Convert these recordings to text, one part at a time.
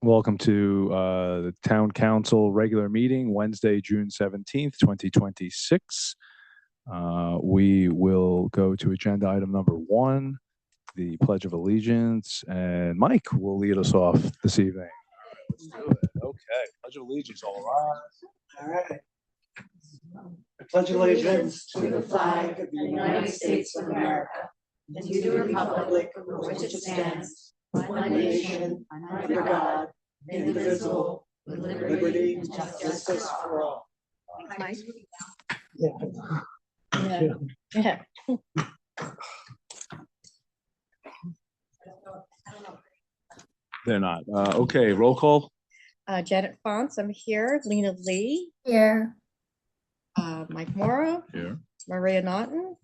Welcome to the Town Council regular meeting, Wednesday, June 17th, 2026. We will go to agenda item number 1, the Pledge of Allegiance, and Mike will lead us off this evening. Let's do it. Okay, Pledge of Allegiance, all right. All right. I pledge allegiance to the flag of the United States of America and to the republic for which it stands, one nation, under God, indivisible, with liberty and justice for all. Yeah. They're not. Okay, roll call. Janet Fonts, I'm here. Lena Lee. Here. Mike Morrow. Here. Maria Naughton.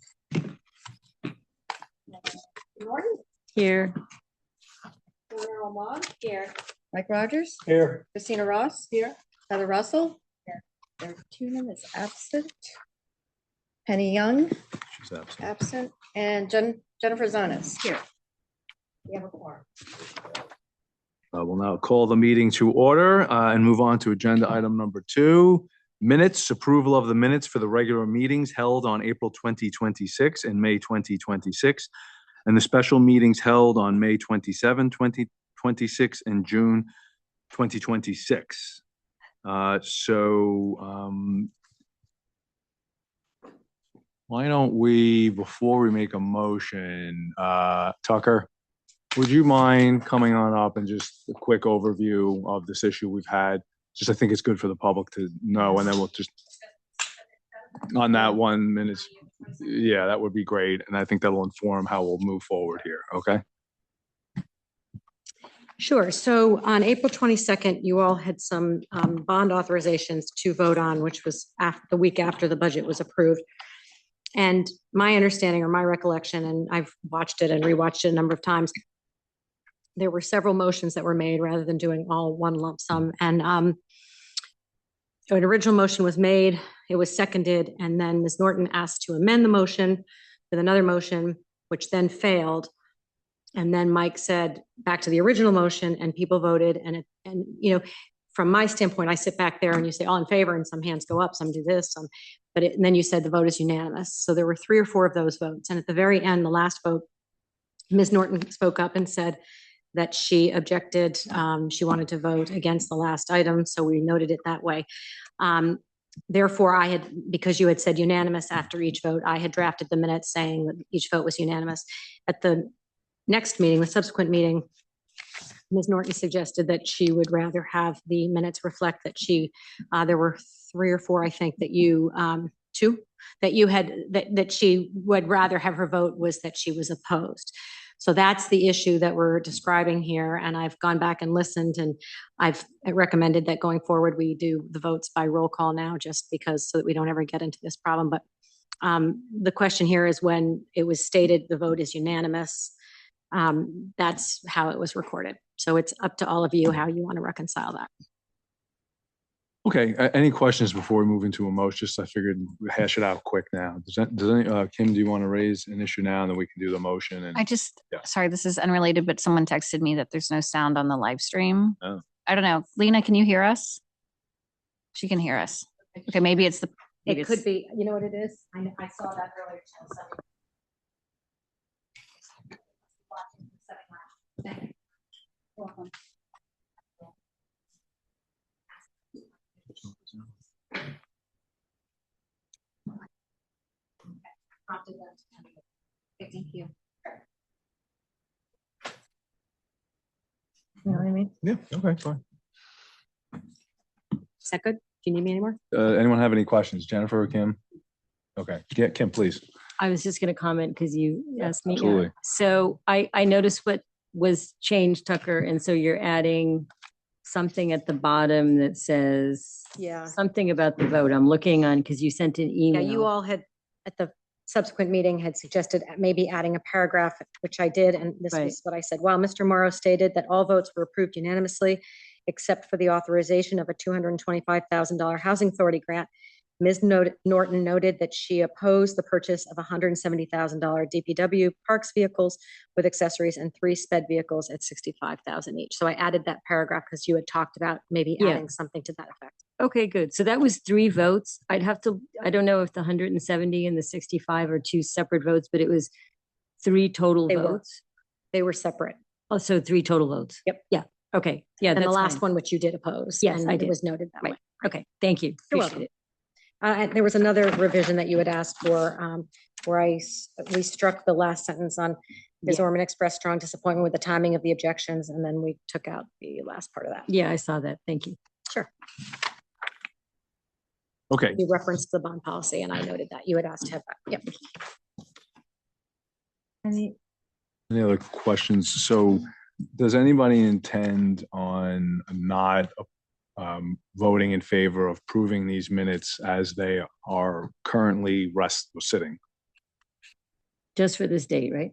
Here. Here. Mike Rogers. Here. Christina Ross. Here. Heather Russell. Here. Eric Tunin is absent. Penny Young. She's absent. Absent. And Jennifer Zanas. Here. We have a quorum. We'll now call the meeting to order and move on to agenda item number 2. Minutes, approval of the minutes for the regular meetings held on April 2026 and May 2026, and the special meetings held on May 27, 2026 and June 2026. Why don't we, before we make a motion, Tucker, would you mind coming on up and just a quick overview of this issue we've had? Just, I think it's good for the public to know, and then we'll just, on that 1 minute, yeah, that would be great. And I think that'll inform how we'll move forward here, okay? Sure. So on April 22nd, you all had some bond authorizations to vote on, which was the week after the budget was approved. And my understanding or my recollection, and I've watched it and rewatched it a number of times, there were several motions that were made rather than doing all one lump sum. And an original motion was made, it was seconded, and then Ms. Norton asked to amend the motion with another motion, which then failed. And then Mike said back to the original motion, and people voted. And you know, from my standpoint, I sit back there and you say all in favor, and some hands go up, some do this, and then you said the vote is unanimous. So there were 3 or 4 of those votes. And at the very end, the last vote, Ms. Norton spoke up and said that she objected. She wanted to vote against the last item. So we noted it that way. Therefore, because you had said unanimous after each vote, I had drafted the minutes saying that each vote was unanimous. At the next meeting, the subsequent meeting, Ms. Norton suggested that she would rather have the minutes reflect that there were 3 or 4, I think, that you, 2, that you had, that she would rather have her vote was that she was opposed. So that's the issue that we're describing here. And I've gone back and listened, and I've recommended that going forward, we do the votes by roll call now, just because, so that we don't ever get into this problem. But the question here is when it was stated the vote is unanimous, that's how it was recorded. So it's up to all of you how you want to reconcile that. Okay, any questions before we move into a motion? Just I figured we'd hash it out quick now. Does any, Kim, do you want to raise an issue now, and then we can do the motion? And sorry, this is unrelated, but someone texted me that there's no sound on the live stream. Oh. I don't know. Lena, can you hear us? She can hear us. Okay, maybe it's the. It could be, you know what it is? I saw that earlier. Welcome. Okay, thank you. You know what I mean? yeah, okay, fine. Is that good? Do you need me anymore? Anyone have any questions? Jennifer or Kim? Okay, yeah, Kim, please. I was just going to comment because you asked me. Absolutely. So I noticed what was changed, Tucker, and so you're adding something at the bottom that says something about the vote. I'm looking on because you sent an email. Yeah, you all had at the subsequent meeting had suggested maybe adding a paragraph, which I did, and this is what I said. While Mr. Morrow stated that all votes were approved unanimously, except for the authorization of a $225,000 housing authority grant, Ms. Norton noted that she opposed the purchase of $170,000 DPW parks vehicles with accessories and 3 sped vehicles at $65,000 each. So I added that paragraph because you had talked about maybe Yeah. adding something to that effect. Okay, good. So that was 3 votes. I don't know if the 170 and the 65 are 2 separate votes, but it was 3 total They were. votes. They were separate. Also 3 total votes. Yep. Yeah. Okay. Yeah. And the that's last fine. one, which you did oppose. Yes, and I It did. was noted that Right. way. Okay. Thank you. You're Appreciate welcome. it. And there was another revision that you had asked for, where we struck the last sentence on Ms. Yeah. Orman expressed strong disappointment with the timing of the objections, and then we took out the last part of that. Yeah, I saw that. Thank you. Sure. Okay, You referenced the bond policy, and I noted that. You had asked to have that. Yep. any other questions? So does anybody intend on not voting in favor of approving these minutes as they are currently sitting? Just for this date, right?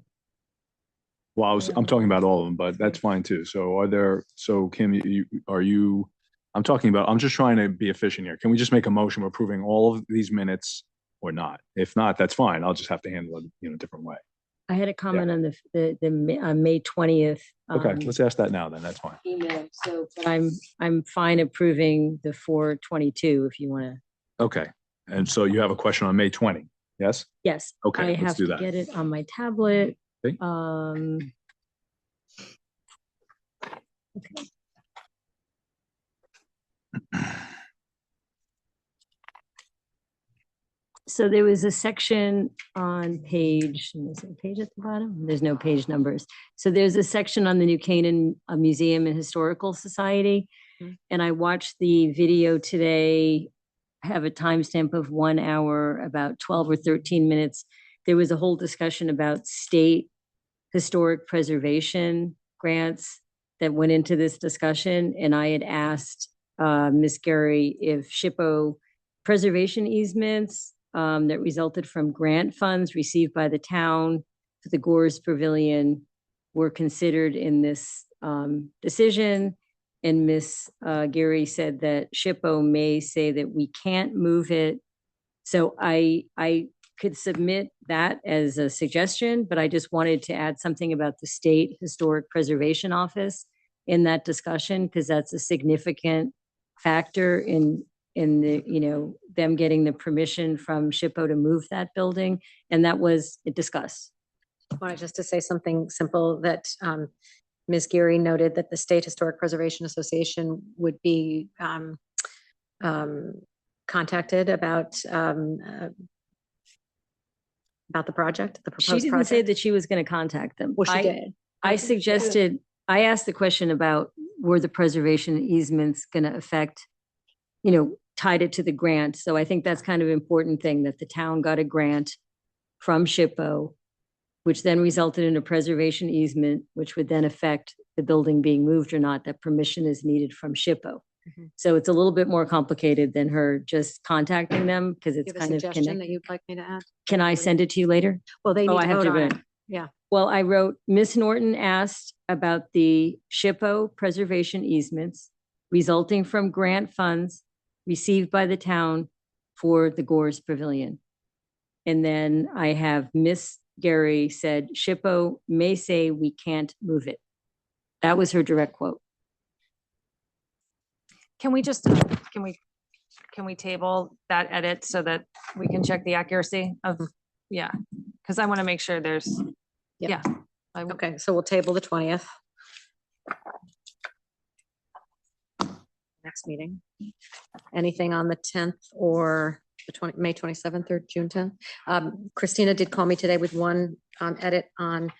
Well, I'm talking about all of them, but that's fine too. So Kim, I'm just trying to be efficient here. Can we just make a motion approving all of these minutes or not? If not, that's fine. I'll just have to handle it, a different way. I had a comment on the May 20th. Okay, let's ask that now then. That's fine. Email. So but I'm fine approving the 4/22 if you want to. Okay. And so you have a question on May 20, yes? Yes. Okay, I let's have do to that. get it on my tablet. Okay. Okay. So there was a section on page, is there a page at the bottom? There's no page numbers. So there's a section on the New Canaan Museum and Historical Society. Mhm. And I watched the video today, have a timestamp of 1 hour, about 12 or 13 minutes. There was a whole discussion about state historic preservation grants that went into this discussion. And I had asked Ms. Gary if SHPO preservation easements that resulted from grant funds received by the town for the Gores Pavilion were considered in this decision. And Ms. Gary said that SHPO may say that we can't move it. So I could submit that as a suggestion, but I just wanted to add something about the State Historic Preservation Office in that discussion, because that's a significant factor in the, them getting the permission from SHPO to move that building. And that was discussed. I wanted just to say something simple that Ms. Geary noted that the State Historic Preservation Association would be contacted about the project, the She proposed didn't say project. that she was going to contact them. Well, she did. I asked the question about were the preservation easements going to affect, tied it to the grant. So I think that's kind of an important thing, that the town got a grant from SHPO, which then resulted in a preservation easement, which would then affect the building being moved or not. That permission is needed from SHPO. Mhm. So it's a little bit more complicated than her just contacting them, because Do it's you have a kind of suggestion that connected. you'd like me to add? Can I send it to you later? Well, they Oh, need I to have vote to on vote. it. Yeah. Well, I wrote, Miss Norton asked about the SHPO preservation easements resulting from grant funds received by the town for the Gores Pavilion. And then I have Miss Gary said, SHPO may say we can't move it. That was her direct quote. Can we just, can we table that edit so that we can check the accuracy of, yeah, because I want to make sure there's, Yep. yeah. I- Okay, so we'll table the 20th. Next meeting. Anything on the 10th or the May 27th or June 10th? Christina did call me today with one edit on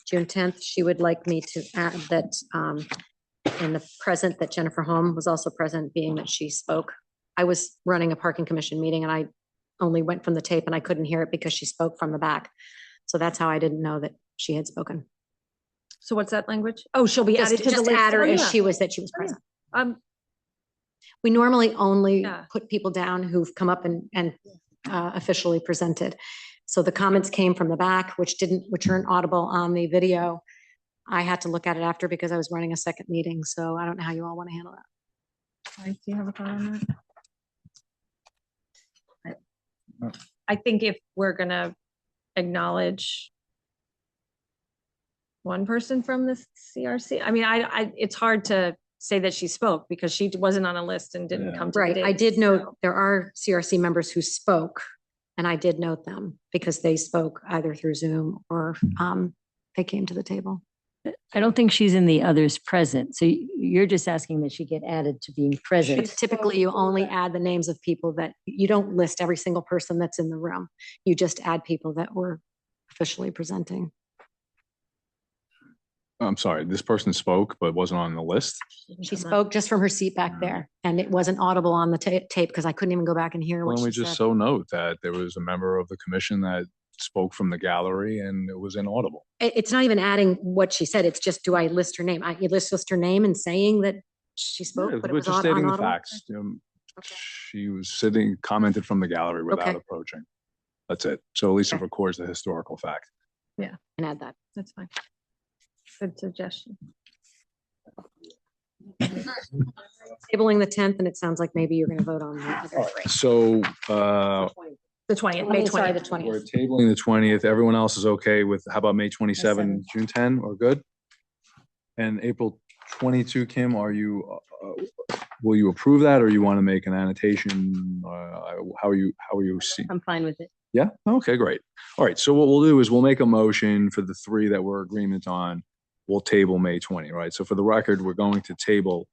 June 10th. She would like me to add that in the present, that Jennifer Holm was also present, being that she spoke. I was running a parking commission meeting and I only went from the tape and I couldn't hear it because she spoke from the back. So that's how I didn't know that she had spoken. So what's that language? Oh, she'll be Just- added to the just list. add her as in. she was, that she was Oh, yeah. present. We normally only Yeah. put people down who've come up and officially presented. So the comments came from the back, which aren't audible on the video. I had to look at it after because I was running a second meeting, so I don't know how you all want to handle that. Do you have a comment on that? I think if we're gonna acknowledge one person from the CRC, I mean, it's hard to say that she spoke because she wasn't on a list and didn't Yeah. come to the Right, I date, did so- note, there are CRC members who spoke, and I did note them because they spoke either through Zoom or they came to the table. I don't think she's in the others present. So you're just asking that she get added to being present. Typically, you only add the names of people that, you don't list every single person that's in the room. You just add people that were officially presenting. I'm sorry, this person spoke but wasn't on the list? She spoke just from her seat back there, and it wasn't audible on the tape because I couldn't even go back and hear Why what don't we she just said. so note that there was a member of the commission that spoke from the gallery and it was inaudible? It's not even adding what she said. It's just, do I list her name? You list her name and saying that she spoke, Yeah, but it we're was just stating the unaudible? facts. Okay. She was sitting, commented from the gallery without Okay. approaching. That's it. So at least it Okay. records the historical fact. And add that. That's fine. Good suggestion. Tabling the 10th, and it sounds like maybe you're going to vote on the other three. So, The 20th, I May mean, sorry, the 20th. we're 20th. tabling the 20th. Everyone else is okay with, how about May 27, June 10, or good? And April 22, Kim, are you, will you approve that or you want to make an annotation? How are you seeing? I'm fine with it. Yeah, okay, great. All right, so what we'll do is we'll make a motion for the three that we're agreement on. We'll table May 20, right? So for the record, we're going to table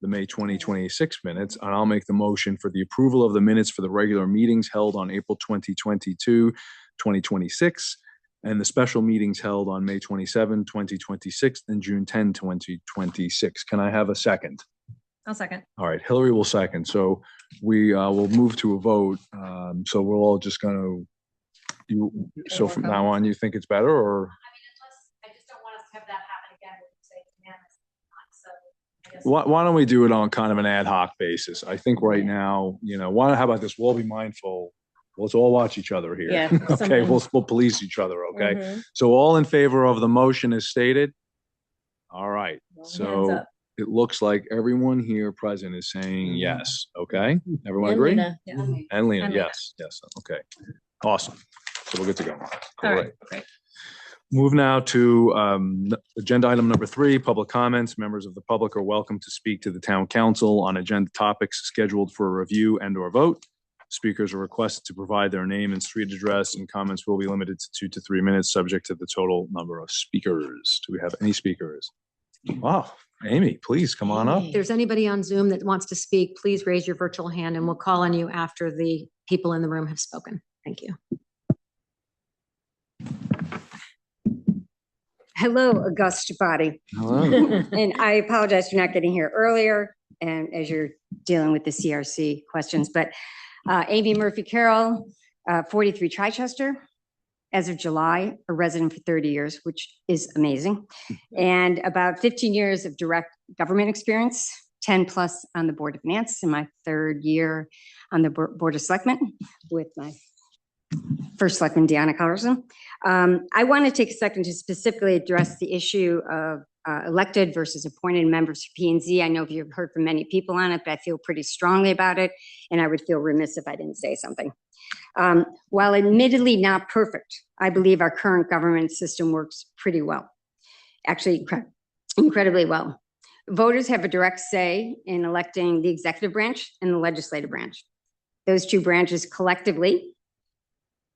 the May 2026 minutes, and I'll make the motion for the approval of the minutes for the regular meetings held on April 2022, 2026, and the special meetings held on May 27, 2026, and June 10, 2026. Can I have a second? I'll second. All right, Hillary will second. So we will move to a vote. So we're all just gonna, so from now on, you think it's better, or? I just don't want us to have that happen again. Why don't we do it on kind of an ad hoc basis? I think right now, how about this? We'll be mindful. Let's all watch each other here. Yeah, Okay, something. we'll police each other, okay? Mhm. So all in favor of the motion as stated? All right, Hands so up. it looks like everyone here present is saying yes, okay? Everyone And agree? Lena. And Lena, And Lena. yes, okay. Awesome. So we're good to go. All right, great. Move now to agenda item number 3, public comments. Members of the public are welcome to speak to the town council on agenda topics scheduled for a review and or vote. Speakers are requested to provide their name and street address, and comments will be limited to 2 to 3 minutes, subject to the total number of speakers. Do we have any speakers? Wow, Amy, please come on up. If there's anybody on Zoom that wants to speak, please raise your virtual hand and we'll call on you after the people in the room have spoken. Thank you. Hello, august body. Hello. And I apologize for not getting here earlier and as you're dealing with the CRC questions, but Amy Murphy Carroll, 43 Chichester, as of July, a resident for 30 years, which is amazing. And about 15 years of direct government experience, 10 plus on the Board of Finance in my 3rd year on the Board of Selectmen with my first selectman, Deanna Collerson. I want to take a second to specifically address the issue of elected versus appointed members for P and Z. I know you've heard from many people on it, but I feel pretty strongly about it, and I would feel remiss if I didn't say something. While admittedly not perfect, I believe our current government system works pretty well, actually incredibly well. Voters have a direct say in electing the executive branch and the legislative branch. Those two branches collectively,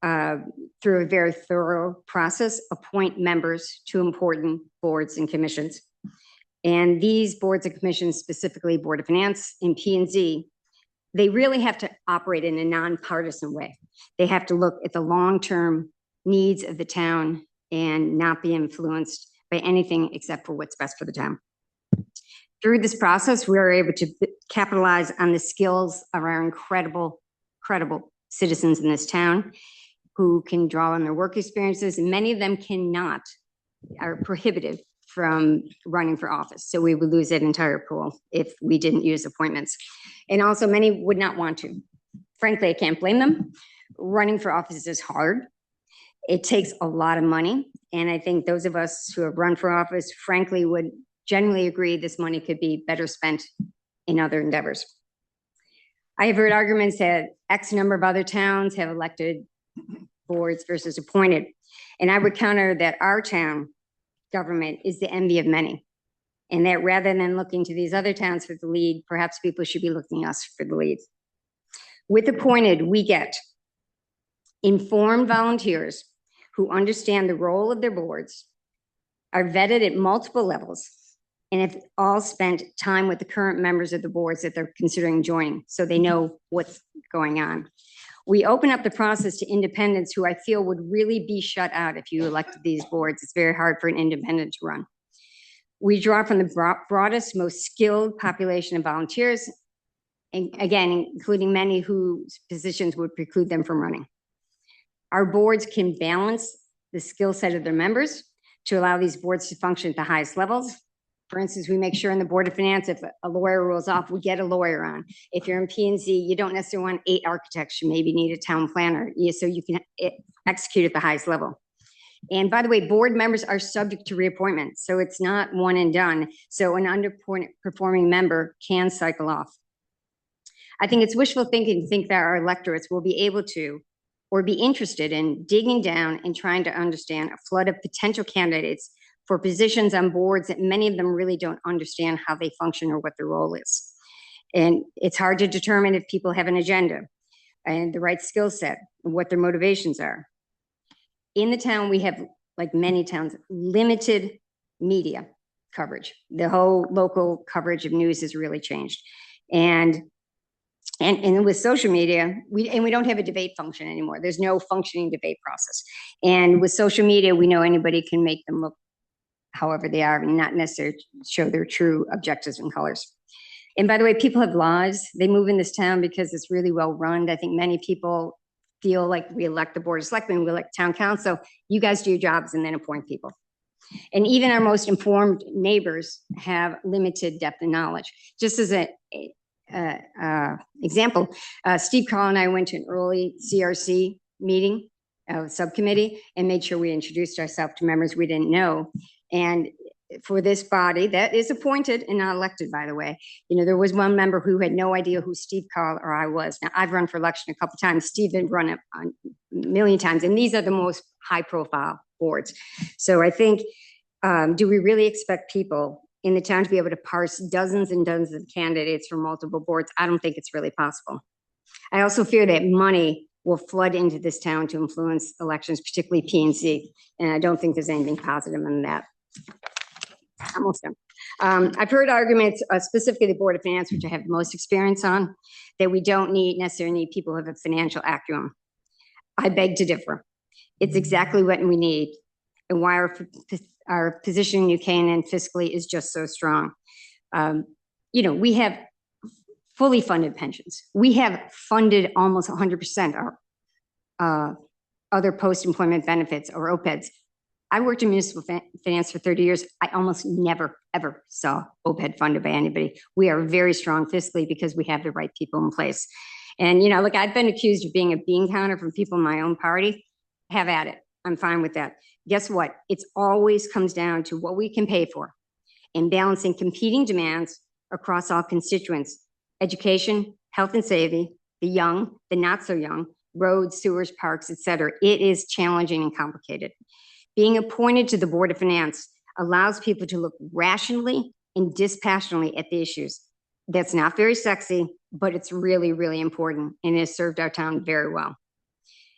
through a very thorough process, appoint members to important boards and commissions. And these boards and commissions, specifically Board of Finance and P&Z, they really have to operate in a nonpartisan way. They have to look at the long-term needs of the town and not be influenced by anything except for what's best for the town. Through this process, we are able to capitalize on the skills of our incredible citizens in this town who can draw on their work experiences, and many of them cannot, are prohibited from running for office. So we would lose that entire pool if we didn't use appointments. And also many would not want to. Frankly, I can't blame them. Running for office is hard. It takes a lot of money. And I think those of us who have run for office, frankly, would generally agree this money could be better spent in other endeavors. I have heard arguments that X number of other towns have elected boards versus appointed. And I would counter that our town government is the envy of many. And that rather than looking to these other towns for the lead, perhaps people should be looking to us for the lead. With appointed, we get informed volunteers who understand the role of their boards, are vetted at multiple levels, and have all spent time with the current members of the boards that they're considering joining, so they know what's going on. We open up the process to independents who I feel would really be shut out if you elected these boards. It's very hard for an independent to run. We draw from the broadest, most skilled population of volunteers, and again, including many whose positions would preclude them from running. Our boards can balance the skill set of their members to allow these boards to function at the highest levels. For instance, we make sure in the Board of Finance, if a lawyer rules off, we get a lawyer on. If you're in P&Z, you don't necessarily want 8 architects, you maybe need a town planner, so you can execute at the highest level. And by the way, board members are subject to reappointment, so it's not one and done. So an underperforming member can cycle off. I think it's wishful thinking to think that our electorates will be able to or be interested in digging down and trying to understand a flood of potential candidates for positions on boards that many of them really don't understand how they function or what their role is. And it's hard to determine if people have an agenda and the right skill set, and what their motivations are. In the town, we have, like many towns, limited media coverage. The whole local coverage of news has really changed. And with social media, we don't have a debate function anymore. There's no functioning debate process. And with social media, we know anybody can make them look however they are and not necessarily show their true objectives and colors. And by the way, people have lives. They move in this town because it's really well run. I think many people feel like we elect the Board of Selectmen, we elect town council. You guys do your jobs and then appoint people. And even our most informed neighbors have limited depth of knowledge. Just as an example, Steve Carl and I went to an early CRC meeting, subcommittee, and made sure we introduced ourselves to members we didn't know. And for this body that is appointed and not elected, by the way, there was one member who had no idea who Steve Carl or I was. Now, I've run for election a couple of times. Steve had run it a million times, and these are the most high-profile boards. So I think, do we really expect people in the town to be able to parse dozens and dozens of candidates from multiple boards? I don't think it's really possible. I also fear that money will flood into this town to influence elections, particularly P&Z, and I don't think there's anything positive in that. Almost done. I've heard arguments, specifically the Board of Finance, which I have the most experience on, that we don't necessarily need people who have a financial acumen. I beg to differ. It's exactly what we need, and why our position in New Canaan fiscally is just so strong. We have fully funded pensions. We have funded almost 100% our other post-employment benefits or OPEBs. I worked in municipal finance for 30 years. I almost never, ever saw OPEB funded by anybody. We are very strong fiscally because we have the right people in place. And, look, I've been accused of being a bean counter from people in my own party. Have at it. I'm fine with that. Guess what? It's always comes down to what we can pay for and balancing competing demands across all constituents: education, health and safety, the young, the not so young, roads, sewers, parks, etc. It is challenging and complicated. Being appointed to the Board of Finance allows people to look rationally and dispassionately at the issues. That's not very sexy, but it's really, really important, and it has served our town very well.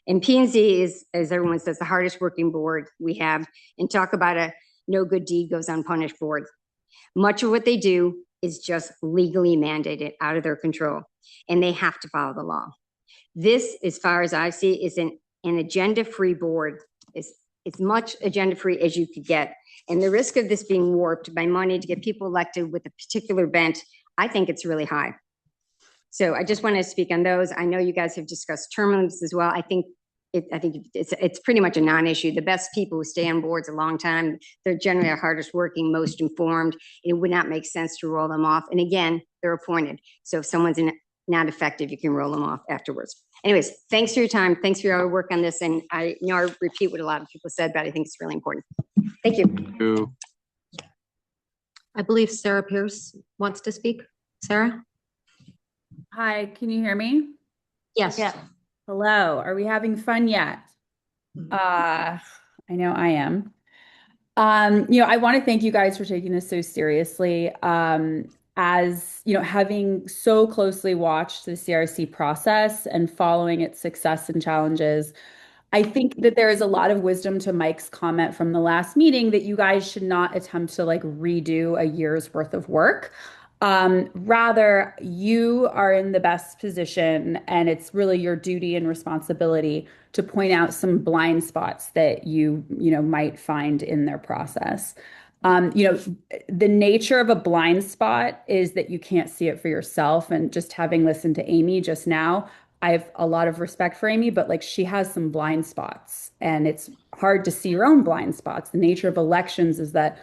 And P&Z is, as everyone says, the hardest working board we have, and talk about a no good deed goes unpunished board. Much of what they do is just legally mandated out of their control, and they have to follow the law. This, as far as I see, is an agenda-free board. It's as much agenda-free as you could get. And the risk of this being warped by money to get people elected with a particular bent, I think it's really high. So I just want to speak on those. I know you guys have discussed term limits as well. I think it's pretty much a non-issue. The best people who stay on boards a long time, they're generally our hardest working, most informed. It would not make sense to roll them off. And again, they're appointed. So if someone's not effective, you can roll them off afterwards. Anyways, thanks for your time. Thanks for your work on this. And I repeat what a lot of people said, but I think it's really important. Thank you. I believe Sarah Pierce wants to speak. Sarah? Hi, can you hear me? Yes. Hello, are we having fun yet? I know I am. I want to thank you guys for taking this so seriously. As having so closely watched the CRC process and following its success and challenges, I think that there is a lot of wisdom to Mike's comment from the last meeting that you guys should not attempt to like redo a year's worth of work. Rather, you are in the best position, and it's really your duty and responsibility to point out some blind spots that you might find in their process. Um, you know, the nature of a blind spot is that you can't see it for yourself. And just having listened to Amy just now, I have a lot of respect for Amy, but like she has some blind spots, and it's hard to see your own blind spots. The nature of elections is that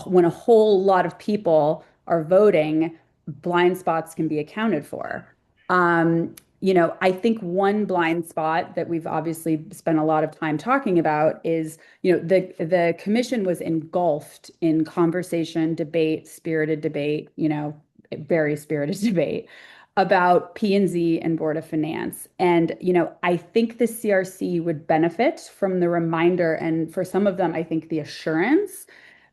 when a whole lot of people are voting, blind spots can be accounted for. I think one blind spot that we've obviously spent a lot of time talking about is, the commission was engulfed in conversation, debate, spirited debate, very spirited debate about P and Z and Board of Finance. And, I think the CRC would benefit from the reminder, and for some of them, I think the assurance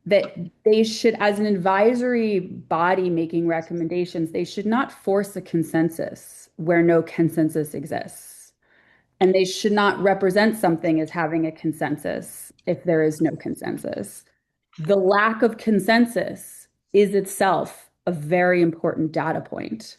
that they should, as an advisory body making recommendations, they should not force a consensus where no consensus exists. And they should not represent something as having a consensus if there is no consensus. The lack of consensus is itself a very important data point.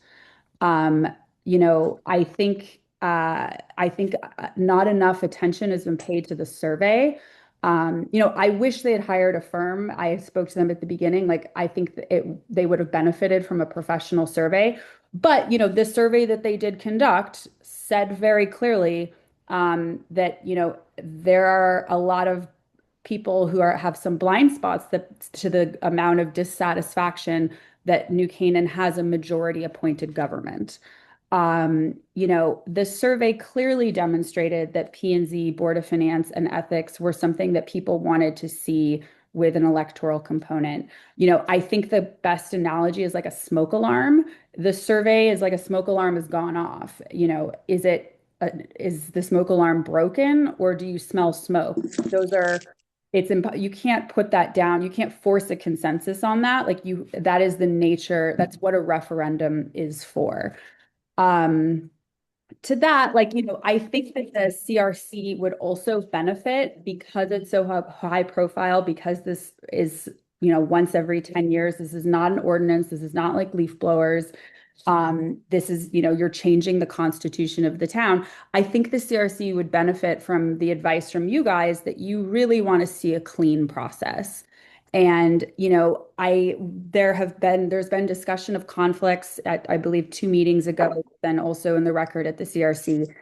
Um, I think not enough attention has been paid to the survey. I wish they had hired a firm. I spoke to them at the beginning. Like, I think that they would have benefited from a professional survey. But, the survey that they did conduct said very clearly that, there are a lot of people who have some blind spots that to the amount of dissatisfaction that New Canaan has a majority appointed government. The survey clearly demonstrated that P&Z, Board of Finance, and Ethics were something that people wanted to see with an electoral component. I think the best analogy is like a smoke alarm. The survey is like a smoke alarm has gone off. Is the smoke alarm broken, or do you smell smoke? You can't put that down. You can't force a consensus on that. That is the nature, that's what a referendum is for. Um, to that, I think that the CRC would also benefit because it's so high profile, because this is, once every 10 years. This is not an ordinance. This is not like leaf blowers. This is, you're changing the constitution of the town. I think the CRC would benefit from the advice from you guys that you really want to see a clean process. And, there's been discussion of conflicts at, I believe, 2 meetings ago, then also in the record at the CRC.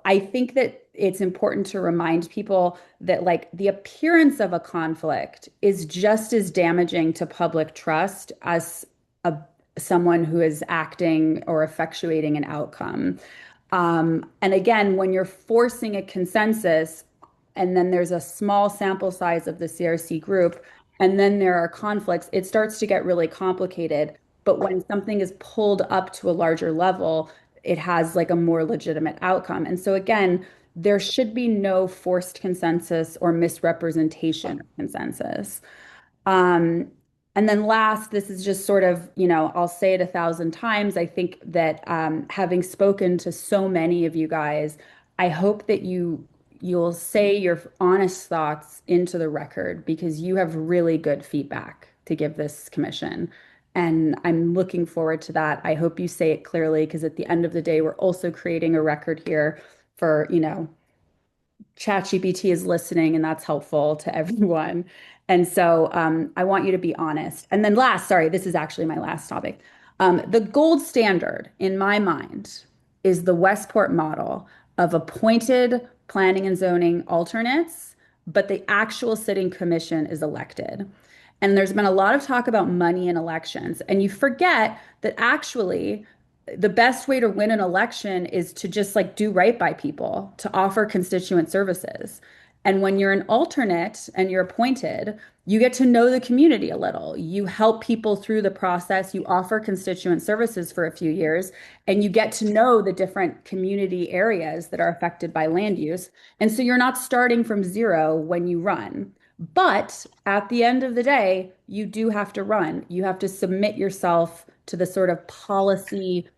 I think that it's important to remind people that like the appearance of a conflict is just as damaging to public trust as a someone who is acting or effectuating an outcome. And again, when you're forcing a consensus, and then there's a small sample size of the CRC group, and then there are conflicts, it starts to get really complicated. But when something is pulled up to a larger level, it has like a more legitimate outcome. And so again, there should be no forced consensus or misrepresentation of consensus. Um, and then last, this is just sort of, I'll say it 1,000 times. I think that having spoken to so many of you guys, I hope that you'll say your honest thoughts into the record, because you have really good feedback to give this commission. And I'm looking forward to that. I hope you say it clearly, because at the end of the day, we're also creating a record here for, ChatGPT is listening, and that's helpful to everyone. And so I want you to be honest. And then last, sorry, this is actually my last topic. The gold standard in my mind is the Westport model of appointed planning and zoning alternates, but the actual sitting commission is elected. And there's been a lot of talk about money in elections, and you forget that actually the best way to win an election is to just like do right by people, to offer constituent services. And when you're an alternate and you're appointed, you get to know the community a little. You help people through the process. You offer constituent services for a few years, and you get to know the different community areas that are affected by land use. And so you're not starting from zero when you run. But at the end of the day, you do have to run. You have to submit yourself to the sort of policy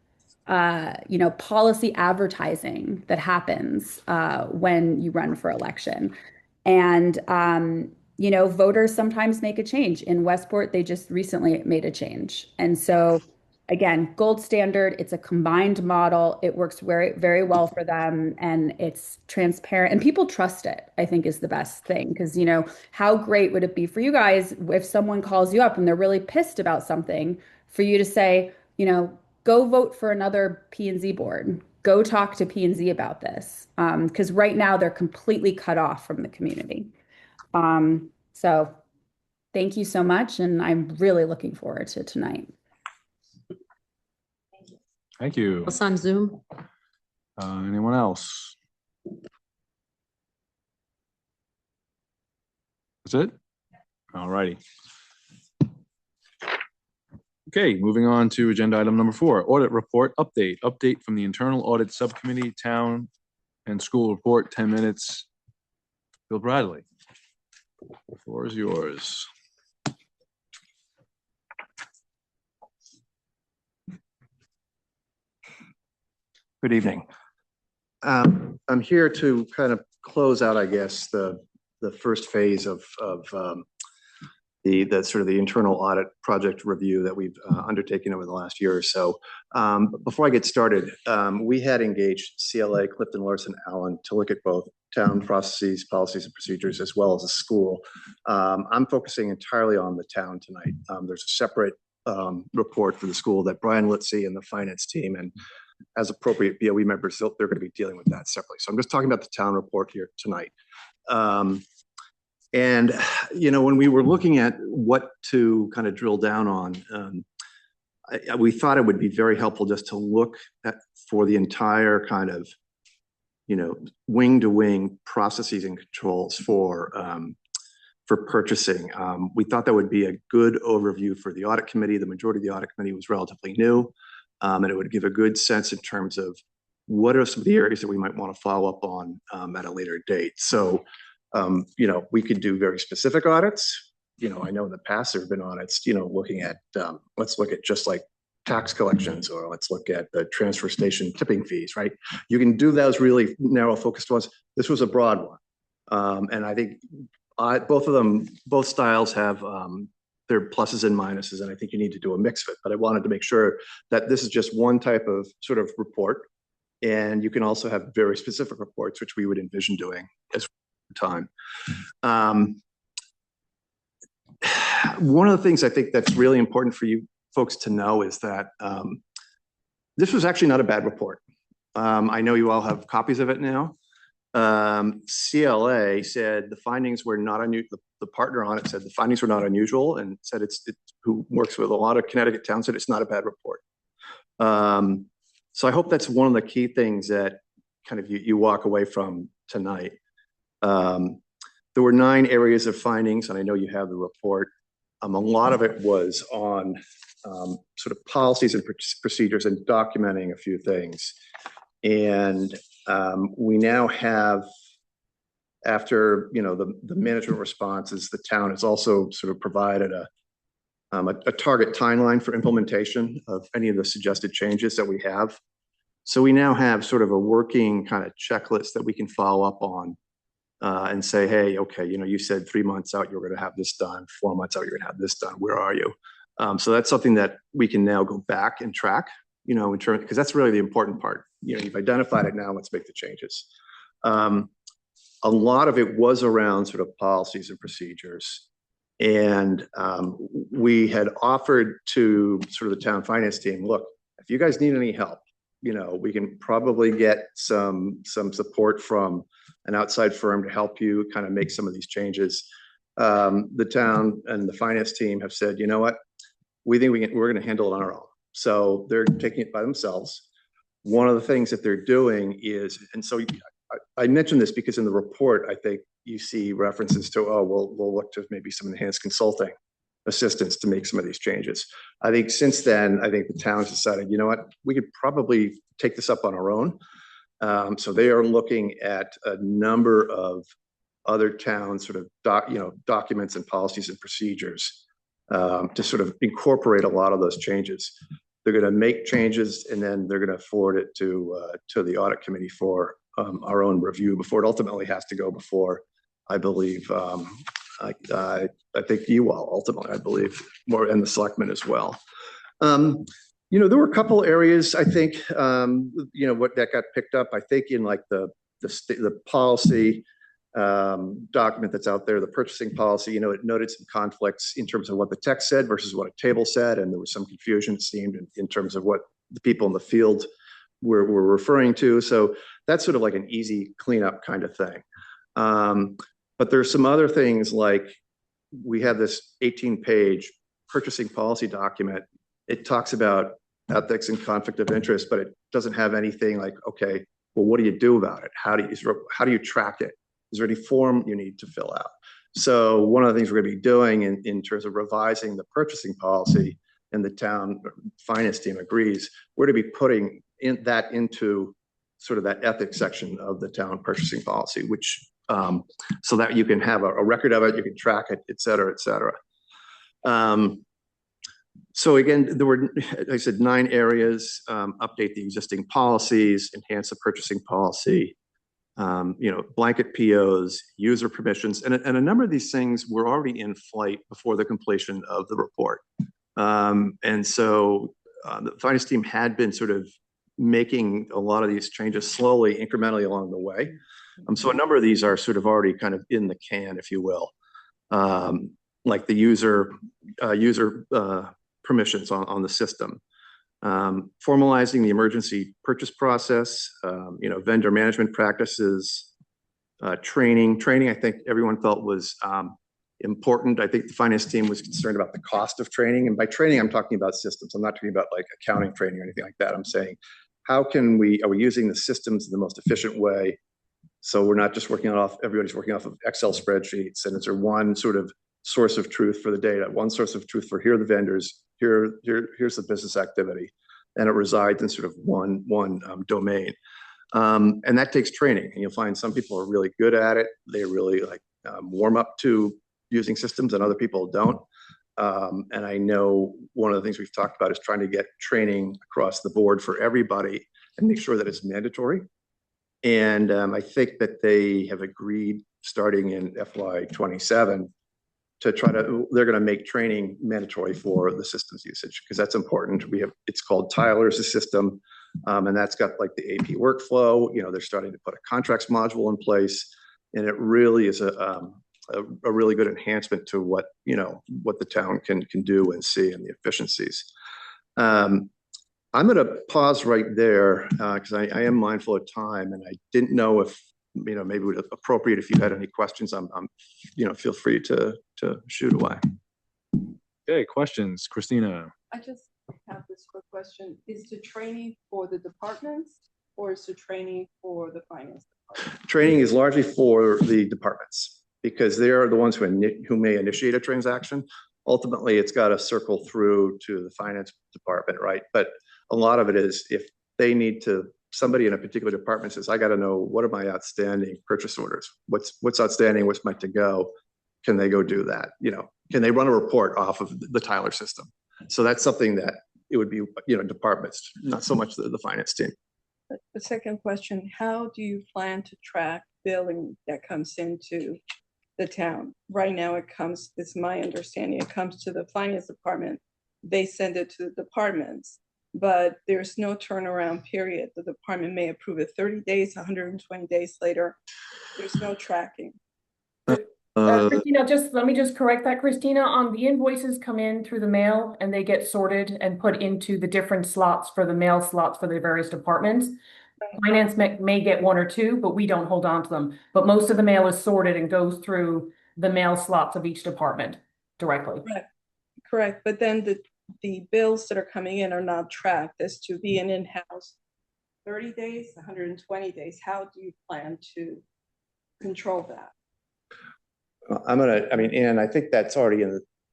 policy advertising that happens when you run for election. And, voters sometimes make a change. In Westport, they just recently made a change. And so, again, gold standard, it's a combined model. It works very, very well for them, and it's transparent, and people trust it, I think, is the best thing. Because, how great would it be for you guys if someone calls you up and they're really pissed about something, for you to say, go vote for another P&Z board. Go talk to P&Z about this. Because right now they're completely cut off from the community. So thank you so much. And I'm really looking forward to tonight. Thank you. It's on Zoom. Anyone else? That's it? All righty. Okay, moving on to agenda item number 4, audit report update. Update from the internal audit subcommittee, town and school report, 10 minutes. Bill Bradley, the floor is yours. Good evening. I'm here to kind of close out, I guess, the first phase of the sort of the internal audit project review that we've undertaken over the last year or so. Before I get started, we had engaged CLA, Clifton Larson Allen, to look at both town processes, policies, and procedures, as well as the school. I'm focusing entirely on the town tonight. There's a separate report for the school that Brian Litzy and the finance team, and as appropriate BOE members, they're going to be dealing with that separately. So I'm just talking about the town report here tonight. And, when we were looking at what to kind of drill down on, we thought it would be very helpful just to look at for the entire kind of, wing to wing processes and controls for purchasing. We thought that would be a good overview for the audit committee. The majority of the audit committee was relatively new, and it would give a good sense in terms of what are some of the areas that we might want to follow up on at a later date. So, we could do very specific audits. I know in the past there have been audits, looking at, let's look at just like tax collections, or let's look at the transfer station tipping fees, right? You can do those really narrow focused ones. This was a broad one. And I think both styles have their pluses and minuses, and I think you need to do a mix of it. But I wanted to make sure that this is just one type of sort of report. And you can also have very specific reports, which we would envision doing as time. One of the things I think that's really important for you folks to know is that this was actually not a bad report. I know you all have copies of it now. CLA said the findings were not unusual. The partner on it said the findings were not unusual, and said who works with a lot of Connecticut towns, said it's not a bad report. So I hope that's one of the key things that kind of you walk away from tonight. There were 9 areas of findings, and I know you have the report. A lot of it was on sort of policies and procedures and documenting a few things. And we now have, after the management responses, the town has also sort of provided a target timeline for implementation of any of the suggested changes that we have. So we now have sort of a working kind of checklist that we can follow up on. And say, hey, okay, you said 3 months out, you're going to have this done. 4 months out, you're going to have this done. Where are you? So that's something that we can now go back and track, in terms, because that's really the important part. You've identified it now, let's make the changes. A lot of it was around sort of policies and procedures. And we had offered to sort of the town finance team, look, if you guys need any help, we can probably get some support from an outside firm to help you kind of make some of these changes. The town and the finance team have said, you know what, we think we're going to handle it on our own. So they're taking it by themselves. One of the things that they're doing is, and so I mentioned this because in the report, I think you see references to, oh, we'll look to maybe some enhanced consulting assistance to make some of these changes. I think since then, I think the town's decided, you know what, we could probably take this up on our own. So they are looking at a number of other towns sort of documents and policies and procedures to sort of incorporate a lot of those changes. They're going to make changes and then they're going to forward it to the audit committee for our own review before it ultimately has to go before, I believe, I think you all ultimately, I believe, more, and the selectmen as well. There were a couple areas, I think, what that got picked up, I think in like the policy document that's out there, the purchasing policy, it noted some conflicts in terms of what the text said versus what a table said. And there was some confusion, it seemed, in terms of what the people in the field were referring to. So that's sort of like an easy cleanup kind of thing. But there's some other things, like we have this 18-page purchasing policy document. It talks about ethics and conflict of interest, but it doesn't have anything like, okay, well, what do you do about it? How do you track it? Is there any form you need to fill out? So one of the things we're going to be doing in terms of revising the purchasing policy, and the town finance team agrees, we're to be putting that into sort of that ethics section of the town purchasing policy, which so that you can have a record of it, you can track it, et cetera, et cetera. So again, there were, like I said, 9 areas: update the existing policies, enhance the purchasing policy, blanket POs, user permissions, and a number of these things were already in flight before the completion of the report. And so the finance team had been sort of making a lot of these changes slowly, incrementally along the way. So a number of these are sort of already kind of in the can, if you will, like the user permissions on the system. Formalizing the emergency purchase process, vendor management practices, training. I think everyone felt was important. I think the finance team was concerned about the cost of training. And by training, I'm talking about systems. I'm not talking about like accounting training or anything like that. I'm saying, are we using the systems in the most efficient way? So we're not just everybody's working off of Excel spreadsheets. And is there one sort of source of truth for the data, one source of truth for here are the vendors, here's the business activity, and it resides in sort of one domain. And that takes training, and you'll find some people are really good at it. They really warm up to using systems, and other people don't. And I know one of the things we've talked about is trying to get training across the board for everybody and make sure that it's mandatory. And I think that they have agreed, starting in FY27, they're going to make training mandatory for the systems usage, because that's important. It's called Tyler's system, and that's got like the AP workflow. They're starting to put a contracts module in place, and it really is a really good enhancement to what the town can do and see, and the efficiencies. I'm going to pause right there because I am mindful of time, and I didn't know if maybe it would be appropriate if you had any questions. Feel free to shoot away. Okay, questions, Christina? I just have this quick question. Is the training for the departments, or is the training for the finance department? Training is largely for the departments, because they are the ones who may initiate a transaction. Ultimately, it's got to circle through to the finance department, right? But a lot of it is if they need to, somebody in a particular department says, I got to know, what are my outstanding purchase orders? What's outstanding? What's my to go? Can they go do that? Can they run a report off of the Tyler system? So that's something that it would be, departments, not so much the finance team. The second question, how do you plan to track billing that comes into the town? Right now it's my understanding, it comes to the finance department. They send it to the departments, but there's no turnaround period. The department may approve it 30 days, 120 days later. There's no tracking. Christina, let me correct that, Christina. The invoices come in through the mail, and they get sorted and put into the different slots for the mail slots for the various departments. Finance may get 1 or 2, but we don't hold on to them. But most of the mail is sorted and goes through the mail slots of each department directly. Correct. But then the bills that are coming in are not tracked as to be an in-house 30 days, 120 days? How do you plan to control that? And I think that's already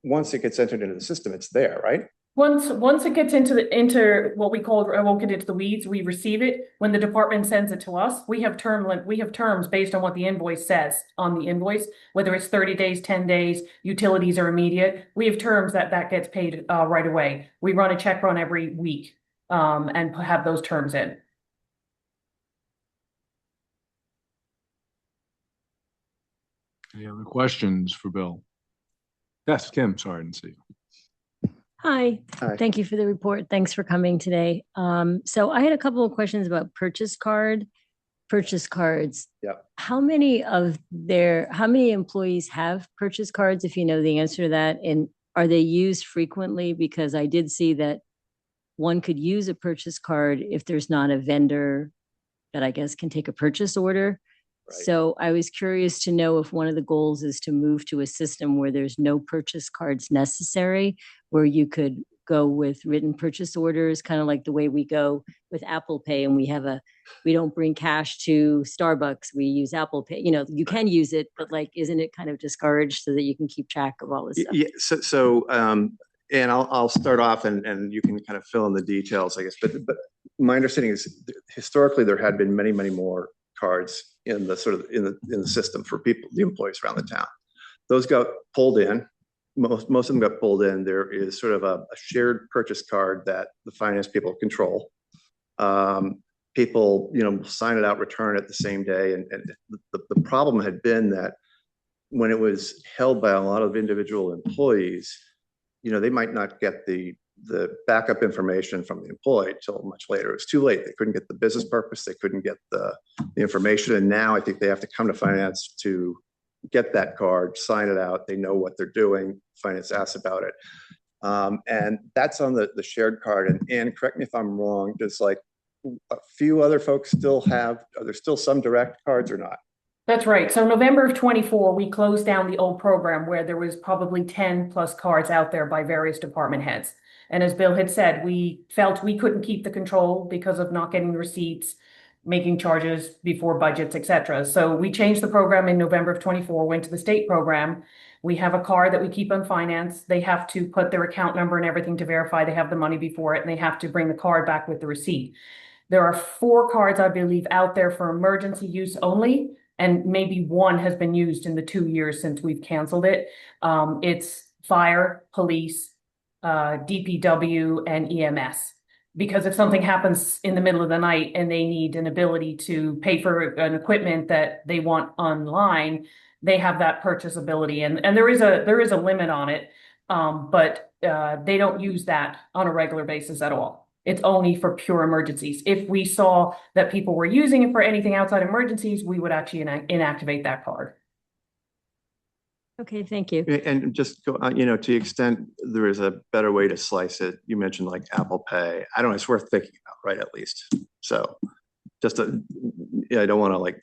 once it gets entered into the system, it's there, right? Once it gets into what we call, I won't get into the weeds, we receive it. When the department sends it to us, we have terms based on what the invoice says on the invoice, whether it's 30 days, 10 days, utilities are immediate. We have terms that gets paid right away. We run a check run every week and have those terms in. Any other questions for Bill? Yes, Kim, sorry, I didn't see you. Hi, Hi. thank you for the report. Thanks for coming today. So I had a couple of questions about purchase cards. Yep. How many employees have purchase cards, if you know the answer to that? And are they used frequently? Because I did see that one could use a purchase card if there's not a vendor that I guess can take a purchase order. Right. So I was curious to know if one of the goals is to move to a system where there's no purchase cards necessary, where you could go with written purchase orders, kind of like the way we go with Apple Pay, and we don't bring cash to Starbucks, we use Apple Pay. You know, you can use it, but like, isn't it kind of discouraged so that you can keep track of all this stuff? Yeah, and I'll start off and you can kind of fill in the details, I guess. But my understanding is historically there had been many more cards in the system for people, the employees around the town. Those got pulled in. Most of them got pulled in. There is sort of a shared purchase card that the finance people control. People, sign it out, return it the same day. And the problem had been that when it was held by a lot of individual employees, they might not get the backup information from the employee till much later. It was too late. They couldn't get the business purpose. They couldn't get the information. And now I think they have to come to finance to get that card, sign it out. They know what they're doing. Finance asks about it. And that's on the shared card. And correct me if I'm wrong, does like a few other folks are there still some direct cards or not? That's right. So November of 24, we closed down the old program where there was probably 10 plus cards out there by various department heads. And as Bill had said, we felt we couldn't keep the control because of not getting receipts, making charges before budgets, etc. So we changed the program in November of 24, went to the state program. We have a card that we keep on finance. They have to put their account number and everything to verify they have the money before it, and they have to bring the card back with the receipt. There are 4 cards, I believe, out there for emergency use only, and maybe one has been used in the 2 years since we've canceled it. It's fire, police, DPW, and EMS. Because if something happens in the middle of the night and they need an ability to pay for an equipment that they want online, they have that purchase ability. And there is a limit on it, but they don't use that on a regular basis at all. It's only for pure emergencies. If we saw that people were using it for anything outside emergencies, we would actually inactivate that card. Okay, thank you. And just go, to the extent there is a better way to slice it, you mentioned like Apple Pay. I don't know, it's worth thinking about, right? At least. So just I don't want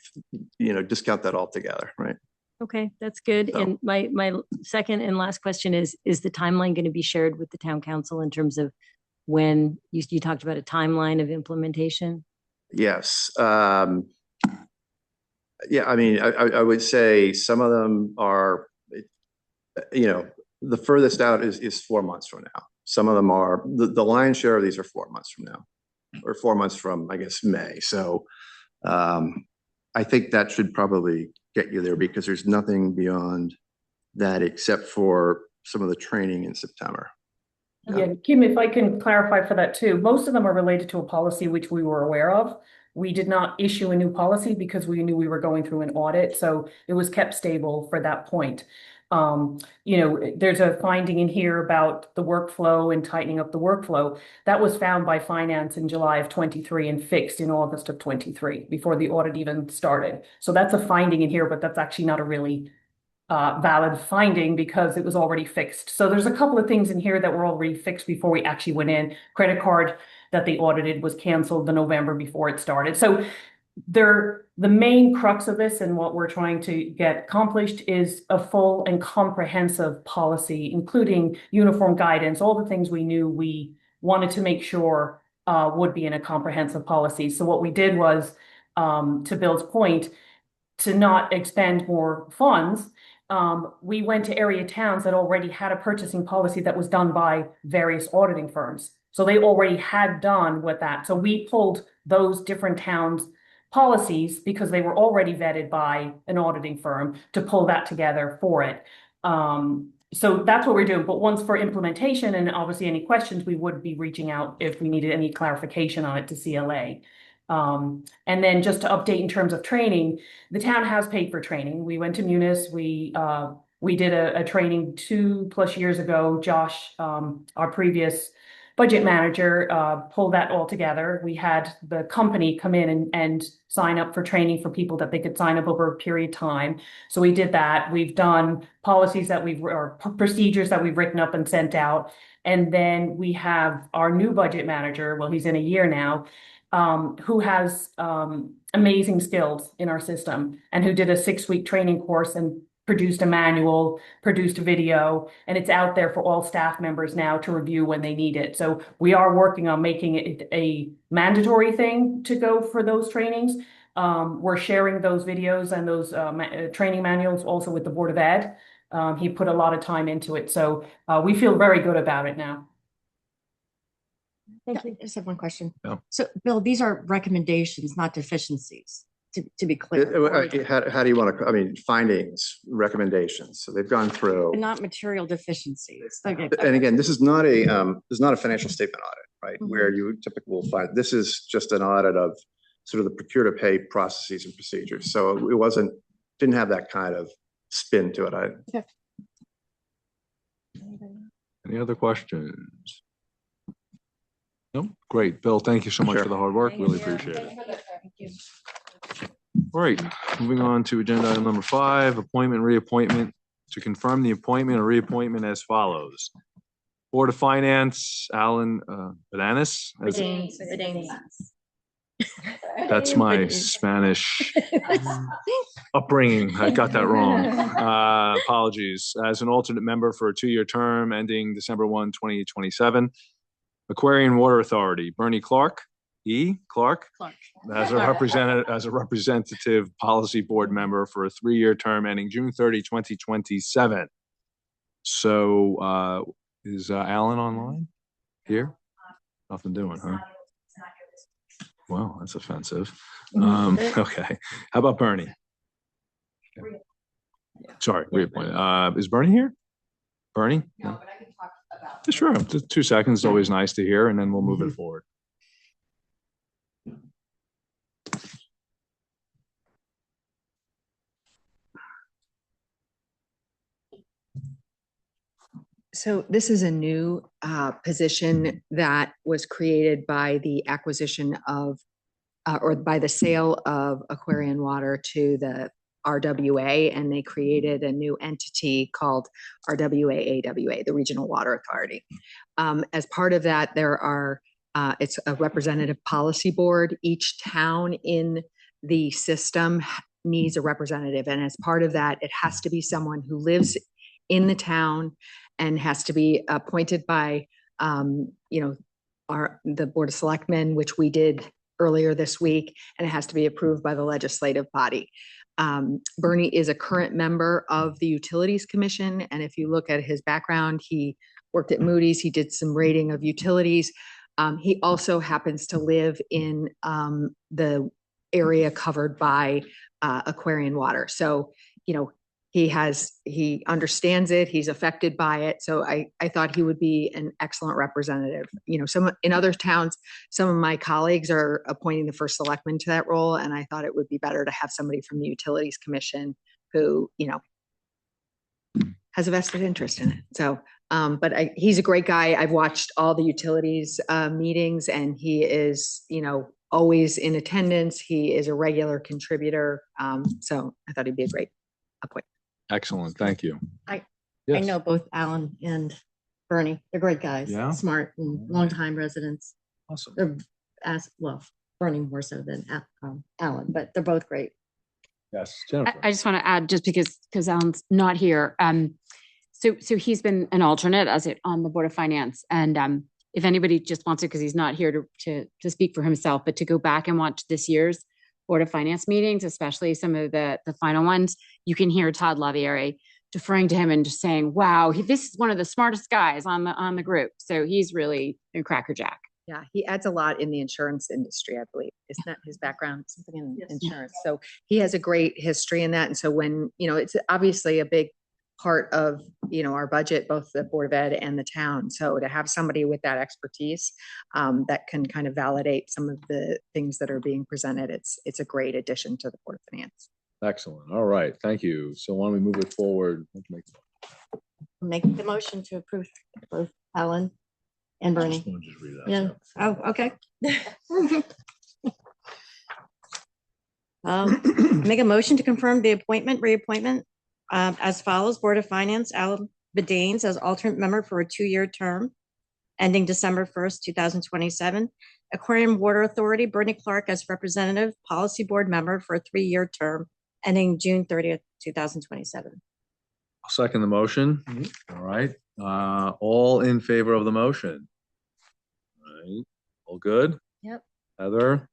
to discount that altogether, right? Okay, that's good. So. And my second and last question is the timeline going to be shared with the town council in terms of when you talked about a timeline of implementation? Yes. Yeah, I mean, I would say some of them are, the furthest out is 4 months from now. Some of them are, the lion's share of these are 4 months from now, or 4 months from, I guess, May. So I think that should probably get you there because there's nothing beyond that except for some of the training in September. Yeah, Kim, if I can clarify for that too, most of them are related to a policy which we were aware of. We did not issue a new policy because we knew we were going through an audit, so it was kept stable for that point. There's a finding in here about the workflow and tightening up the workflow. That was found by finance in July of 23 and fixed in August of 23 before the audit even started. So that's a finding in here, but that's actually not a really valid finding because it was already fixed. So there's a couple of things in here that were already fixed before we actually went in. Credit card that they audited was canceled the November before it started. So the main crux of this and what we're trying to get accomplished is a full and comprehensive policy, including uniform guidance, all the things we knew we wanted to make sure would be in a comprehensive policy. So what we did was, to Bill's point, to not expend more funds, we went to area towns that already had a purchasing policy that was done by various auditing firms. So they already had done with that. So we pulled those different towns' policies because they were already vetted by an auditing firm to pull that together for it. So that's what we're doing. But once for implementation and obviously any questions, we would be reaching out if we needed any clarification on it to CLA. And then just to update in terms of training, the town has paid for training. We went to Munis. We did a training 2+ years ago. Josh, our previous budget manager, pulled that all together. We had the company come in and sign up for training for people that they could sign up over a period of time. So we did that. We've done policies or procedures that we've written up and sent out. And then we have our new budget manager, well, he's in a year now, who has amazing skills in our system and who did a 6-week training course and produced a manual, produced a video, and it's out there for all staff members now to review when they need it. So we are working on making it a mandatory thing to go for those trainings. We're sharing those videos and those training manuals also with the Board of Ed. He put a lot of time into it. So we feel very good about it now. Thank you. I just have one question. Yeah. So, Bill, these are recommendations, not deficiencies, to be clear. How do you want to, I mean, findings, recommendations. So they've gone through. And not material deficiencies. Okay. And again, this is not a financial statement audit, right? Where you typically will find, this is just an audit of sort of the procure to pay processes and procedures. So it didn't have that kind of spin to it. Any other questions? No? Great. Bill, thank you so much for the hard work. Really appreciate it. All right, moving on to agenda item number 5, appointment, reappointment. To confirm the appointment or reappointment as follows. Board of Finance, Alan Bananas. That's my Spanish upbringing. I got that wrong. Apologies. As an alternate member for a 2-year term ending December 1, 2027. Aquarian Water Authority, Bernie Clark, Clark, as a representative policy board member for a 3-year term ending June 30, 2027. So is Alan online here? Nothing doing, huh? Wow, that's offensive. Okay, how about Bernie? Sorry, reappointed. Is Bernie here? Bernie? No, but I can talk about. Sure, 2 seconds, always nice to hear, and then we'll move it forward. So this is a new position that was created by the acquisition of, or by the sale of Aquarian Water to the RWA, and they created a new entity called RWA-AWA, the Regional Water Authority. As part of that, it's a representative policy board. Each town in the system needs a representative, and as part of that, it has to be someone who lives in the town and has to be appointed by, the Board of Selectmen, which we did earlier this week, and it has to be approved by the legislative body. Bernie is a current member of the Utilities Commission, and if you look at his background, he worked at Moody's, he did some rating of utilities. He also happens to live in the area covered by Aquarian Water. So, he understands it, he's affected by it. So I thought he would be an excellent representative. In other towns, some of my colleagues are appointing the first selectman to that role. And I thought it would be better to have somebody from the Utilities Commission who, has a vested interest in it. So, he's a great guy. I've watched all the utilities meetings, and he is, always in attendance. He is a regular contributor. So I thought he'd be a great appointment. Excellent, thank you. I Yes. know both Alan and Bernie. They're great guys. Yeah? Smart and longtime residents. Awesome. They're Bernie more so than Alan, but they're both great. Yes, Jennifer. I just want to add, just because Alan's not here. So he's been an alternate on the Board of Finance, and if anybody just wants to, because he's not here to speak for himself, but to go back and watch this year's Board of Finance meetings, especially some of the final ones, you can hear Todd Lavieri deferring to him and just saying, wow, this is one of the smartest guys on the group. So he's really a crackerjack. Yeah, he adds a lot in the insurance industry, I believe. Isn't that his background? Something in insurance. So he has a great history in that. And so when, it's obviously a big part of, our budget, both the Board of Ed and the town. So to have somebody with that expertise that can kind of validate some of the things that are being presented, it's a great addition to the Board of Finance. Excellent. All right. Thank you. So why don't we move it forward? Let's Make the motion to approve both Alan and Bernie. just read that. Yeah. Oh, okay. Make a motion to confirm the reappointment as follows: Board of Finance, Alan Bedanes as alternate member for a 2-year term ending December 1st, 2027. Aquarium Water Authority, Bernie Clark as representative, policy board member for a 3-year term ending June 30th, 2027. I'll second the motion. All right. All in favor of the motion? All right. All good? Yep. Heather?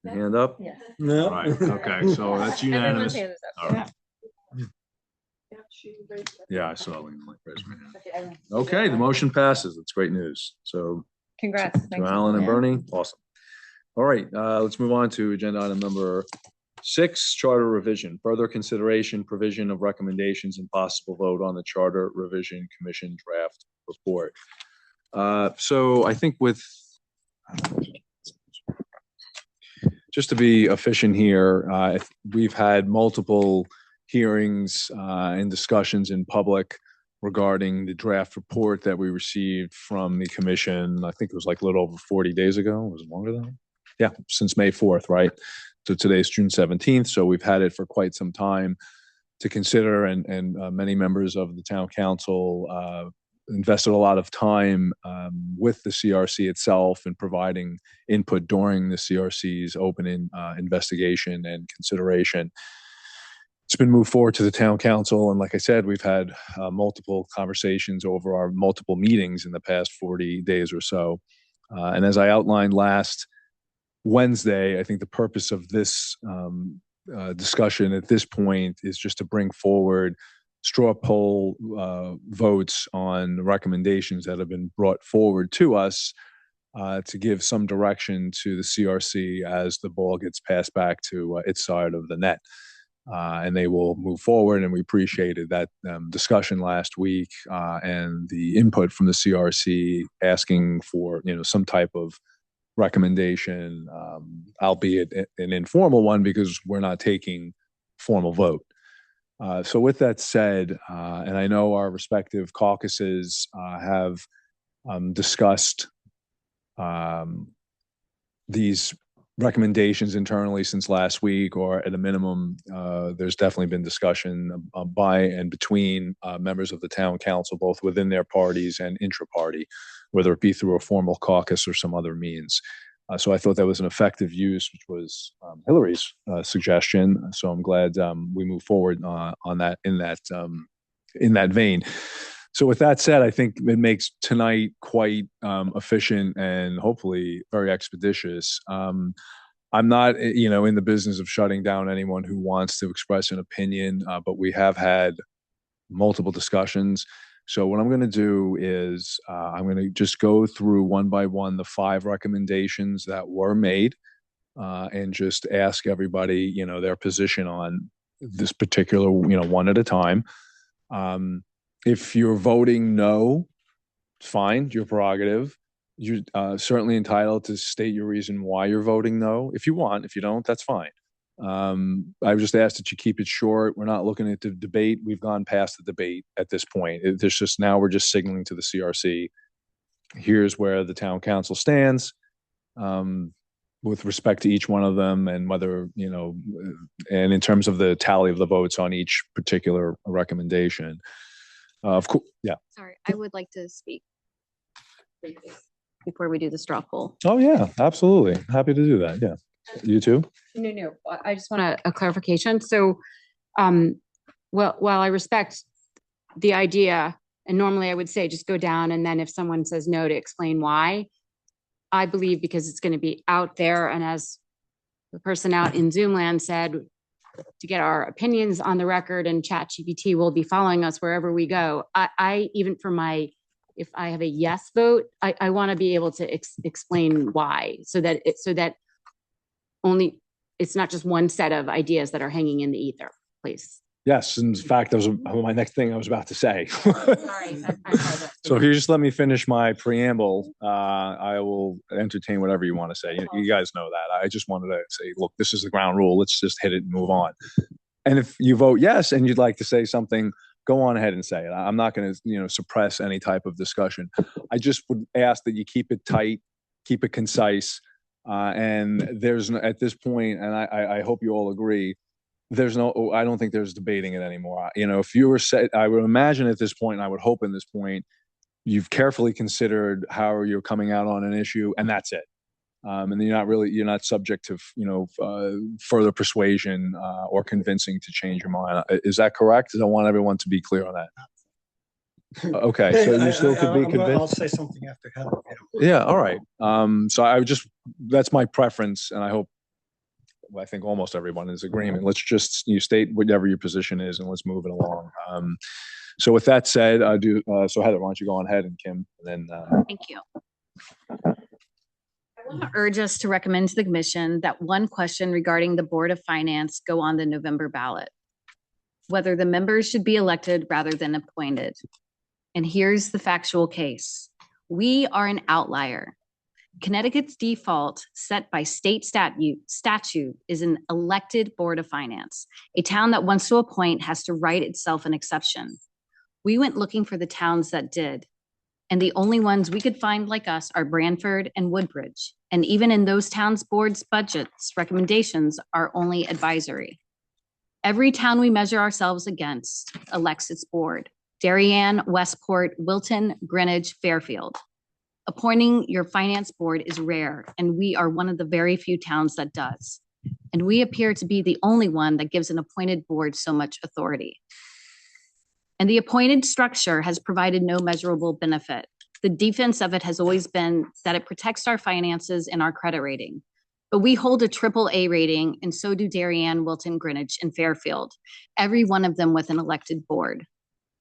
Your hand up? Yes. All right. Okay. So that's unanimous. All right. Yeah, I saw Lena raise her hand. Okay, the motion passes. That's great news. So Congrats. to Alan and Bernie, awesome. All right, let's move on to agenda item number 6, charter revision. Further consideration, provision of recommendations, and possible vote on the Charter Revision Commission draft report. So I think just to be efficient here, we've had multiple hearings and discussions in public regarding the draft report that we received from the commission. I think it was like a little over 40 days ago. Was it longer than that? Yeah, since May 4th, right? So today's June 17th. So we've had it for quite some time to consider, and many members of the town council invested a lot of time with the CRC itself and providing input during the CRC's open investigation and consideration. It's been moved forward to the town council. And like I said, we've had multiple conversations over our multiple meetings in the past 40 days or so. And as I outlined last Wednesday, I think the purpose of this discussion at this point is just to bring forward straw poll votes on the recommendations that have been brought forward to us to give some direction to the CRC as the ball gets passed back to its side of the net. And they will move forward. And we appreciated that discussion last week and the input from the CRC asking for, some type of recommendation, albeit an informal one, because we're not taking formal vote. So with that said, and I know our respective caucuses have discussed these recommendations internally since last week, or at a minimum, there's definitely been discussion by and between members of the town council, both within their parties and intra-party, whether it be through a formal caucus or some other means. So I thought that was an effective use, which was Hillary's suggestion. So I'm glad we move forward on that in that vein. So with that said, I think it makes tonight quite efficient and hopefully very expeditious. I'm not, in the business of shutting down anyone who wants to express an opinion, but we have had multiple discussions. So what I'm going to do is I'm going to just go through one by one the 5 recommendations that were made and just ask everybody, their position on this particular, one at a time. If you're voting no, it's fine, your prerogative. You're certainly entitled to state your reason why you're voting no if you want. If you don't, that's fine. I would just ask that you keep it short. We're not looking at the debate. We've gone past the debate at this point. There's just now we're just signaling to the CRC, here's where the town council stands with respect to each one of them, and whether, and in terms of the tally of the votes on each particular recommendation. Of course, yeah. Sorry, I would like to speak before we do the straw poll. Oh, yeah, absolutely. Happy to do that. Yeah. You too? No. I just want a clarification. So, while I respect the idea And normally I would say just go down and then if someone says no, to explain why. I believe because it's going to be out there, and as the person out in Zoom land said, to get our opinions on the record, and ChatGPT will be following us wherever we go. I even for my, if I have a yes vote, I want to be able to explain why, so that only, it's not just one set of ideas that are hanging in the ether, please. Yes, in fact, that was my next thing I was about to say. Sorry, I apologize. So if you just let me finish my preamble, I will entertain whatever you want to say. You guys know that. I just wanted to say, look, this is the ground rule. Let's just hit it and move on. And if you vote yes and you'd like to say something, go on ahead and say it. I'm not going to, suppress any type of discussion. I just would ask that you keep it tight, keep it concise. And there's at this point, and I hope you all agree, I don't think there's debating it anymore. If you were said, I would imagine at this point, and I would hope in this point, you've carefully considered how you're coming out on an issue, and that's it. And you're not subject to, further persuasion or convincing to change your mind. Is that correct? I want everyone to be clear on that. Okay, so you still could be convinced? I'll say something after Heather. Yeah, all right. So that's my preference, and I think almost everyone is agreement. Let's just, you state whatever your position is and let's move it along. So with that said, so Heather, why don't you go on ahead, and Kim, and then. Thank you. I want to urge us to recommend to the commission that one question regarding the Board of Finance go on the November ballot. Whether the members should be elected rather than appointed. And here's the factual case. We are an outlier. Connecticut's default set by state statute is an elected Board of Finance. A town that wants to appoint has to write itself an exception. We went looking for the towns that did. And the only ones we could find like us are Branford and Woodbridge. And even in those towns' boards' budgets, recommendations are only advisory. Every town we measure ourselves against elects its board. Darien, Westport, Wilton, Greenwich, Fairfield. Appointing your finance board is rare, and we are one of the very few towns that does. And we appear to be the only one that gives an appointed board so much authority. And the appointed structure has provided no measurable benefit. The defense of it has always been that it protects our finances and our credit rating. But we hold a AAA rating, and so do Darien, Wilton, Greenwich, and Fairfield, every one of them with an elected board.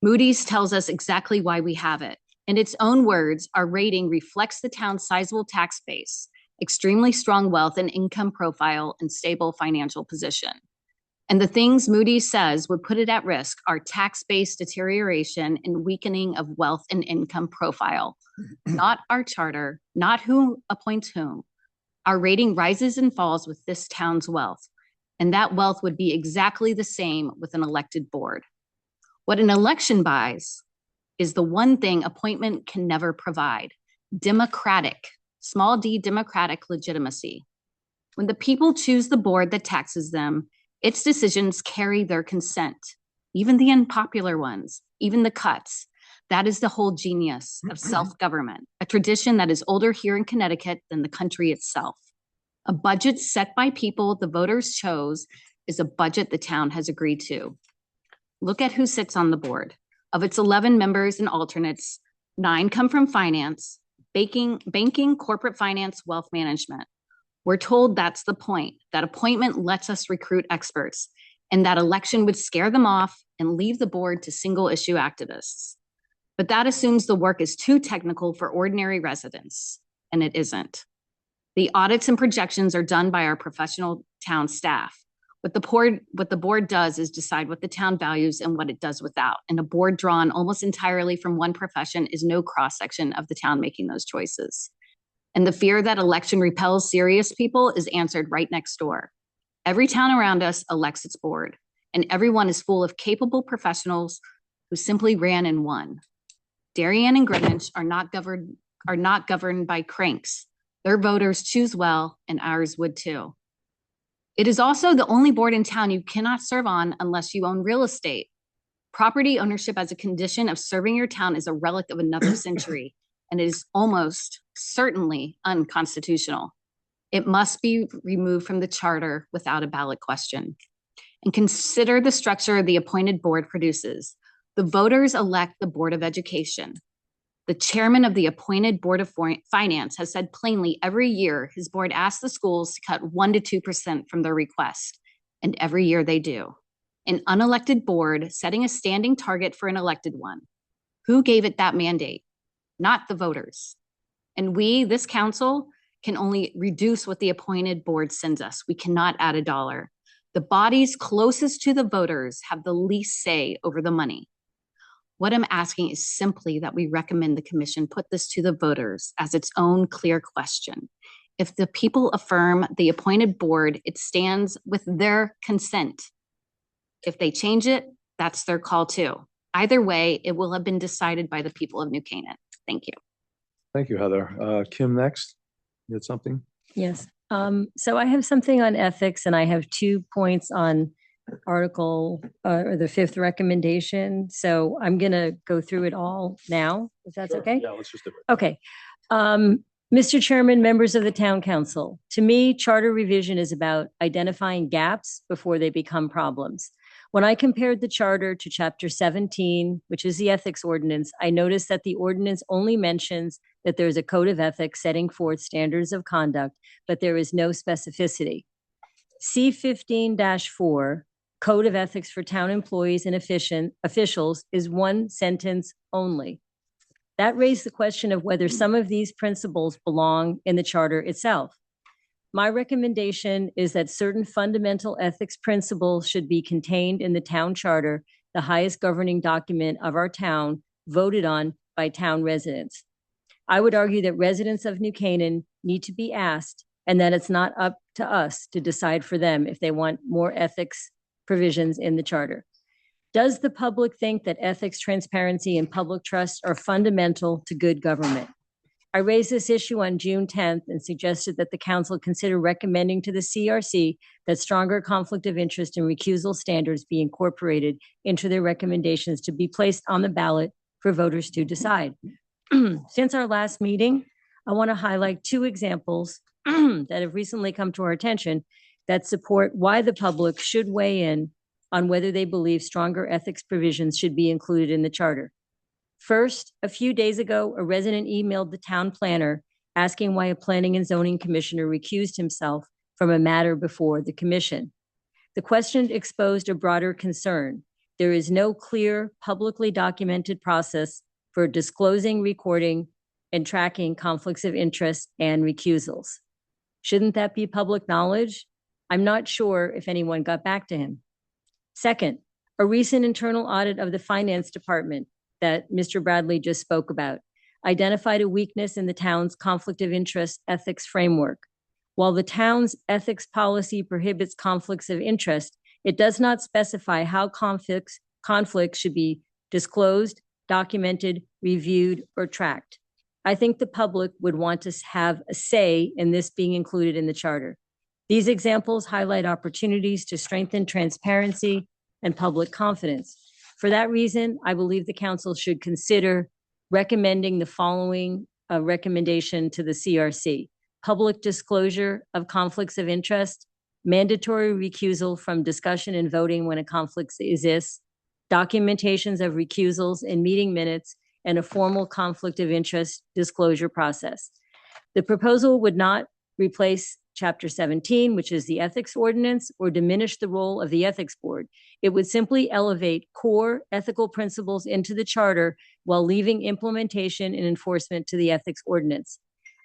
Moody's tells us exactly why we have it. In its own words, our rating reflects the town's sizable tax base, extremely strong wealth and income profile, and stable financial position. And the things Moody's says would put it at risk are tax-based deterioration and weakening of wealth and income profile, not our charter, not who appoints whom. Our rating rises and falls with this town's wealth, and that wealth would be exactly the same with an elected board. What an election buys is the one thing appointment can never provide: democratic, small d, democratic legitimacy. When the people choose the board that taxes them, its decisions carry their consent, even the unpopular ones, even the cuts. That is the whole genius of self-government, a tradition that is older here in Connecticut than the country itself. A budget set by people the voters chose is a budget the town has agreed to. Look at who sits on the board. Of its 11 members and alternates, 9 come from finance, banking, corporate finance, wealth management. We're told that's the point, that appointment lets us recruit experts, and that election would scare them off and leave the board to single issue activists. But that assumes the work is too technical for ordinary residents, and it isn't. The audits and projections are done by our professional town staff. What the board does is decide what the town values and what it does without. And a board drawn almost entirely from one profession is no cross-section of the town making those choices. And the fear that election repels serious people is answered right next door. Every town around us elects its board, and everyone is full of capable professionals who simply ran and won. Darien and Greenwich are not governed by cranks. Their voters choose well, and ours would too. It is also the only board in town you cannot serve on unless you own real estate. Property ownership as a condition of serving your town is a relic of another century, and it is almost certainly unconstitutional. It must be removed from the charter without a ballot question. And consider the structure the appointed board produces. The voters elect the Board of Education. The chairman of the appointed Board of Finance has said plainly every year his board asks the schools to cut 1 to 2% from their request, and every year they do. An unelected board setting a standing target for an elected one. Who gave it that mandate? Not the voters. And we, this council, can only reduce what the appointed board sends us. We cannot add a dollar. The bodies closest to the voters have the least say over the money. What I'm asking is simply that we recommend the commission put this to the voters as its own clear question. If the people affirm the appointed board, it stands with their consent. If they change it, that's their call too. Either way, it will have been decided by the people of New Canaan. Thank you. Thank you, Heather. Kim, next. You had something? Yes. So I have something on ethics and I have 2 points on article or the 5th recommendation. So I'm going to go through it all now, if that's okay. Yeah, let's just do it. Okay. Mr. Chairman, members of the Town Council, to me, charter revision is about identifying gaps before they become problems. When I compared the charter to Chapter 17, which is the ethics ordinance, I noticed that the ordinance only mentions that there's a code of ethics setting forth standards of conduct, but there is no specificity. C15-4, Code of Ethics for Town Employees and Officials, is 1 sentence only. That raised the question of whether some of these principles belong in the charter itself. My recommendation is that certain fundamental ethics principles should be contained in the town charter, the highest governing document of our town, voted on by town residents. I would argue that residents of New Canaan need to be asked, and that it's not up to us to decide for them if they want more ethics provisions in the charter. Does the public think that ethics, transparency, and public trust are fundamental to good government? I raised this issue on June 10th and suggested that the council consider recommending to the CRC that stronger conflict of interest and recusal standards be incorporated into their recommendations to be placed on the ballot for voters to decide. Since our last meeting, I want to highlight 2 examples that have recently come to our attention that support why the public should weigh in on whether they believe stronger ethics provisions should be included in the charter. First, a few days ago, a resident emailed the town planner asking why a planning and zoning commissioner recused himself from a matter before the commission. The question exposed a broader concern. There is no clear, publicly documented process for disclosing, recording, and tracking conflicts of interest and recusals. Shouldn't that be public knowledge? I'm not sure if anyone got back to him. Second, a recent internal audit of the finance department that Mr. Bradley just spoke about identified a weakness in the town's conflict of interest ethics framework. While the town's ethics policy prohibits conflicts of interest, it does not specify how conflicts should be disclosed, documented, reviewed, or tracked. I think the public would want to have a say in this being included in the charter. These examples highlight opportunities to strengthen transparency and public confidence. For that reason, I believe the council should consider recommending the following recommendation to the CRC: public disclosure of conflicts of interest, mandatory recusal from discussion and voting when a conflict exists, documentations of recusals in meeting minutes, and a formal conflict of interest disclosure process. The proposal would not replace Chapter 17, which is the ethics ordinance, or diminish the role of the ethics board. It would simply elevate core ethical principles into the charter while leaving implementation and enforcement to the ethics ordinance.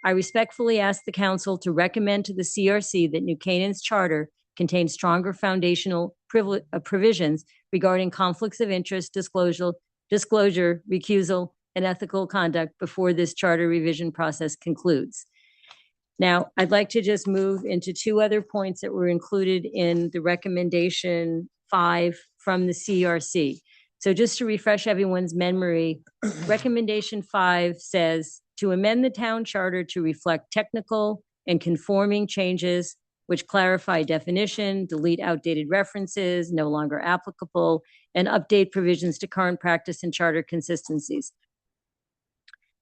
I respectfully ask the council to recommend to the CRC that New Canaan's charter contains stronger foundational provisions regarding conflicts of interest, disclosure, recusal, and ethical conduct before this charter revision process concludes. Now, I'd like to just move into 2 other points that were included in the recommendation 5 from the CRC. So just to refresh everyone's memory, recommendation 5 says to amend the town charter to reflect technical and conforming changes which clarify definition, delete outdated references, no longer applicable, and update provisions to current practice and charter consistencies.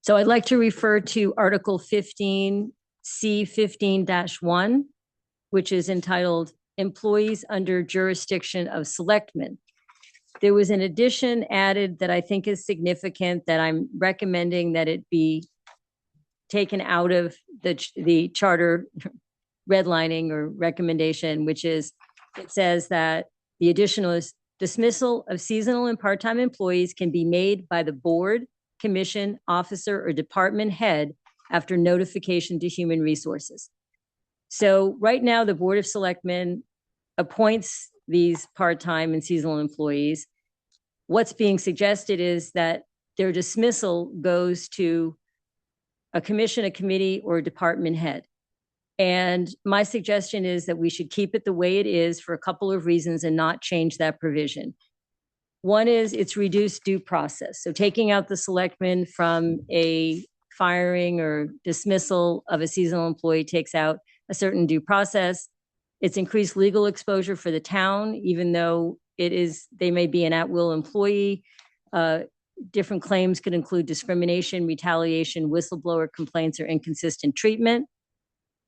So I'd like to refer to Article 15, C15-1, which is entitled Employees Under Jurisdiction of Selectmen. There was an addition added that I think is significant that I'm recommending that it be taken out of the charter redlining or recommendation, which is, it says that the additional is dismissal of seasonal and part-time employees can be made by the board, commission, officer, or department head after notification to Human Resources. So right now, the Board of Selectmen appoints these part-time and seasonal employees. What's being suggested is that their dismissal goes to a commission, a committee, or a department head. And my suggestion is that we should keep it the way it is for a couple of reasons and not change that provision. One is it's reduced due process. So taking out the selectmen from a firing or dismissal of a seasonal employee takes out a certain due process. It's increased legal exposure for the town, even though they may be an at-will employee. Different claims could include discrimination, retaliation, whistleblower complaints, or inconsistent treatment.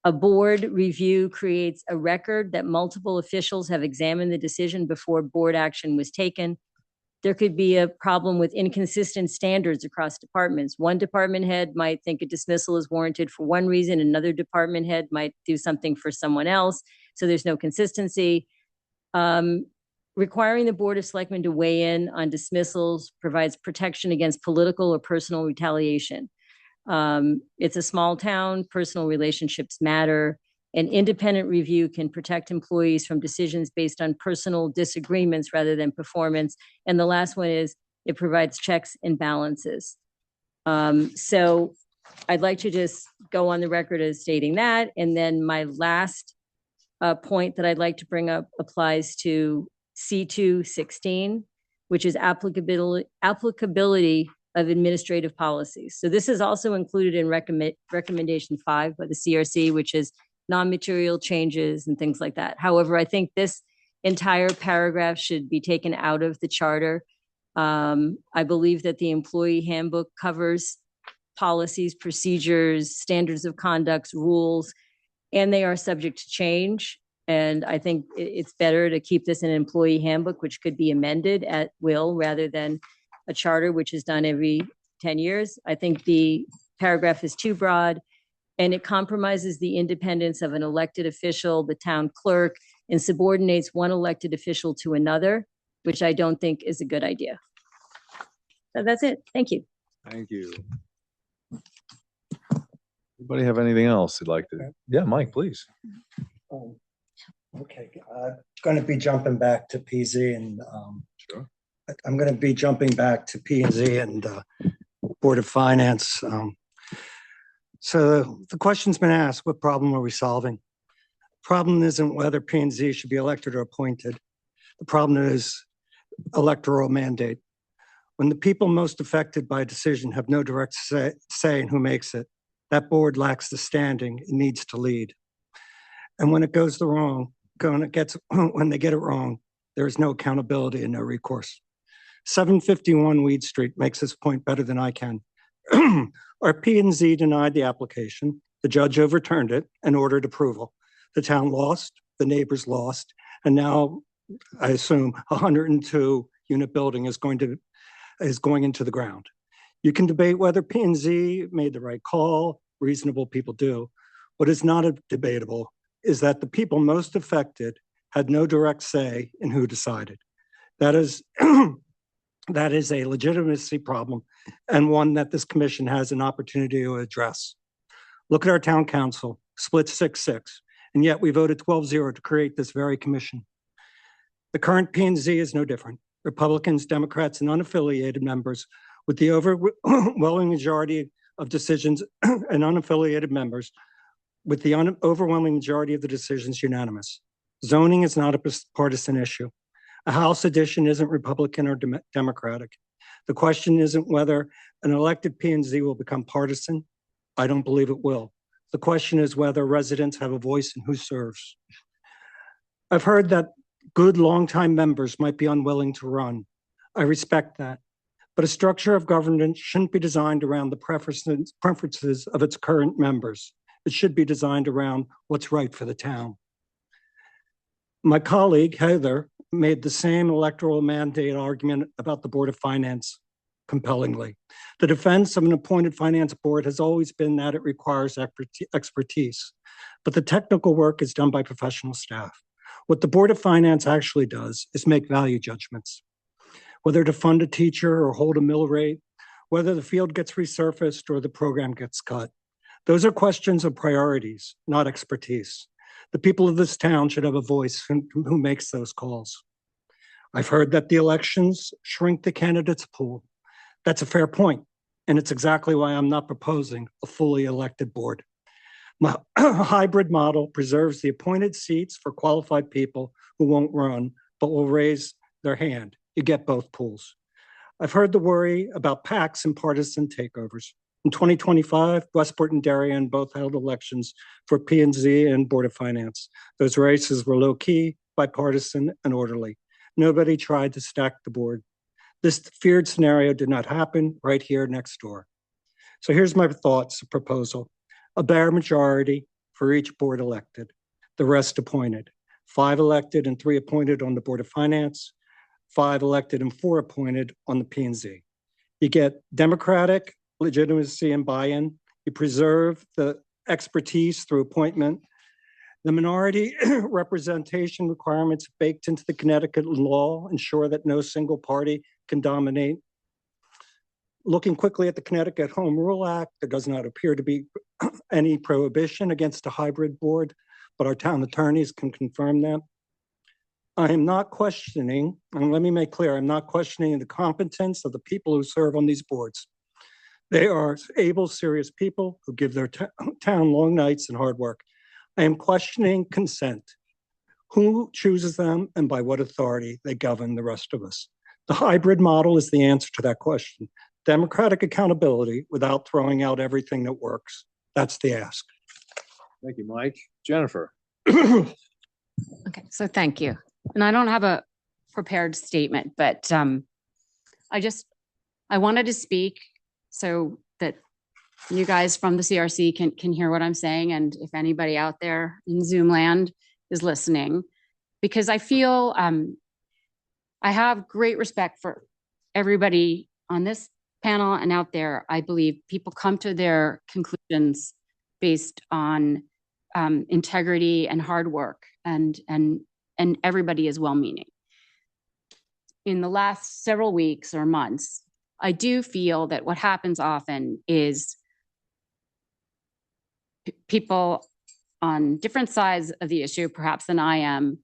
A board review creates a record that multiple officials have examined the decision before board action was taken. There could be a problem with inconsistent standards across departments. One department head might think a dismissal is warranted for one reason, another department head might do something for someone else, so there's no consistency. Requiring the Board of Selectmen to weigh in on dismissals provides protection against political or personal retaliation. It's a small town, personal relationships matter. An independent review can protect employees from decisions based on personal disagreements rather than performance. And the last one is it provides checks and balances. So I'd like to just go on the record as stating that. And then my last point that I'd like to bring up applies to C216, which is applicability of administrative policies. So this is also included in recommendation 5 by the CRC, which is non-material changes and things like that. However, I think this entire paragraph should be taken out of the charter. I believe that the employee handbook covers policies, procedures, standards of conduct, rules, and they are subject to change. And I think it's better to keep this in an employee handbook, which could be amended at will rather than a charter, which is done every 10 years. I think the paragraph is too broad and it compromises the independence of an elected official, the town clerk, and subordinates one elected official to another, which I don't think is a good idea. So that's it. Thank you. Thank you. Anybody have anything else you'd like to? Yeah, Mike, please. Okay, going to be jumping back to PZ and Sure. I'm going to be jumping back to P&Z and Board of Finance. So the question's been asked, what problem are we solving? The problem isn't whether P&Z should be elected or appointed. The problem is electoral mandate. When the people most affected by a decision have no direct say in who makes it, that board lacks the standing it needs to lead. And when it goes when they get it wrong, there is no accountability and no recourse. 751 Weed Street makes this point better than I can. Our P&Z denied the application. The judge overturned it and ordered approval. The town lost, the neighbors lost, and now I assume 102 unit building is going into the ground. You can debate whether P&Z made the right call. Reasonable people do. What is not debatable is that the people most affected had no direct say in who decided. That is a legitimacy problem and one that this commission has an opportunity to address. Look at our town council, split 6-6, and yet we voted 12-0 to create this very commission. The current P&Z is no different. Republicans, Democrats, and unaffiliated members with the overwhelming majority of decisions and unaffiliated members with the overwhelming majority of the decisions unanimous. Zoning is not a partisan issue. A House addition isn't Republican or Democratic. The question isn't whether an elected P&Z will become partisan. I don't believe it will. The question is whether residents have a voice in who serves. I've heard that good longtime members might be unwilling to run. I respect that. But a structure of governance shouldn't be designed around the preferences of its current members. It should be designed around what's right for the town. My colleague, Heather, made the same electoral mandate argument about the Board of Finance compellingly. The defense of an appointed finance board has always been that it requires expertise, but the technical work is done by professional staff. What the Board of Finance actually does is make value judgments, whether to fund a teacher or hold a mill rate, whether the field gets resurfaced or the program gets cut. Those are questions of priorities, not expertise. The people of this town should have a voice who makes those calls. I've heard that the elections shrink the candidates pool. That's a fair point, and it's exactly why I'm not proposing a fully elected board. My hybrid model preserves the appointed seats for qualified people who won't run, but will raise their hand. You get both pools. I've heard the worry about PACs and partisan takeovers. In 2025, Westport and Darien both held elections for P&Z and Board of Finance. Those races were low-key, bipartisan, and orderly. Nobody tried to stack the board. This feared scenario did not happen right here next door. So here's my thoughts, proposal. A bare majority for each board elected, the rest appointed. 5 elected and 3 appointed on the Board of Finance, 5 elected and 4 appointed on the P&Z. You get democratic legitimacy and buy-in. You preserve the expertise through appointment. The minority representation requirements baked into the Connecticut law ensure that no single party can dominate. Looking quickly at the Connecticut Home Rule Act, there does not appear to be any prohibition against a hybrid board, but our town attorneys can confirm that. I am not questioning, and let me make clear, I'm not questioning the competence of the people who serve on these boards. They are able, serious people who give their town long nights and hard work. I am questioning consent. Who chooses them and by what authority they govern the rest of us? The hybrid model is the answer to that question. Democratic accountability without throwing out everything that works. That's the ask. Thank you, Mike. Jennifer. Okay, so thank you. And I don't have a prepared statement, but I wanted to speak so that you guys from the CRC can hear what I'm saying. And if anybody out there in Zoom land is listening, because I feel I have great respect for everybody on this panel and out there. I believe people come to their conclusions based on integrity and hard work, and everybody is well-meaning. In the last several weeks or months, I do feel that what happens often is people on different sides of the issue, perhaps than I am,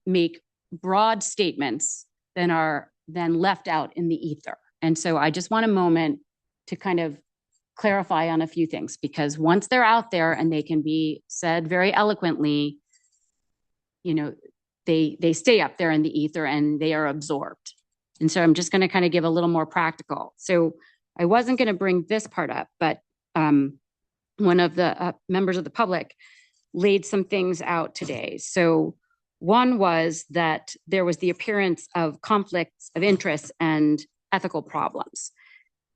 make broad statements that are then left out in the ether. And so I just want a moment to kind of clarify on a few things, because once they're out there and they can be said very eloquently, you know, they stay up there in the ether and they are absorbed. And so I'm just going to kind of give a little more practical. So I wasn't going to bring this part up, but one of the members of the public laid some things out today. So one was that there was the appearance of conflicts of interest and ethical problems.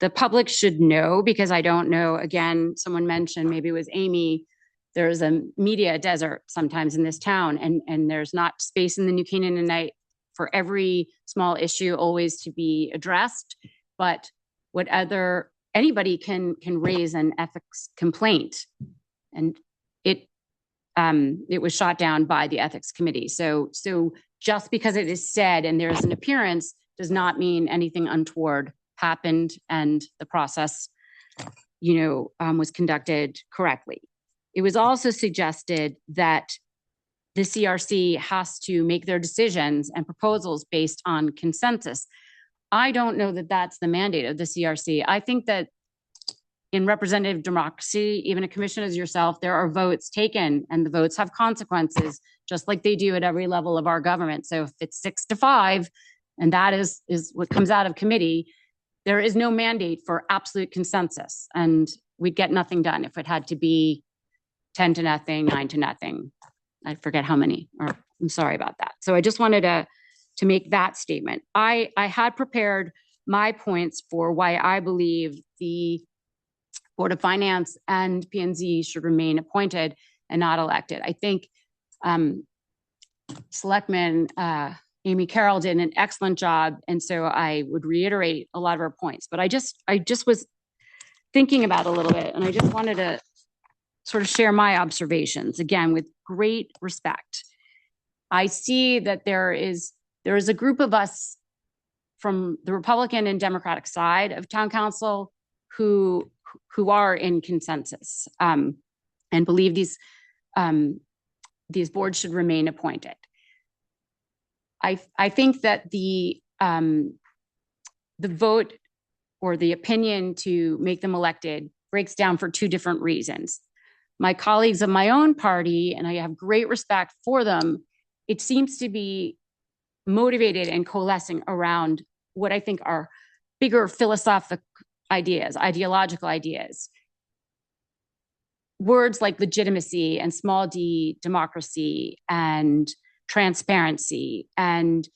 The public should know, because I don't know, again, someone mentioned, maybe it was Amy, there's a media desert sometimes in this town, and there's not space in the New Canaan and Night for every small issue always to be addressed. But anybody can raise an ethics complaint, and it was shot down by the ethics committee. So just because it is said and there's an appearance does not mean anything untoward happened and the process, was conducted correctly. It was also suggested that the CRC has to make their decisions and proposals based on consensus. I don't know that that's the mandate of the CRC. I think that in representative democracy, even a commission as yourself, there are votes taken and the votes have consequences, just like they do at every level of our government. So if it's 6-5, and that is what comes out of committee, there is no mandate for absolute consensus, and we'd get nothing done if it had to be 10-0, 9-0. I forget how many, or I'm sorry about that. So I just wanted to make that statement. I had prepared my points for why I believe the Board of Finance and P&Z should remain appointed and not elected. I think Selectman Amy Carroll did an excellent job. And so I would reiterate a lot of her points, but I just was thinking about it a little bit, and I just wanted to sort of share my observations, again, with great respect. I see that there is a group of us from the Republican and Democratic side of town council who are in consensus and believe these boards should remain appointed. I think that the vote or the opinion to make them elected breaks down for two different reasons. My colleagues of my own party, and I have great respect for them, it seems to be motivated and coalescing around what I think are bigger philosophical ideas, ideological ideas. Words like legitimacy and small d democracy and transparency and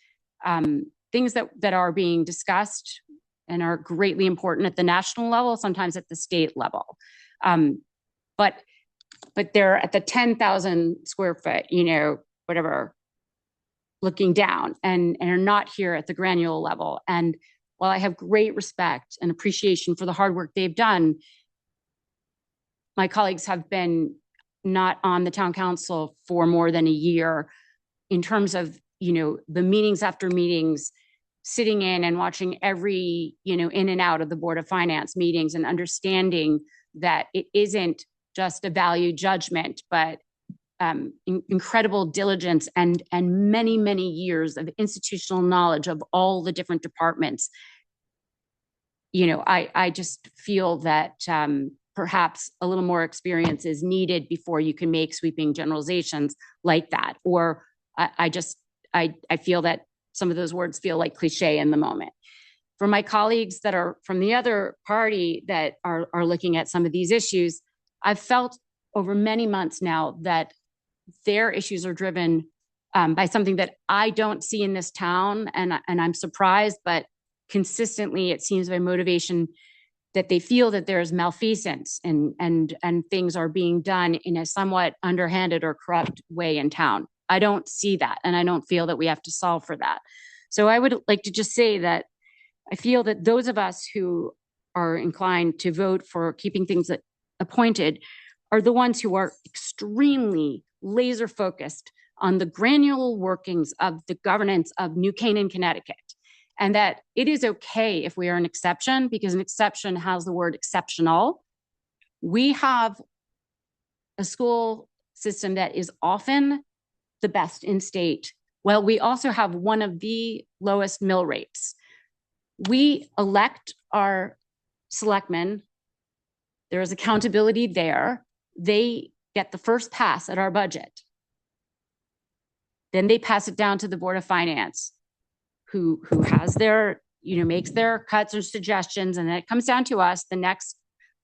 things that are being discussed and are greatly important at the national level, sometimes at the state level. But they're at the 10,000 square foot, whatever, looking down and are not here at the granular level. And while I have great respect and appreciation for the hard work they've done, my colleagues have been not on the town council for more than a year in terms of, the meetings after meetings, sitting in and watching every, in and out of the Board of Finance meetings and understanding that it isn't just a value judgment, but incredible diligence and many, many years of institutional knowledge of all the different departments. I just feel that perhaps a little more experience is needed before you can make sweeping generalizations like that. Or I feel that some of those words feel like cliche in the moment. For my colleagues that are from the other party that are looking at some of these issues, I've felt over many months now that their issues are driven by something that I don't see in this town, and I'm surprised, but consistently it seems by motivation that they feel that there's malfeasance and things are being done in a somewhat underhanded or corrupt way in town. I don't see that, and I don't feel that we have to solve for that. So I would like to just say that I feel that those of us who are inclined to vote for keeping things appointed are the ones who are extremely laser focused on the granular workings of the governance of New Canaan, Connecticut. And that it is okay if we are an exception, because an exception has the word exceptional. We have a school system that is often the best in state. Well, we also have one of the lowest mill rates. We elect our selectmen. There is accountability there. They get the first pass at our budget. Then they pass it down to the Board of Finance, who has their, makes their cuts or suggestions, and then it comes down to us, the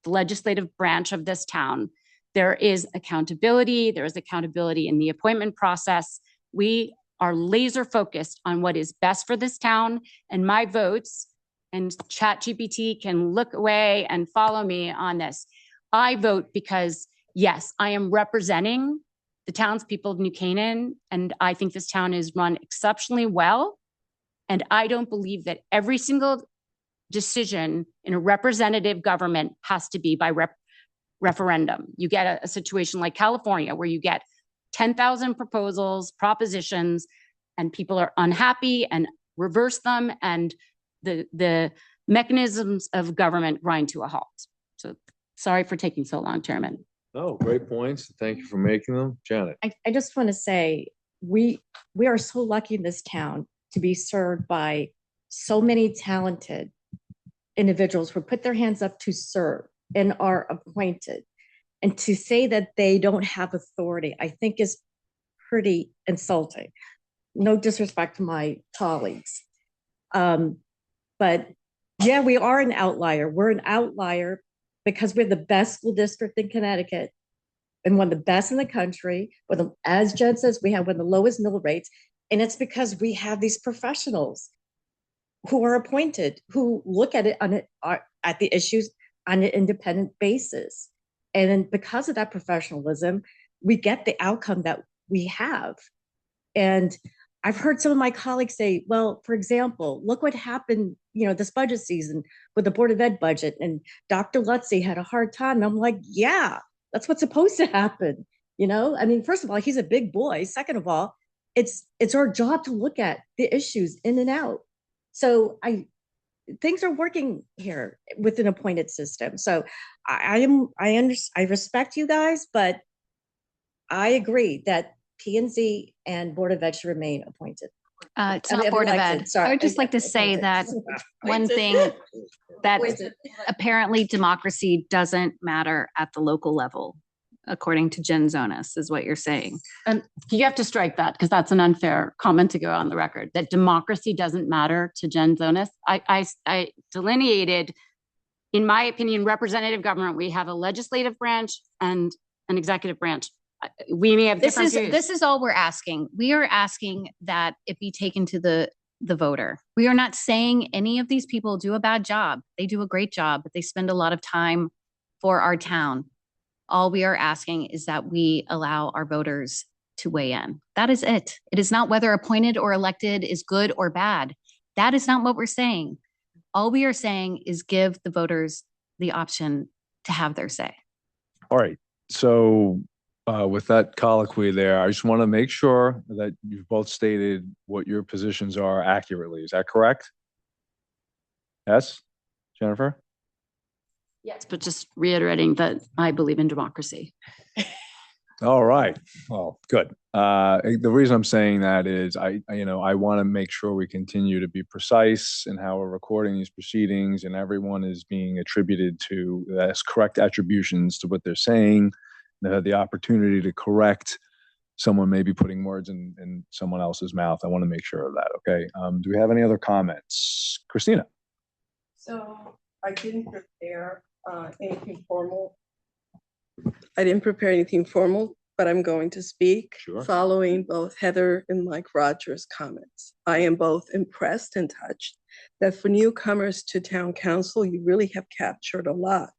legislative branch of this town. There is accountability. There is accountability in the appointment process. We are laser focused on what is best for this town, and my votes, and ChatGPT can look away and follow me on this. I vote because, yes, I am representing the townspeople of New Canaan, and I think this town is run exceptionally well. And I don't believe that every single decision in a representative government has to be by referendum. You get a situation like California where you get 10,000 propositions, and people are unhappy and reverse them, and the mechanisms of government grind to a halt. So sorry for taking so long, Chairman. No, great points. Thank you for making them. Janet. I just want to say, we are so lucky in this town to be served by so many talented individuals who put their hands up to serve and are appointed. And to say that they don't have authority, I think is pretty insulting. No disrespect to my colleagues. But yeah, we are an outlier. We're an outlier because we're the best school district in Connecticut and one of the best in the country. As Jen says, we have one of the lowest mill rates. And it's because we have these professionals who are appointed, who look at it at the issues on an independent basis. And then because of that professionalism, we get the outcome that we have. And I've heard some of my colleagues say, well, for example, look what happened, this budget season with the Board of Ed budget, and Dr. Lutzy had a hard time. And I'm like, yeah, that's what's supposed to happen. I mean, first of all, he's a big boy. Second of all, it's our job to look at the issues in and out. So things are working here with an appointed system. So I respect you guys, but I agree that P&Z and Board of Ed should remain appointed. It's I mean, not Board of elected, Ed. sorry. I would just like to say that one Appointed. thing that Appointed. apparently democracy doesn't matter at the local level, according to Jen Zonas, is what you're saying. And you have to strike that because that's an unfair comment to go on the record, that democracy doesn't matter to Jen Zonas. I delineated, in my opinion, representative government. We have a legislative branch and an executive branch. We may have different views. This is all we're asking. We are asking that it be taken to the voter. We are not saying any of these people do a bad job. They do a great job, but they spend a lot of time for our town. All we are asking is that we allow our voters to weigh in. That is it. It is not whether appointed or elected is good or bad. That is not what we're saying. All we are saying is give the voters the option to have their say. All right. So with that colloquy there, I just want to make sure that you've both stated what your positions are accurately. Is that correct? Yes, Jennifer? Yes, but just reiterating that I believe in democracy. All right. Well, good. The reason I'm saying that is I want to make sure we continue to be precise in how we're recording these proceedings, and everyone is being attributed to as correct attributions to what they're saying. They have the opportunity to correct someone maybe putting words in someone else's mouth. I want to make sure of that. Okay. Do we have any other comments? Christina? So I didn't prepare anything formal. I didn't prepare anything formal, but I'm going to speak following both Heather and Mike Rogers' comments. I am both impressed and touched that for newcomers to town council, you really have captured a lot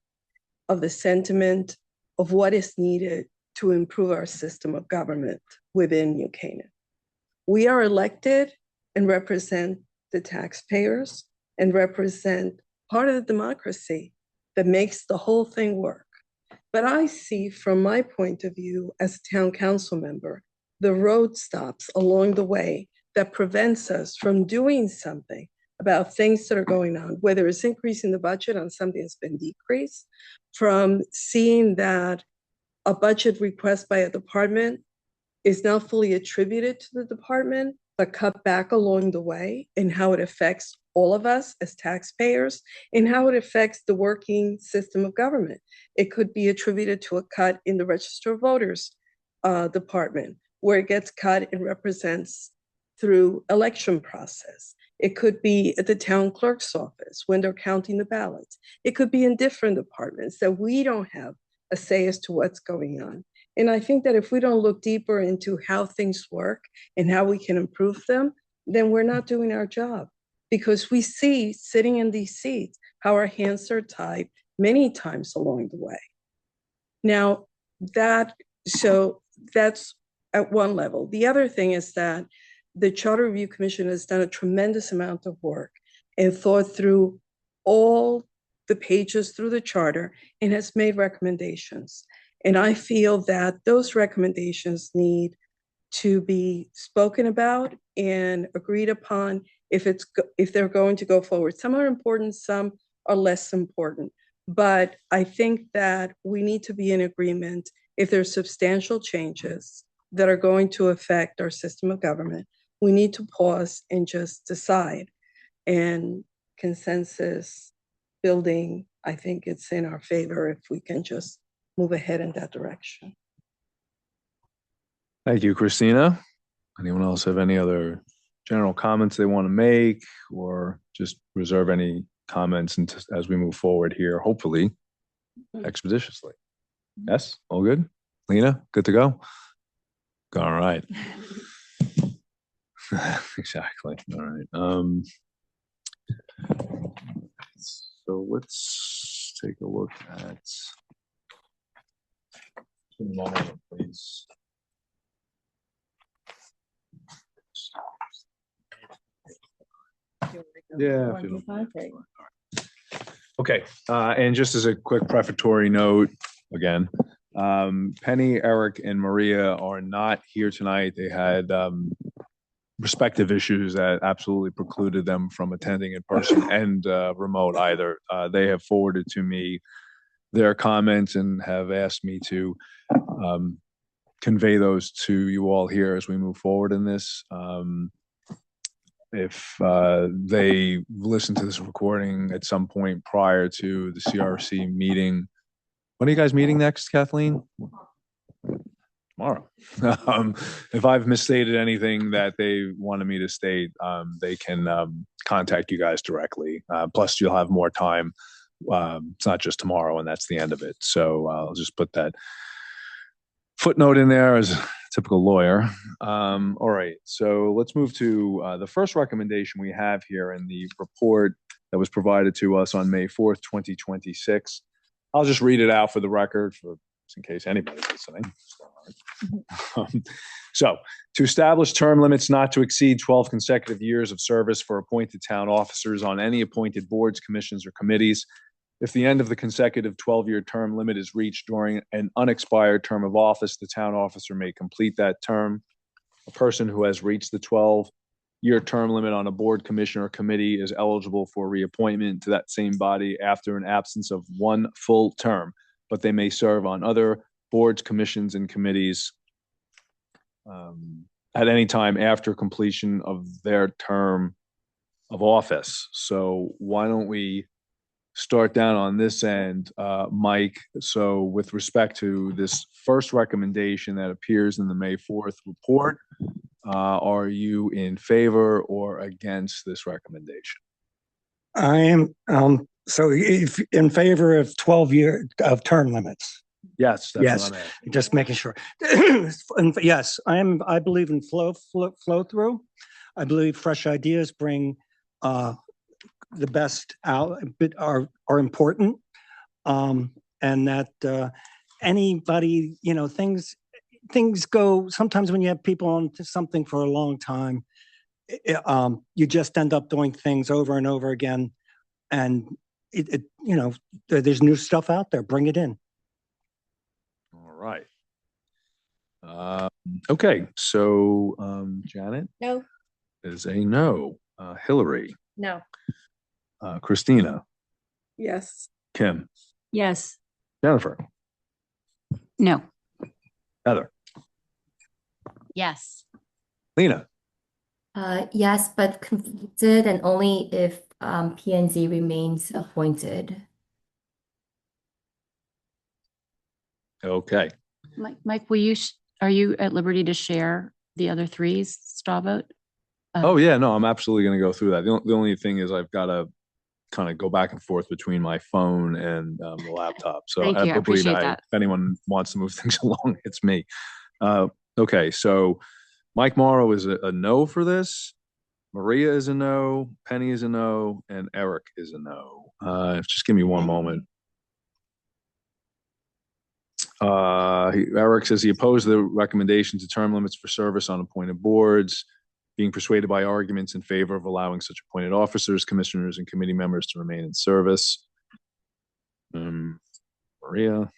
of the sentiment of what is needed to improve our system of government within New Canaan. We are elected and represent the taxpayers and represent part of the democracy that makes the whole thing work. But I see from my point of view as a town council member, the road stops along the way that prevents us from doing something about things that are going on, whether it's increasing the budget on something that's been decreased, from seeing that a budget request by a department is now fully attributed to the department, but cut back along the way, and how it affects all of us as taxpayers and how it affects the working system of government. It could be attributed to a cut in the Register of Voters department, where it gets cut and represents through election process. It could be at the town clerk's office when they're counting the ballots. It could be in different departments that we don't have a say as to what's going on. And I think that if we don't look deeper into how things work and how we can improve them, then we're not doing our job. Because we see sitting in these seats how our hands are tied many times along the way. Now, so that's at one level. The other thing is that the Charter Review Commission has done a tremendous amount of work and thought through all the pages through the charter and has made recommendations. And I feel that those recommendations need to be spoken about and agreed upon if they're going to go forward. Some are important, some are less important. But I think that we need to be in agreement if there's substantial changes that are going to affect our system of government. We need to pause and just decide. And consensus building, I think it's in our favor if we can just move ahead in that direction. Thank you, Christina. Anyone else have any other general comments they want to make, or just reserve any comments as we move forward here, hopefully expeditiously? Yes, all good? Lena, good to go? All right. Exactly. All right. So let's take a look at one moment, please. Yeah. if you don't- Okay, and just as a quick prefatory note, again, Penny, Eric, and Maria are not here tonight. They had respective issues that absolutely precluded them from attending in person and remote either. They have forwarded to me their comments and have asked me to convey those to you all here as we move forward in this. If they listen to this recording at some point prior to the CRC meeting, when are you guys meeting next, Kathleen? Tomorrow. If I've misstated anything that they wanted me to state, they can contact you guys directly. Plus, you'll have more time. It's not just tomorrow, and that's the end of it. So I'll just put that footnote in there as a typical lawyer. All right, so let's move to the first recommendation we have here in the report that was provided to us on May 4th, 2026. I'll just read it out for the record in case anybody's listening. So, to establish term limits not to exceed 12 consecutive years of service for appointed town officers on any appointed boards, commissions, or committees. If the end of the consecutive 12-year term limit is reached during an unexpired term of office, the town officer may complete that term. A person who has reached the 12-year term limit on a board, commission, or committee is eligible for reappointment to that same body after an absence of one full term, but they may serve on other boards, commissions, and committees at any time after completion of their term of office. So why don't we start down on this end, Mike? So with respect to this first recommendation that appears in the May 4th report, are you in favor or against this recommendation? I am, so if in favor of 12-year of term limits. Yes, that's Yes, what I'm asking. just making sure. And yes, I believe in flow through. I believe fresh ideas bring the best out, but are important. And that anybody, things go, sometimes when you have people on to something for a long time, you just end up doing things over and over again. And there's new stuff out there, bring it in. All right. Okay, so Janet No. is a no. Hillary, No. Christina, Yes. Kim, Yes. Jennifer, No. Heather, Yes. Lena. Yes, but conflicted and only if P&Z remains appointed. Okay. Mike, are you at liberty to share the other three's straw vote? Oh yeah, no, I'm absolutely going to go through that. The only thing is I've got to kind of go back and forth between my phone and the laptop. So Thank you. I appreciate believe that. if anyone wants to move things along, it's me. Okay, so Mike Morrow is a no for this. Maria is a no. Penny is a no, and Eric is a no. Just give me one moment. Eric says he opposed the recommendation to term limits for service on appointed boards, being persuaded by arguments in favor of allowing such appointed officers, commissioners, and committee members to remain in service. Maria.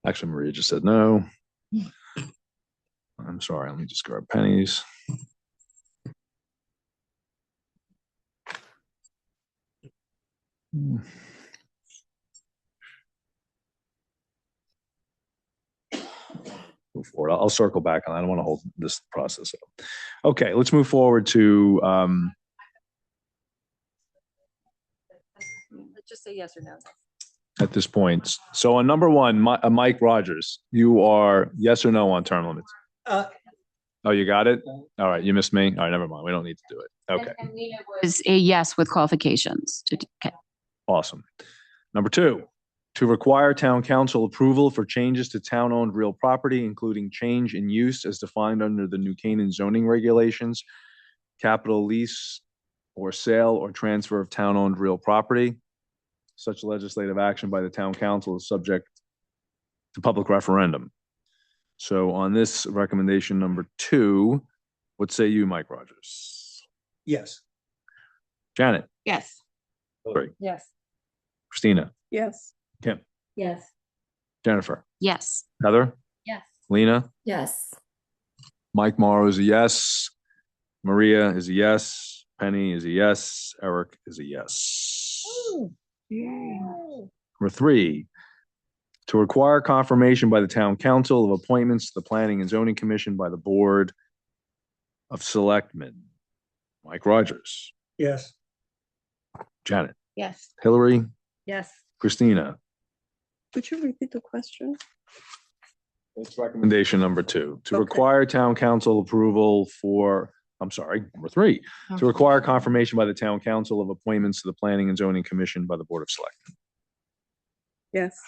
Actually, Maria just said no. I'm sorry, let me just grab Penny's. Move forward. I'll circle back on that. I don't want to hold this process up. Okay, let's move forward to Let's just say yes or no. at this point. So on number one, Mike Rogers, you are yes or no on term limits? Oh, you got it? All right, you missed me. All right, never mind. We don't need to do it. Okay. And Lena was a yes with qualifications. Okay. Awesome. Number two, to require town council approval for changes to town-owned real property, including change in use as defined under the New Canaan zoning regulations, capital lease or sale or transfer of town-owned real property. Such legislative action by the town council is subject to public referendum. So on this recommendation number two, what say you, Mike Rogers? Yes. Janet, Yes. Hillary, Yes. Christina, Yes. Kim, Yes. Jennifer, Yes. Heather, Yes. Lena, Yes. Mike Morrow is a yes. Maria is a yes. Penny is a yes. Eric is a yes. Number 3, to require confirmation by the town council of appointments to the Planning and Zoning Commission by the Board of Selectmen. Mike Rogers, Yes. Janet, Yes. Hillary, Yes. Christina. Could you repeat the question? That's recommendation number 2, to Okay. require town council approval for, number 3, to require confirmation by the town council of appointments to the Planning and Zoning Commission by the Board of Selectmen. Yes.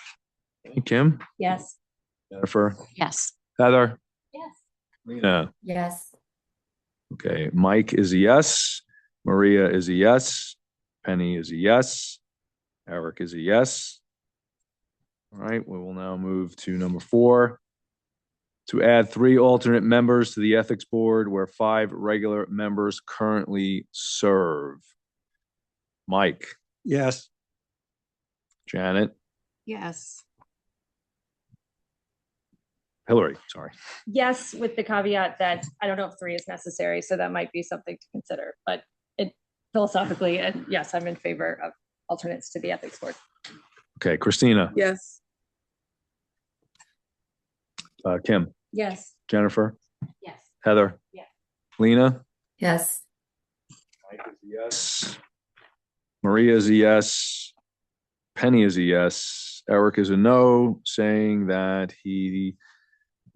Kim, Yes. Jennifer, Yes. Heather, Yes. Lena. Yes. Okay, Mike is a yes. Maria is a yes. Penny is a yes. Eric is a yes. All right, we will now move to number 4. To add 3 alternate members to the Ethics Board where 5 regular members currently serve. Mike, Yes. Janet, Yes. Hillary, sorry. Yes, with the caveat that I don't know if 3 is necessary, so that might be something to consider, but it philosophically, and yes, I'm in favor of alternates to the ethics board. Okay, Christina, Yes. Kim, Yes. Jennifer, Yes. Heather, Yes. Lena, Yes. Mike is a yes. Maria is a yes. Penny is a yes. Eric is a no, saying that he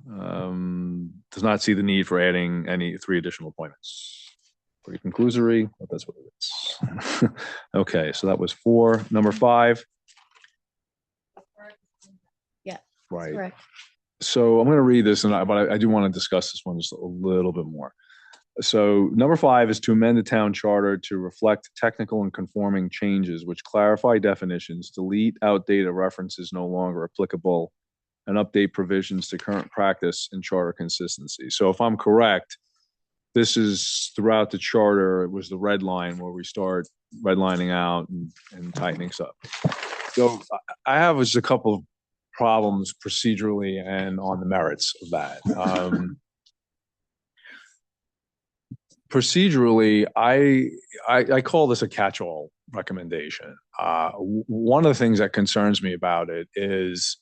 does not see the need for adding any 3 additional appointments. Pretty conclusory, but that's what it is. Okay, so that was 4. Number 5. Yeah. Right. Correct. So I'm going to read this, but I do want to discuss this one just a little bit more. So number 5 is to amend the town charter to reflect technical and conforming changes which clarify definitions, delete outdated references no longer applicable, and update provisions to current practice and charter consistency. So if I'm correct, this is throughout the charter, it was the red line where we start redlining out and tightening stuff. So I have just a couple of problems procedurally and on the merits of that. Procedurally, I call this a catch-all recommendation. One of the things that concerns me about it is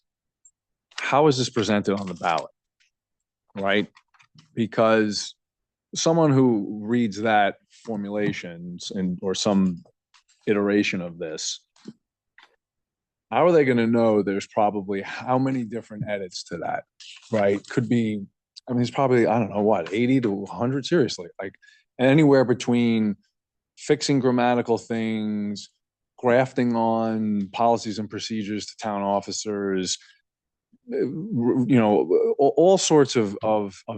how is this presented on the ballot, right? Because someone who reads that formulations or some iteration of this, how are they going to know there's probably how many different edits to that, right? Could be, I mean, it's probably, I don't know what, 80 to 100, seriously, like anywhere between fixing grammatical things, grafting on policies and procedures to town officers, all sorts of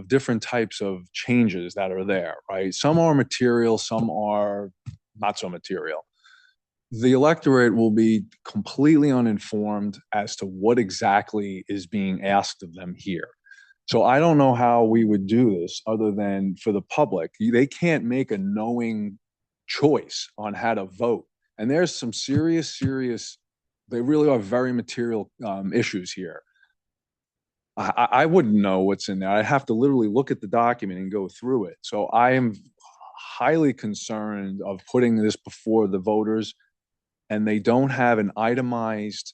different types of changes that are there, right? Some are material, some are not so material. The electorate will be completely uninformed as to what exactly is being asked of them here. So I don't know how we would do this other than for the public. They can't make a knowing choice on how to vote. And there's some serious, they really are very material issues here. I wouldn't know what's in there. I have to literally look at the document and go through it. So I am highly concerned of putting this before the voters, and they don't have an itemized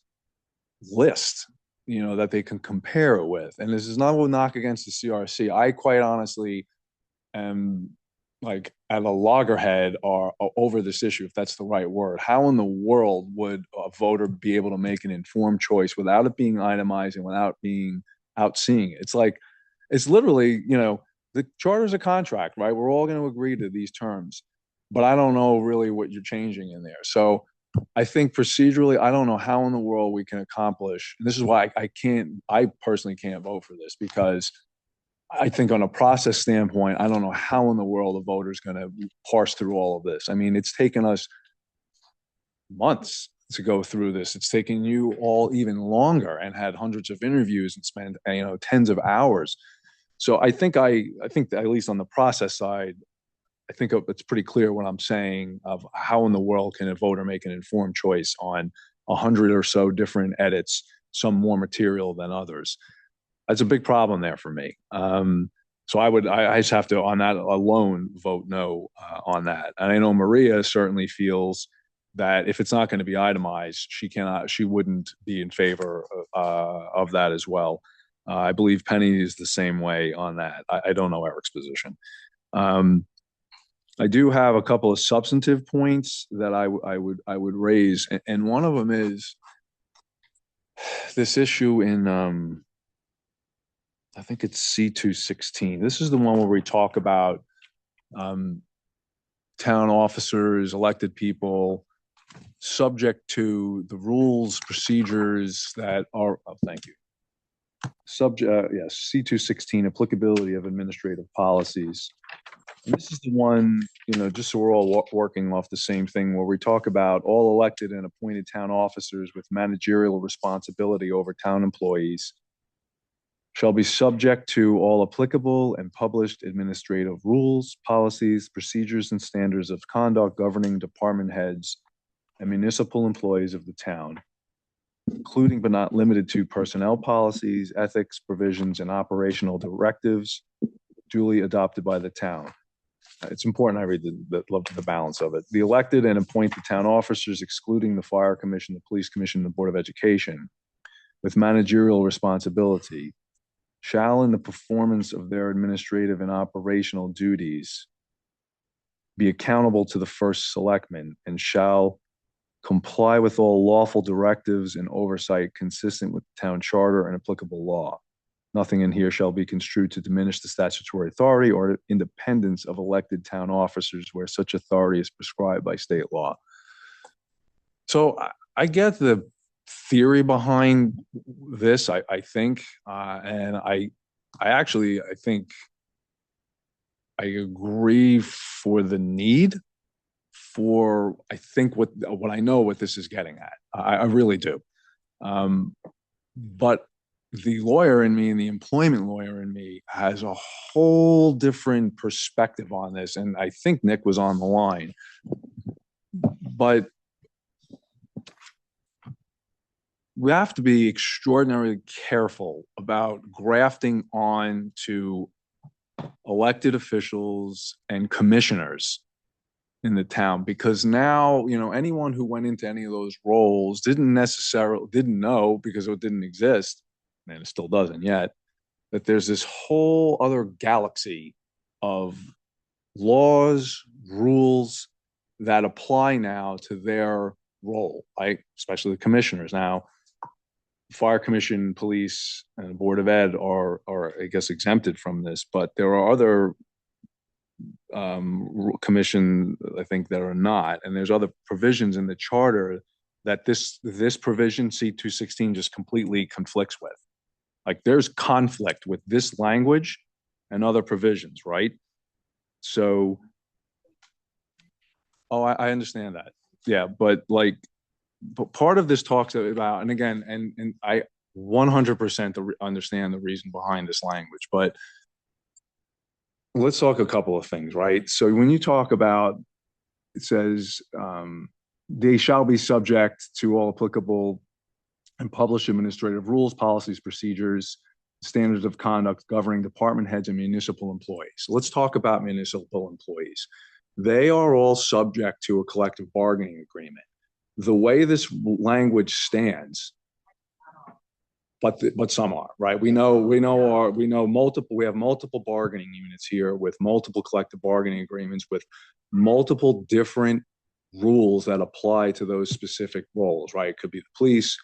list, that they can compare it with. And this is not a knock against the CRC. I quite honestly am like at a loggerhead or over this issue, if that's the right word. How in the world would a voter be able to make an informed choice without it being itemized and without being out seeing it? It's like, it's literally, the charter is a contract, right? We're all going to agree to these terms, but I don't know really what you're changing in there. So I think procedurally, I don't know how in the world we can accomplish, and this is why I personally can't vote for this, because I think on a process standpoint, I don't know how in the world a voter is going to parse through all of this. I mean, it's taken us months to go through this. It's taken you all even longer and had hundreds of interviews and spent, tens of hours. So I think that at least on the process side, I think it's pretty clear what I'm saying of how in the world can a voter make an informed choice on 100 or so different edits, some more material than others. That's a big problem there for me. So I just have to, on that alone, vote no on that. And I know Maria certainly feels that if it's not going to be itemized, she wouldn't be in favor of that as well. I believe Penny is the same way on that. I don't know Eric's position. I do have a couple of substantive points that I would raise, and one of them is this issue in I think it's C216. This is the one where we talk about town officers, elected people, subject to the rules, procedures that are, thank you. Yes, C216, applicability of administrative policies. And this is the one, just so we're all working off the same thing, where we talk about all elected and appointed town officers with managerial responsibility over town employees shall be subject to all applicable and published administrative rules, policies, procedures, and standards of conduct governing department heads and municipal employees of the town, including but not limited to personnel policies, ethics, provisions, and operational directives duly adopted by the town. It's important I read the balance of it. The elected and appointed town officers, excluding the fire commission, the police commission, and the board of education, with managerial responsibility, shall in the performance of their administrative and operational duties be accountable to the first selectman and shall comply with all lawful directives and oversight consistent with the town charter and applicable law. Nothing in here shall be construed to diminish the statutory authority or independence of elected town officers where such authority is prescribed by state law. So I get the theory behind this, I think, and I think I agree for the need for, I think what I know what this is getting at. I really do. But the lawyer in me and the employment lawyer in me has a whole different perspective on this. And I think Nick was on the line, but we have to be extraordinarily careful about grafting on to elected officials and commissioners in the town, because now, anyone who went into any of those roles didn't know, because it didn't exist, and it still doesn't yet, that there's this whole other galaxy of laws, rules that apply now to their role, especially the commissioners. Now, fire commission, police, and board of ed are I guess exempted from this, but there are other commission, I think, that are not, and there's other provisions in the charter that this provision C216 just completely conflicts with. Like, there's conflict with this language and other provisions, right? So, I understand that, yeah, but part of this talks about, and again, and I 100% understand the reason behind this language, but let's talk a couple of things, right? So when you talk about, it says, they shall be subject to all applicable and published administrative rules, policies, procedures, standards of conduct governing department heads and municipal employees. So let's talk about municipal employees. They are all subject to a collective bargaining agreement. The way this language stands, but some are, right? We have multiple bargaining units here with multiple collective bargaining agreements with multiple different rules that apply to those specific roles, right? It could be the police,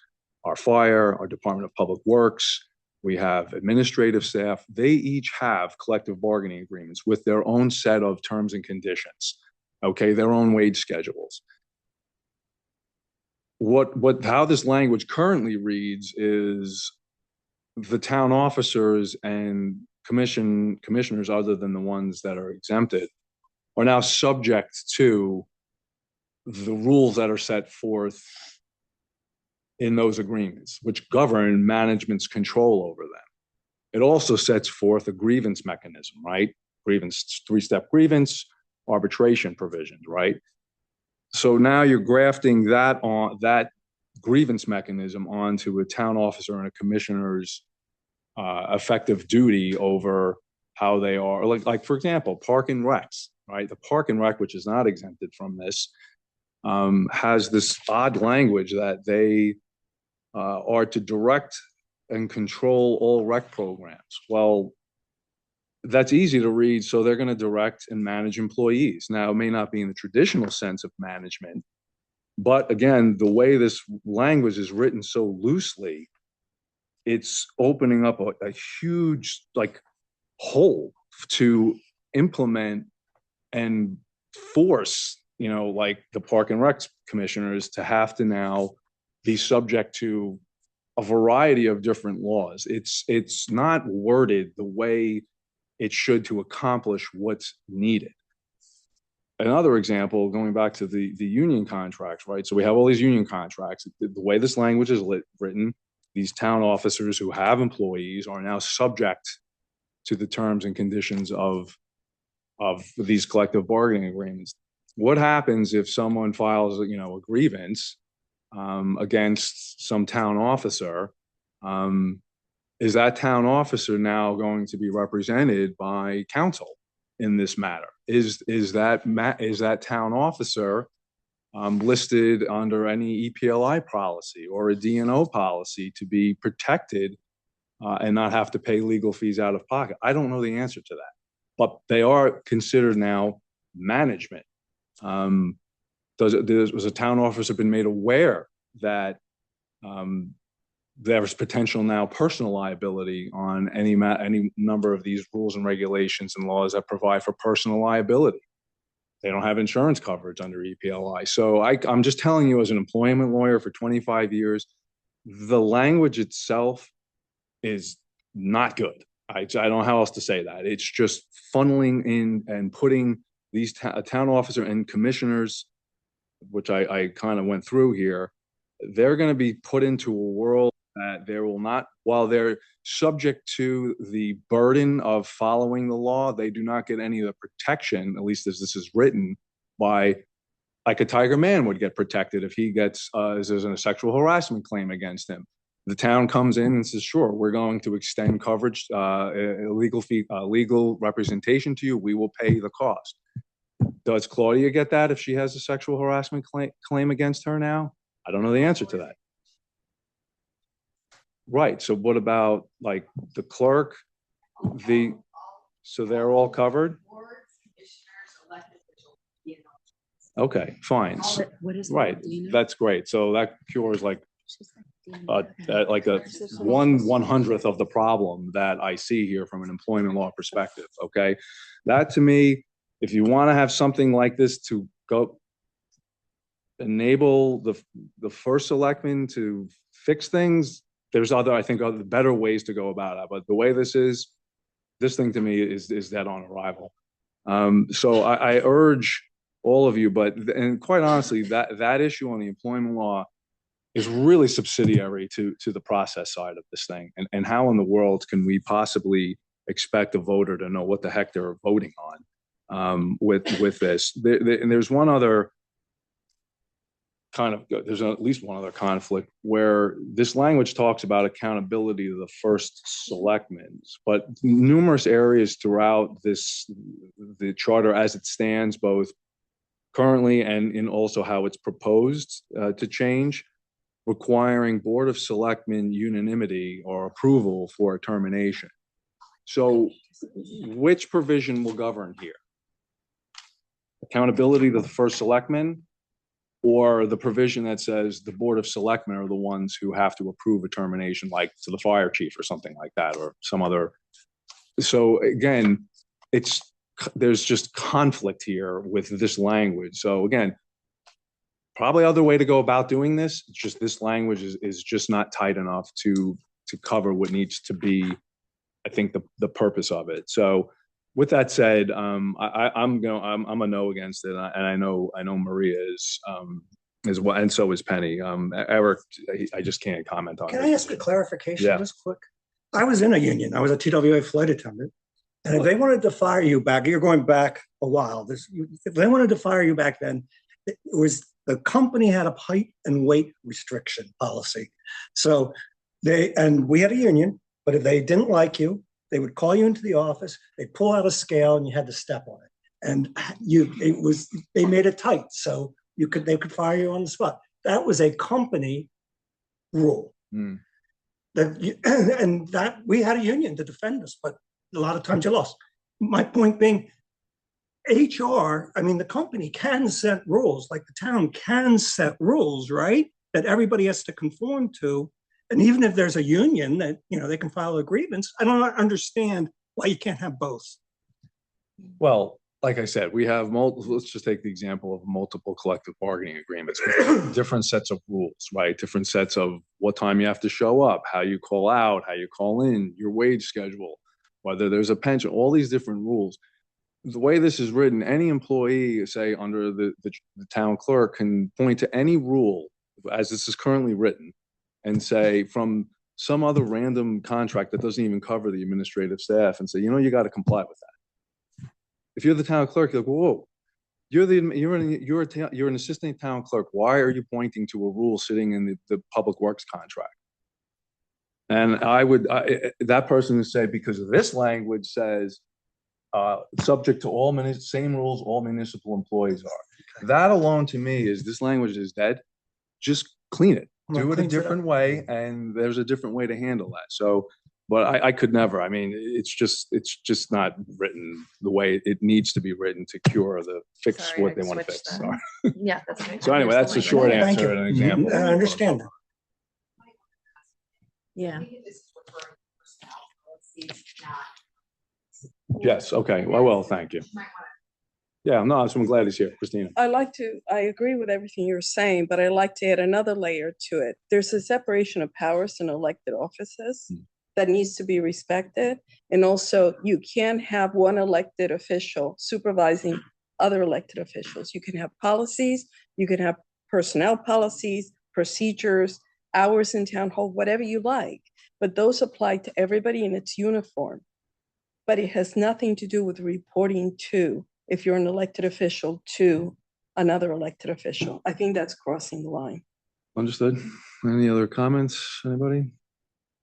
our fire, our Department of Public Works. We have administrative staff. They each have collective bargaining agreements with their own set of terms and conditions, okay? Their own wage schedules. How this language currently reads is the town officers and commissioners, other than the ones that are exempted, are now subject to the rules that are set forth in those agreements, which govern management's control over them. It also sets forth a grievance mechanism, right? Grievance, 3-step grievance, arbitration provisions, right? So now you're grafting that grievance mechanism onto a town officer and a commissioner's effective duty over how they are, like for example, Park and Recs, right? The Park and Rec, which is not exempted from this, has this odd language that they are to direct and control all rec programs. Well, that's easy to read. So they're going to direct and manage employees. Now, it may not be in the traditional sense of management, but again, the way this language is written so loosely, it's opening up a huge hole to implement and force, like the Park and Rec commissioners to have to now be subject to a variety of different laws. It's not worded the way it should to accomplish what's needed. Another example, going back to the union contracts, right? So we have all these union contracts. The way this language is written, these town officers who have employees are now subject to the terms and conditions of these collective bargaining agreements. What happens if someone files, a grievance against some town officer? Is that town officer now going to be represented by counsel in this matter? Is that town officer listed under any EPLI policy or a DNO policy to be protected and not have to pay legal fees out of pocket? I don't know the answer to that, but they are considered now management. Was a town officer been made aware that there's potential now personal liability on any number of these rules and regulations and laws that provide for personal liability? They don't have insurance coverage under EPLI. So I'm just telling you, as an employment lawyer for 25 years, the language itself is not good. I don't know how else to say that. It's just funneling in and putting these town officer and commissioners, which I kind of went through here, they're going to be put into a world that there will not, while they're subject to the burden of following the law, they do not get any of the protection, at least as this is written, by, like a Tiger Man would get protected if he gets, there's a sexual harassment claim against him. The town comes in and says, sure, we're going to extend coverage, legal representation to you. We will pay the cost. Does Claudia get that if she has a sexual harassment claim against her now? I don't know the answer to that. Right. So what about like the clerk? So they're all covered? Okay, fine. What is Right. That's great. So that cures like a 1/100th of the problem that I see here from an employment law perspective. Okay. That to me, if you want to have something like this to go enable the first selectman to fix things, there's I think other better ways to go about it. But the way this thing to me is dead on arrival. So I urge all of you, and quite honestly, that issue on the employment law is really subsidiary to the process side of this thing. And how in the world can we possibly expect a voter to know what the heck they're voting on with this? And there's one other there's at least one other conflict where this language talks about accountability to the first selectmen, but numerous areas throughout the charter as it stands, both currently and in also how it's proposed to change, requiring Board of Selectmen unanimity or approval for a termination. So which provision will govern here? Accountability to the first selectman, or the provision that says the Board of Selectmen are the ones who have to approve a termination, like to the fire chief or something like that, or some other. So again, there's just conflict here with this language. So again, probably other way to go about doing this. It's just this language is just not tight enough to cover what needs to be, I think, the purpose of it. So with that said, I'm a no against it, and I know Maria is well, and so is Penny. Eric, I just can't comment on it. Can I ask a clarification? Yeah. Just quick. I was in a union. I was a TWA flight attendant. And if they wanted to fire you back, you're going back a while. If they wanted to fire you back then, it was the company had a height and weight restriction policy. So we had a union, but if they didn't like you, they would call you into the office, they'd pull out a scale and you had to step on it. And they made it tight. So they could fire you on the spot. That was a company rule. And that we had a union to defend us, but a lot of times you lost. My point being, HR, I mean, the company can set rules, like the town can set rules, right? That everybody has to conform to. And even if there's a union that, they can file a grievance, I don't understand why you can't have both. Well, like I said, we have let's just take the example of multiple collective bargaining agreements, different sets of rules, right? Different sets of what time you have to show up, how you call out, how you call in, your wage schedule, whether there's a pension, all these different rules. The way this is written, any employee, say under the town clerk, can point to any rule as this is currently written and say from some other random contract that doesn't even cover the administrative staff and say, you got to comply with that. If you're the town clerk, you're like, whoa, you're an assistant town clerk. Why are you pointing to a rule sitting in the public works contract? And that person would say, because this language says, subject to all same rules all municipal employees are. That alone to me is this language is dead. Just clean it. Do it a different way, and there's a different way to handle that. So, but I could never. I mean, it's just not written the way it needs to be written to fix what they want to fix. Sorry. Yeah, that's right. So anyway, that's a short Thank answer you. and an example. I understand that. Yeah. Yes. Okay. Well, thank you. Yeah, no, I'm glad he's here. Christina. I agree with everything you're saying, but I like to add another layer to it. There's a separation of powers in elected offices that needs to be respected. And also you can't have one elected official supervising other elected officials. You can have policies, you can have personnel policies, procedures, hours in town hall, whatever you like, but those apply to everybody in its uniform. But it has nothing to do with reporting to, if you're an elected official, to another elected official. I think that's crossing the line. Understood. Any other comments? Anybody?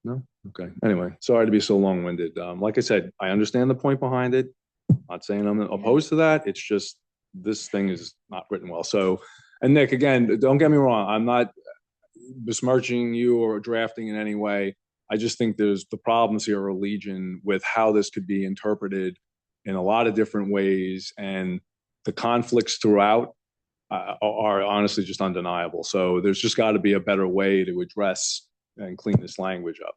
No? Okay. Anyway, sorry to be so long-winded. Like I said, I understand the point behind it. I'm not saying I'm opposed to that. It's just this thing is not written well. So, and Nick, again, don't get me wrong. I'm not besmirching you or drafting in any way. I just think the problems here are legion with how this could be interpreted in a lot of different ways, and the conflicts throughout are honestly just undeniable. So there's just got to be a better way to address and clean this language up.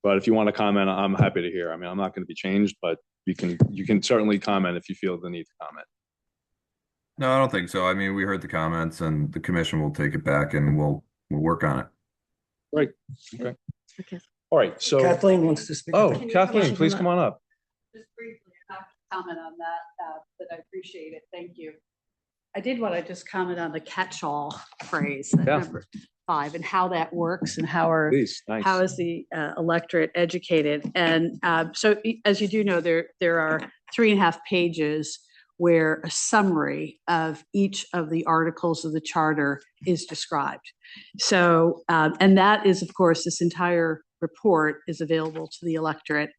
But if you want to comment, I'm happy to hear. I mean, I'm not going to be changed, but you can certainly comment if you feel the need to comment. No, I don't think so. I mean, we heard the comments, and the commission will take it back, and we'll work on it. Great. Okay. All right. So Kathleen wants to speak. Oh, Kathleen, please come on up. Just briefly, I'm not going to comment on that, but I appreciate it. Thank you. I did want to just comment on the catch-all phrase, number 5, and how that works, and how is the electorate educated. And so, as you do know, there are 3.5 pages where a summary of each of the articles of the charter is described. So, and that is, of course, this entire report is available to the electorate.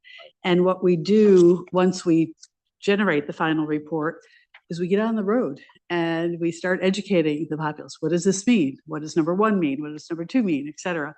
And what we do once we generate the final report is we get on the road and we start educating the populace. What does this mean? What does number 1 mean? What does number 2 mean, et cetera?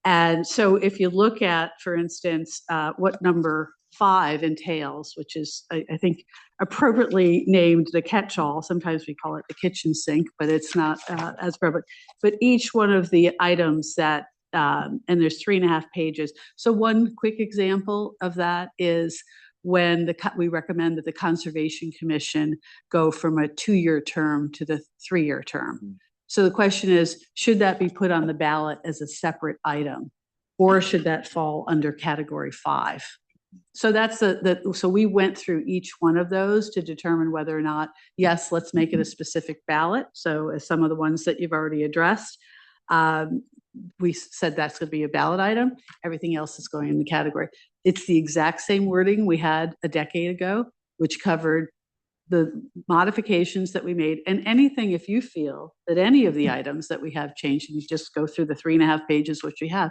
And so if you look at, for instance, what number 5 entails, which is, I think, appropriately named the catch-all. Sometimes we call it the kitchen sink, but it's not as appropriate. But each one of the items that, and there's 3.5 pages. So one quick example of that is when we recommend that the Conservation Commission go from a 2-year term to the 3-year term. So the question is, should that be put on the ballot as a separate item, or should that fall under category 5? So that's so we went through each one of those to determine whether or not, yes, let's make it a specific ballot. So as some of the ones that you've already addressed, we said that's going to be a ballot item. Everything else is going in the category. It's the exact same wording we had a decade ago, which covered the modifications that we made, and anything, if you feel that any of the items that we have changed, and you just go through the 3.5 pages, which we have,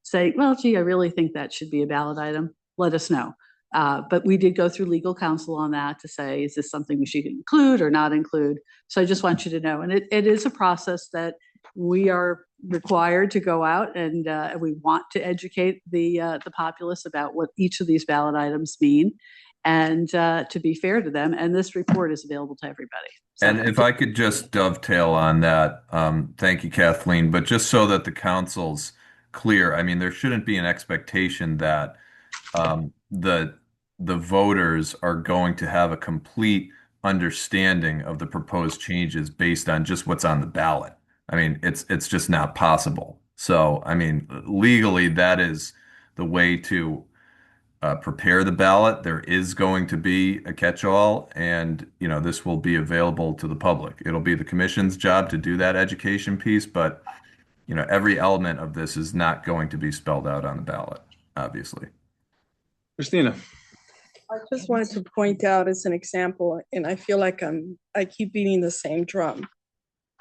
say, well, gee, I really think that should be a ballot item, let us know. But we did go through legal counsel on that to say, is this something we should include or not include? So I just want you to know, and it is a process that we are required to go out and we want to educate the populace about what each of these ballot items mean, and to be fair to them. And this report is available to everybody. So, And if I could just dovetail on that, thank you, Kathleen, but just so that the council's clear, I mean, there shouldn't be an expectation that the voters are going to have a complete understanding of the proposed changes based on just what's on the ballot. I mean, it's just not possible. So, I mean, legally, that is the way to prepare the ballot. There is going to be a catch-all, and this will be available to the public. It'll be the commission's job to do that education piece, but every element of this is not going to be spelled out on the ballot, obviously. Christina. I just wanted to point out as an example, and I feel like I keep beating the same drum.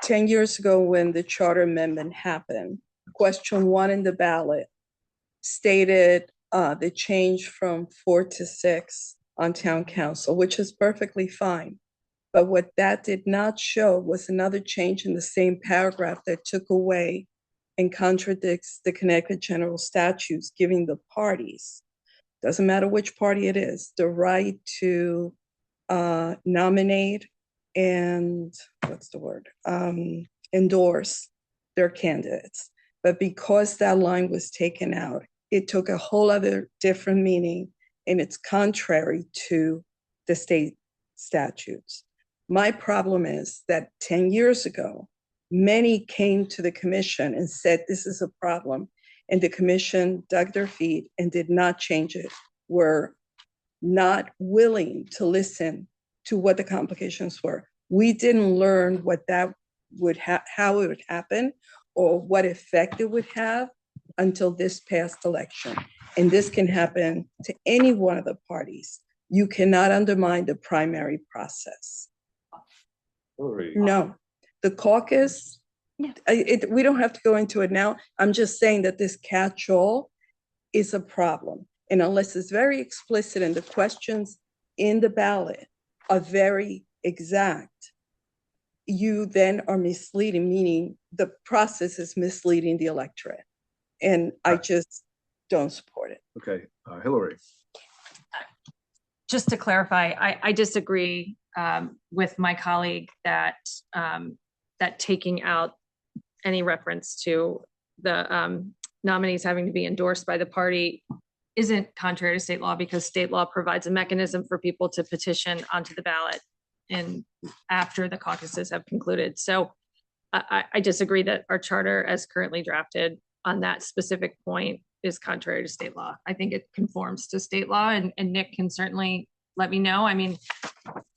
10 years ago, when the charter amendment happened, question 1 in the ballot stated the change from 4 to 6 on town council, which is perfectly fine. But what that did not show was another change in the same paragraph that took away and contradicts the Connecticut general statutes, giving the parties, doesn't matter which party it is, the right to nominate and endorse their candidates. But because that line was taken out, it took a whole other different meaning, and it's contrary to the state statutes. My problem is that 10 years ago, many came to the commission and said, this is a problem. And the commission dug their feet and did not change it, were not willing to listen to what the complications were. We didn't learn what that would how it would happen or what effect it would have until this past election. And this can happen to any one of the parties. You cannot undermine the primary process. No, the caucus, we don't have to go into it now. I'm just saying that this catch-all is a problem. And unless it's very explicit and the questions in the ballot are very exact, you then are misleading, meaning the process is misleading the electorate. And I just don't support it. Okay, Hillary. Just to clarify, I disagree with my colleague that that taking out any reference to the nominees having to be endorsed by the party isn't contrary to state law, because state law provides a mechanism for people to petition onto the ballot and after the caucuses have concluded. So I disagree that our charter as currently drafted on that specific point is contrary to state law. I think it conforms to state law, and Nick can certainly let me know. I mean,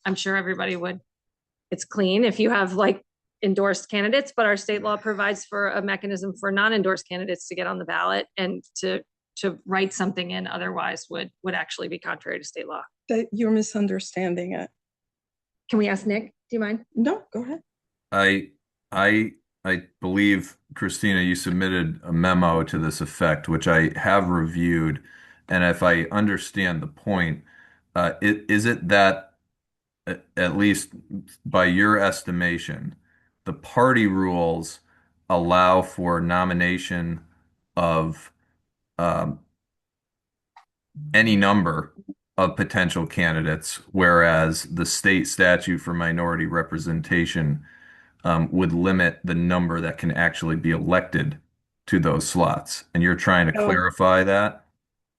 I'm sure everybody would, it's clean if you have like endorsed candidates, but our state law provides for a mechanism for non-endorsed candidates to get on the ballot, and to write something in otherwise would actually be contrary to state law. That you're misunderstanding it. Can we ask Nick? Do you mind? No, go ahead. I believe, Christina, you submitted a memo to this effect, which I have reviewed. And if I understand the point, is it that, at least by your estimation, the party rules allow for nomination of any number of potential candidates, whereas the state statute for minority representation would limit the number that can actually be elected to those slots? And you're trying to clarify that?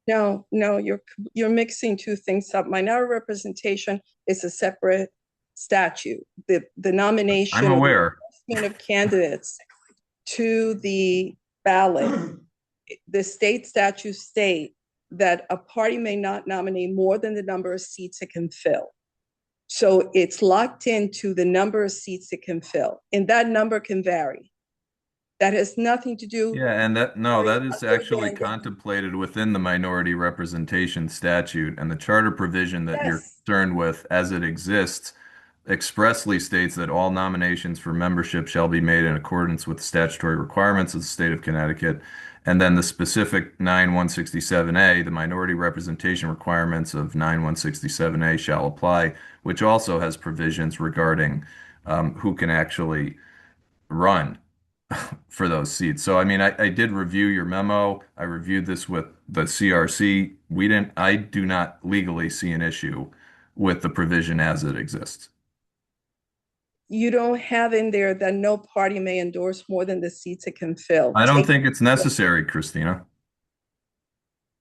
No, you're mixing two things up. Minority representation is a separate statute. The nomination I'm aware. of candidates to the ballot, the state statutes state that a party may not nominate more than the number of seats it can fill. So it's locked into the number of seats it can fill, and that number can vary. That has nothing to do. Yeah, and that is other actually than- contemplated within the minority representation statute, and the charter provision that you're Yes. concerned with as it exists expressly states that all nominations for membership shall be made in accordance with the statutory requirements of the state of Connecticut. And then the specific 9167A, the minority representation requirements of 9167A shall apply, which also has provisions regarding who can actually run for those seats. So, I mean, I did review your memo. I reviewed this with the CRC. I do not legally see an issue with the provision as it exists. You don't have in there that no party may endorse more than the seats it can fill. I don't think it's necessary, Christina.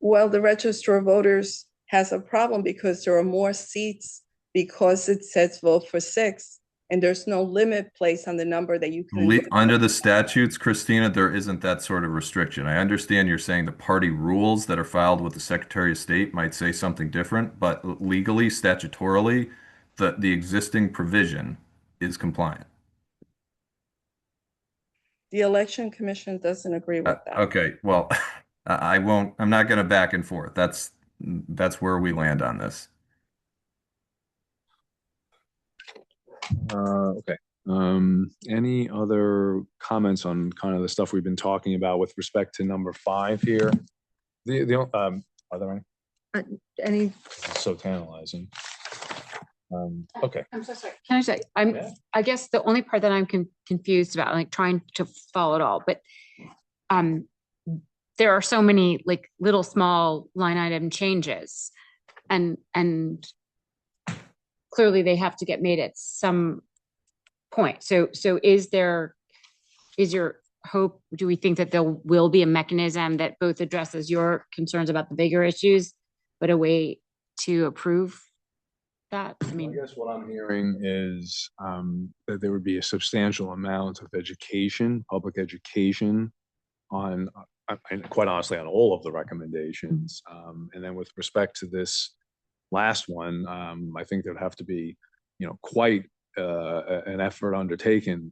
Well, the Register of Voters has a problem because there are more seats because it says vote for 6, and there's no limit placed on the number that you can. Under the statutes, Christina, there isn't that sort of restriction. I understand you're saying the party rules that are filed with the Secretary of State might say something different, but legally, statutorily, the existing provision is compliant. The Election Commission doesn't agree with that. Okay, well, I'm not going to back and forth. That's where we land on this. Okay. Any other comments on kind of the stuff we've been talking about with respect to number 5 here? Are there any? It's so tantalizing. Okay. I'm so sorry. Can I say, I guess the only part that I'm confused about, like trying to follow it all, but there are so many like little small line item changes and clearly they have to get made at some point. So is your hope, do we think that there will be a mechanism that both addresses your concerns about the bigger issues, but a way to approve that? I mean, I guess what I'm hearing is that there would be a substantial amount of education, public education on, and quite honestly, on all of the recommendations. And then with respect to this last one, I think there'd have to be, quite an effort undertaken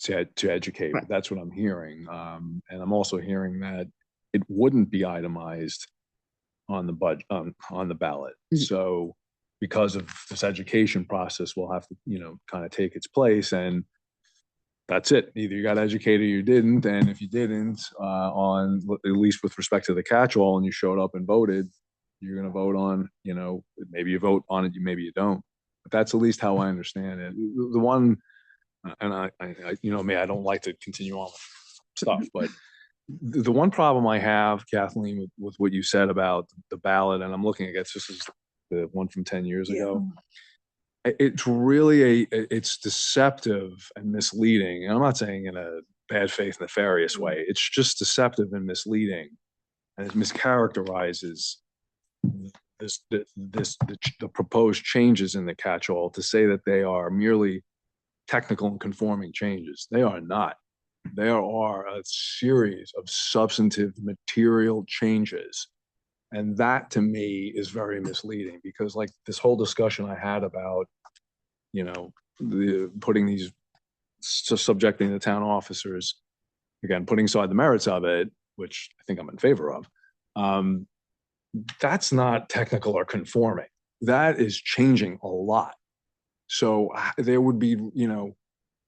to educate. Right. That's what I'm hearing. And I'm also hearing that it wouldn't be itemized on the budget, on the ballot. So because of this education process, we'll have to, kind of take its place, and that's it. Either you got educated or you didn't. And if you didn't, at least with respect to the catch-all, and you showed up and voted, you're going to vote on, maybe you vote on it, maybe you don't. But that's at least how I understand it. The one, and I I don't like to continue on with stuff, but the one problem I have, Kathleen, with what you said about the ballot, and I'm looking, I guess this is the one from 10 years ago. It's really it's deceptive and misleading. And I'm not saying in a bad faith, nefarious way. It's just deceptive and misleading, and it mischaracterizes the proposed changes in the catch-all to say that they are merely technical and conforming changes. They are not. There are a series of substantive material changes. And that to me is very misleading, because like this whole discussion I had about, subjecting the town officers, again, putting aside the merits of it, which I think I'm in favor of, that's not technical or conforming. That is changing a lot. So there would be,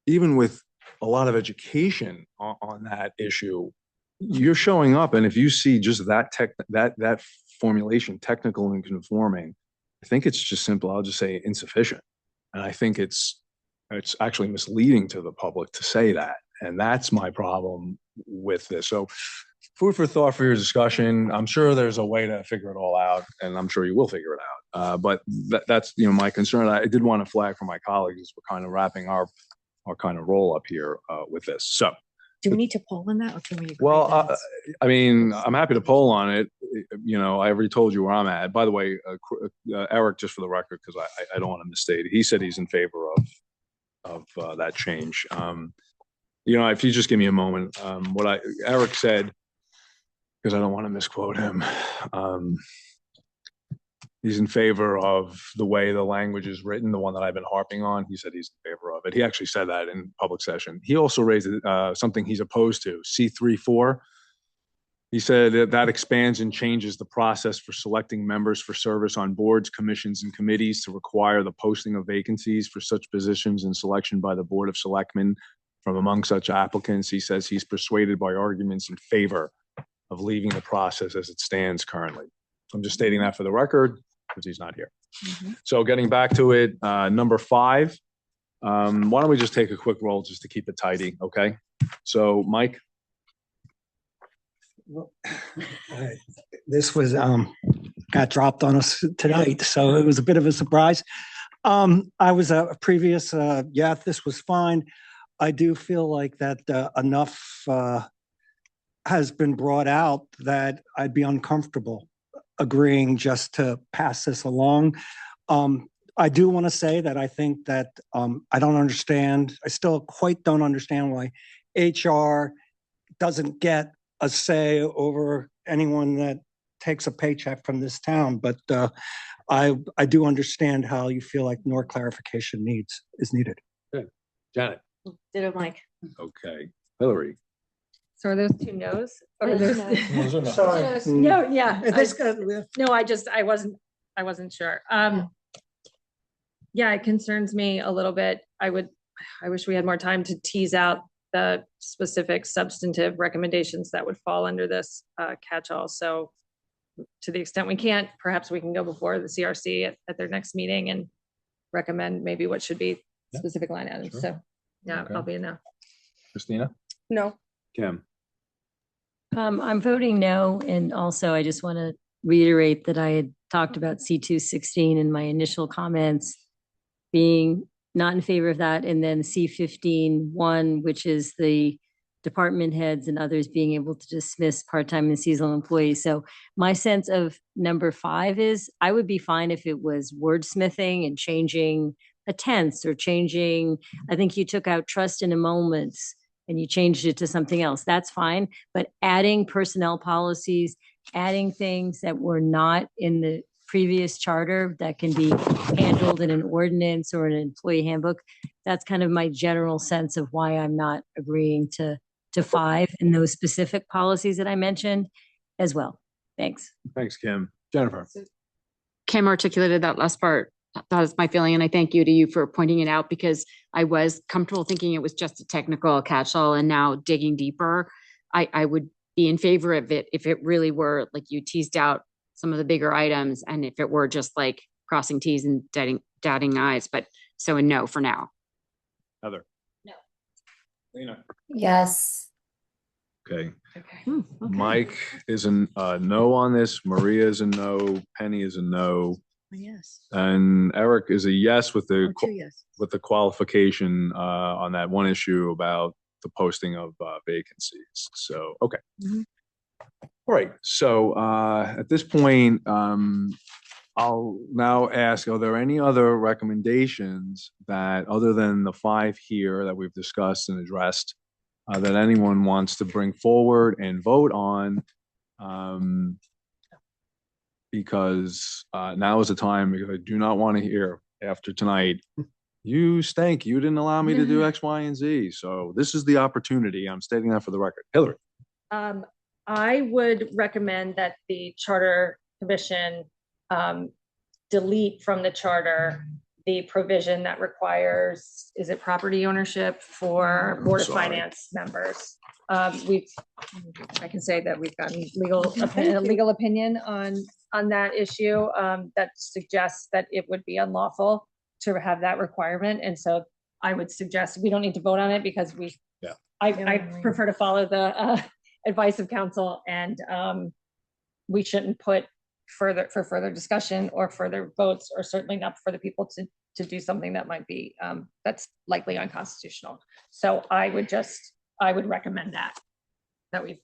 even with a lot of education on that issue, you're showing up, and if you see just that formulation, technical and conforming, I think it's just simple. I'll just say insufficient, and I think it's actually misleading to the public to say that, and that's my problem with this. So, food for thought for your discussion. I'm sure there's a way to figure it all out, and I'm sure you will figure it out. But that's my concern. I did want to flag for my colleagues as we're kind of wrapping our kind of roll up here with this. So. Do we need to poll on that, or can we? Well, I mean, I'm happy to poll on it. I already told you where I'm at. By the way, Eric, just for the record, because I don't want to misstate it, he said he's in favor of that change. If you just give me a moment, what Eric said, because I don't want to misquote him. He's in favor of the way the language is written, the one that I've been harping on. He said he's in favor of it. He actually said that in public session. He also raised something he's opposed to, C3-4. He said that expands and changes the process for selecting members for service on boards, commissions, and committees to require the posting of vacancies for such positions and selection by the Board of Selectmen from among such applicants. He says he's persuaded by arguments in favor of leaving the process as it stands currently. I'm just stating that for the record because he's not here. So getting back to it, number 5, why don't we just take a quick roll just to keep it tidy, okay? So Mike? This was, got dropped on us tonight, so it was a bit of a surprise. I was a previous, yeah, this was fine. I do feel like that enough has been brought out that I'd be uncomfortable agreeing just to pass this along. I do want to say that I think that I don't understand, I still quite don't understand why HR doesn't get a say over anyone that takes a paycheck from this town, but I do understand how you feel like more clarification is needed. Good. Janet? Ditto, Mike. Okay. Hillary? So are those 2 no's? Or are Those those? are no's. Those are no's. Sorry. No, yeah. This No, I wasn't sure. Yeah, it concerns me a little bit. I wish we had more time to tease out the specific substantive recommendations that would fall under this catch-all. So to the extent we can't, perhaps we can go before the CRC at their next meeting and recommend maybe what should be specific line items. Sure. So yeah, Okay. I'll be a no. Christina? No. Kim? I'm voting no, and also I just want to reiterate that I had talked about C216 in my initial comments, being not in favor of that, and then C15-1, which is the department heads and others being able to dismiss part-time and seasonal employees. So my sense of number 5 is I would be fine if it was wordsmithing and changing a tense or changing, I think you took out trust in emoluments and you changed it to something else. That's fine. But adding personnel policies, adding things that were not in the previous charter that can be handled in an ordinance or an employee handbook, that's kind of my general sense of why I'm not agreeing to 5 in those specific policies that I mentioned as well. Thanks. Thanks, Kim. Jennifer? Kim articulated that last part. That is my feeling, and I thank you for pointing it out because I was comfortable thinking it was just a technical catch-all, and now digging deeper, I would be in favor of it if it really were like you teased out some of the bigger items, and if it were just like crossing T's and dotting I's. But so a no for now. Heather? No. Lena? Yes. Okay. Okay. Mike is a no on this. Maria is a no. Penny is a no. Yes. And Eric is a yes with the Oh, 2 yes. with the qualification on that one issue about the posting of vacancies. So, okay. Mhm. All right. So at this point, I'll now ask, are there any other recommendations that, other than the 5 here that we've discussed and addressed, that anyone wants to bring forward and vote on? Because now is the time, because I do not want to hear after tonight, you stink, you didn't allow me to do X, Y, and Z. So this is the opportunity. I'm stating that for the record. Hillary? I would recommend that the Charter Commission delete from the charter the provision that requires, is it property ownership for Board of Sorry. Finance members? I can say that we've gotten legal opinion on that issue that suggests that it would be unlawful to have that requirement. And so I would suggest we don't need to vote on it because I prefer to follow the advice of counsel, and we shouldn't put further discussion or further votes, or certainly not for the people to do something that might be that's likely unconstitutional. So I would recommend that we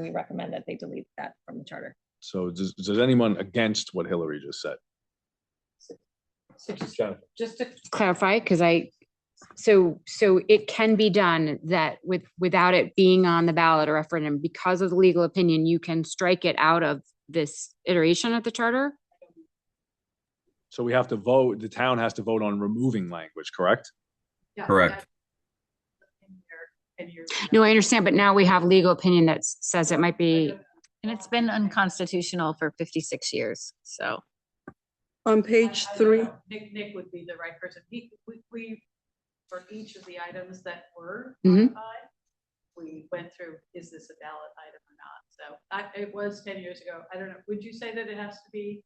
recommend that they delete that from the charter. So does anyone against what Hillary just said? Jennifer? Just to clarify, because so it can be done that without it being on the ballot or referendum, because of the legal opinion, you can strike it out of this iteration of the charter. So we have to vote, the town has to vote on removing language, correct? Correct. No, I understand, but now we have legal opinion that says it might be, And it's been unconstitutional for 56 years, so. On page 3. Nick would be the right person. We, for each of the items that were Mhm. modified, we went through, is this a ballot item or not? So it was 10 years ago. I don't know. Would you say that it has to be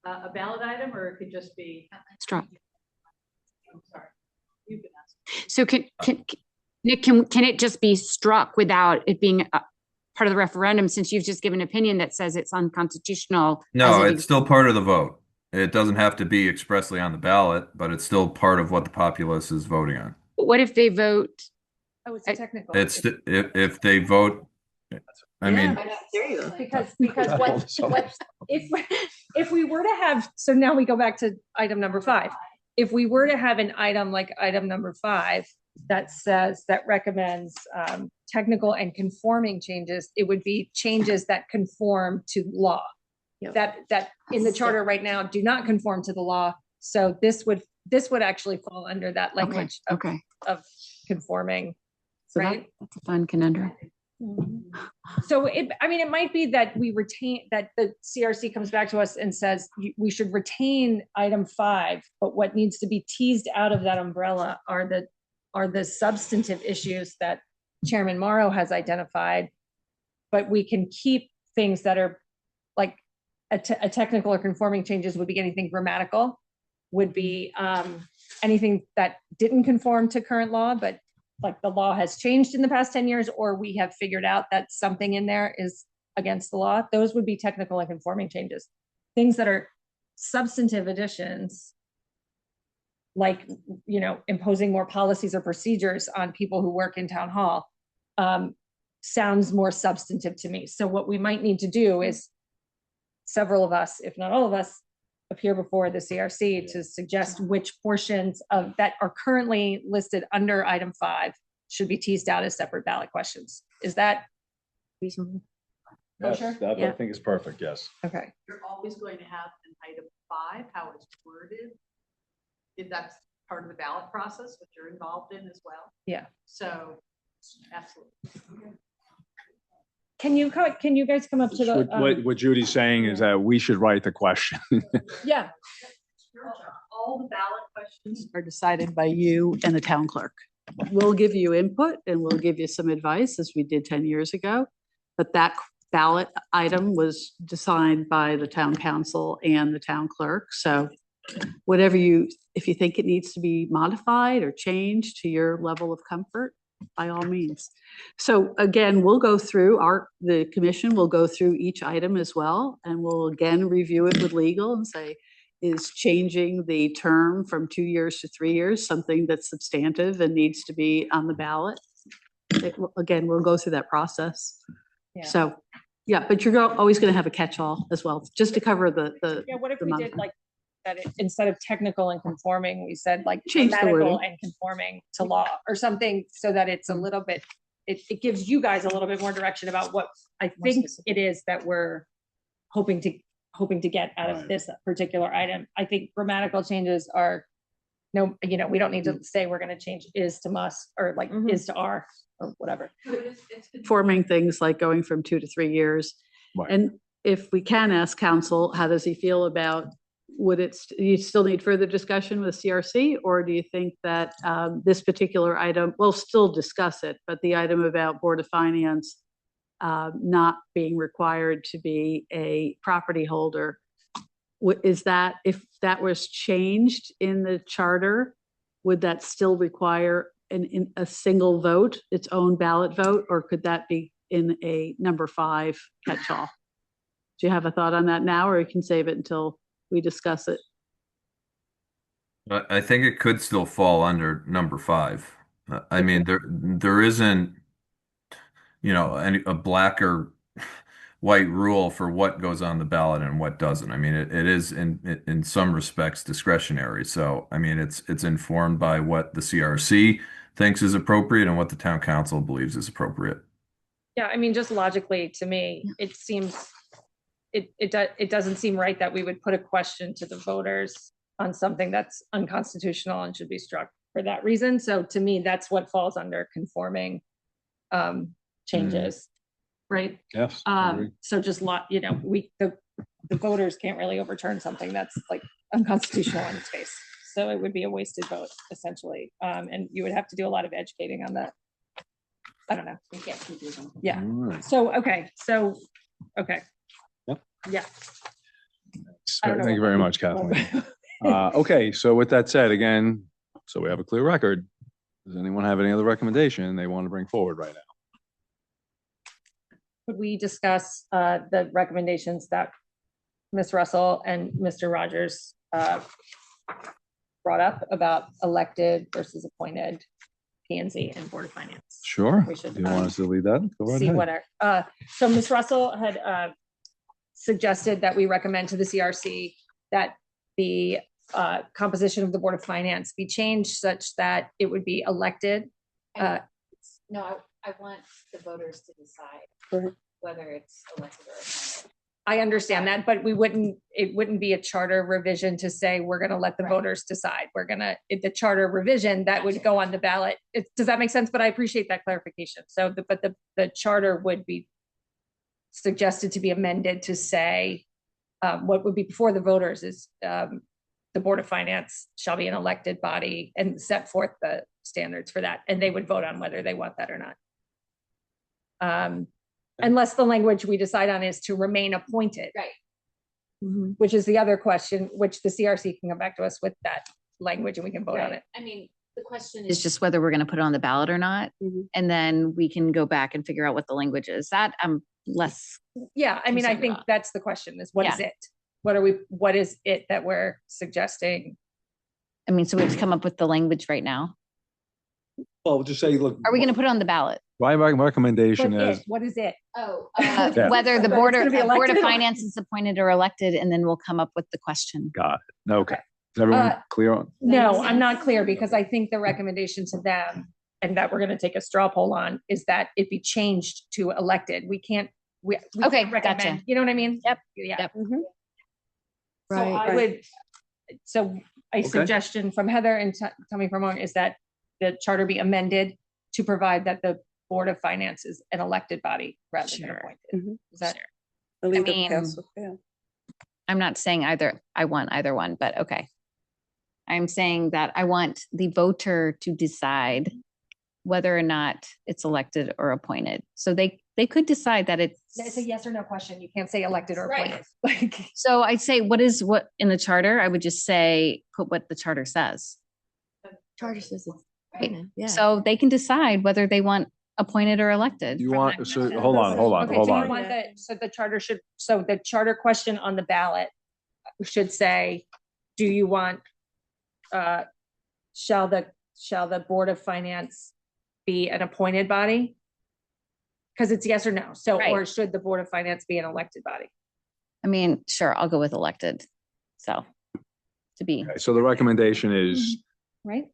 a ballot item or it could just be? Struck. I'm sorry. You can ask. So Nick, can it just be struck without it being a part of the referendum, since you've just given an opinion that says it's unconstitutional? No, as it it's still part of the vote. It doesn't have to be expressly on the ballot, but it's still part of what the populace is voting on. What if they vote? Oh, it's a technical. It's if they vote, I mean, There you go. Because what, if we were to have, so now we go back to item number 5. If we were to have an item like item number 5 that says, that recommends technical and conforming changes, it would be changes that conform to law. That in the charter right now do not conform to the law. So this would actually fall under that language of conforming, So right? that's a fun conundrum. So it might be that we retain, that the CRC comes back to us and says we should retain item 5, but what needs to be teased out of that umbrella are the substantive issues that Chairman Morrow has identified. But we can keep things that are like a technical or conforming changes would be anything grammatical, would be anything that didn't conform to current law, but like the law has changed in the past 10 years, or we have figured out that something in there is against the law. Those would be technical and conforming changes. Things that are substantive additions, like, imposing more policies or procedures on people who work in town hall, sounds more substantive to me. So what we might need to do is several of us, if not all of us, appear before the CRC to suggest which portions of that are currently listed under item 5 should be teased out as separate ballot questions. Is that reasonable? Yes, Sure. that I Yeah. think is perfect, yes. Okay. You're always going to have an item 5, how it's worded. If that's part of the ballot process, which you're involved in as well. Yeah. So, absolutely. Can you guys come up to the, What Judy's saying is that we should write the question. yeah. All the ballot questions are decided by you and the town clerk. We'll give you input and we'll give you some advice, as we did 10 years ago. But that ballot item was designed by the town council and the town clerk. So whatever if you think it needs to be modified or changed to your level of comfort, by all means. So again, we'll go through the commission will go through each item as well, and we'll again review it with legal and say, is changing the term from 2 years to 3 years something that's substantive and needs to be on the ballot? Again, we'll go through that process. Yeah. So, yeah, but you're always going to have a catch-all as well, just to cover the. Yeah, what if the we did modifier. like that instead of technical and conforming, we said like Change the grammatical wording. and conforming to law or something, so that it's a little bit, it gives you guys a little bit more direction about what I think it is that we're hoping to get out of this particular item. I think grammatical changes are, we don't need to say we're going to change is to must, or like is to are, or whatever. It's conforming things like going from 2 to 3 years. Right. And if we can ask counsel, how does he feel about, you still need further discussion with CRC, or do you think that this particular item, we'll still discuss it, but the item about Board of Finance not being required to be a property holder, is that, if that was changed in the charter, would that still require in a single vote, its own ballot vote, or could that be in a number 5 catch-all? Do you have a thought on that now, or you can save it until we discuss it? I think it could still fall under number 5. I mean, there isn't, a black or white rule for what goes on the ballot and what doesn't. I mean, it is in some respects discretionary. So, I mean, it's informed by what the CRC thinks is appropriate and what the town council believes is appropriate. Yeah, I mean, just logically to me, it seems it doesn't seem right that we would put a question to the voters on something that's unconstitutional and should be struck for that reason. So to me, that's what falls under conforming changes, right? Yes. I agree. So just the voters can't really overturn something that's like unconstitutional on its face. So it would be a wasted vote essentially. And you would have to do a lot of educating on that. I don't know. We can't confuse them. Yeah. All right. So, okay. Yep. Yeah. I don't know Thank you what- very much, Kathleen. Okay, so with that said, again, so we have a clear record. Does anyone have any other recommendation they want to bring forward right now? Could we discuss the recommendations that Ms. Russell and Mr. Rogers brought up about elected versus appointed P and Z and Board of Finance? Sure. We should, Do you want us to lead that? Go right see ahead. what our, so Ms. Russell had suggested that we recommend to the CRC that the composition of the Board of Finance be changed such that it would be elected. No, I want the voters to decide whether it's elected or appointed. I understand that, but it wouldn't be a charter revision to say, we're gonna let the voters decide. The charter revision, that would go on the ballot. Does that make sense? But I appreciate that clarification. So, but the charter would be suggested to be amended to say, what would be before the voters is, the Board of Finance shall be an elected body and set forth the standards for that. And they would vote on whether they want that or not. Unless the language we decide on is to remain appointed. Right. Which is the other question, which the CRC can come back to us with that language and we can vote on it. I mean, the question is just whether we're going to put it on the ballot or not. And then we can go back and figure out what the language is. That I'm less. Yeah, I mean, I concerned think about. that's the question is what is Yeah. it? What is it that we're suggesting? I mean, so we have to come up with the language right now. Well, just say, look. Are we going to put it on the ballot? My recommendation is, What is it? Oh, Yeah. whether the But Board it's of gonna be Board of elected or- Finance is appointed or elected, and then we'll come up with the question. got it. Okay. Is everyone clear on? No, I'm not clear because I think the recommendation to them and that we're going to take a straw poll on is that it be changed to elected. We can't Okay, can't recommend, gotcha. you know what I mean? Yep. Yeah. Yep. So I would, so a Okay. suggestion from Heather and tell me if I'm wrong, is that the charter be amended to provide that the Board of Finance is an elected body rather than appointed. Is that? I leave the mean, pass with fail. I'm not saying I want either one, but okay. I'm saying that I want the voter to decide whether or not it's elected or appointed. So they could decide that it's. It's a yes or no question. You can't say elected or Right. appointed. Like, So I'd say, what in the charter? I would just say, put what the charter says. Charter says it's. Right. Yeah. So they can decide whether they want appointed or elected. You from want, that so, question. hold on. Okay, so you want so the charter so the charter question on the ballot should say, do you want, shall the Board of Finance be an appointed body? Because it's yes or no. So, Right. or should the Board of Finance be an elected body? I mean, sure, I'll go with elected. So to be, Okay, so the recommendation is, Right?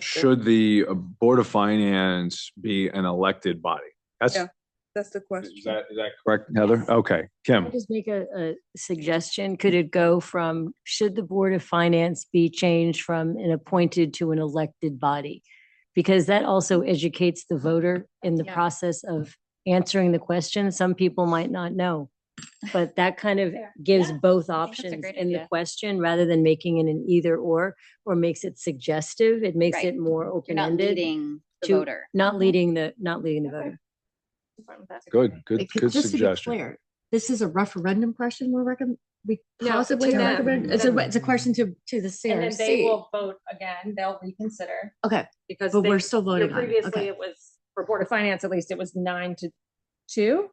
should the Board of Finance be an elected body? That's, Yeah, that's the question. is that correct, Heather? Okay, Kim. Can I just make a suggestion? Could it go from, should the Board of Finance be changed from an appointed to an elected body? Because that also educates the voter in the process of answering the question. Some people might not know. But that kind of gives both options great in the idea. question rather than making it an either or makes it suggestive. It makes Right. it more you're not open-ended. leading the to- voter. Not leading the voter. Good, good, Wait, good just to be suggestion. clear, this is a referendum question we No, possibly to them. recommend. It's a question to the And then they CRC. will vote again. They'll reconsider. Okay, Because but we're still voting on it. Previously, Okay. it was, for Board of Finance, at least, it was 9-2.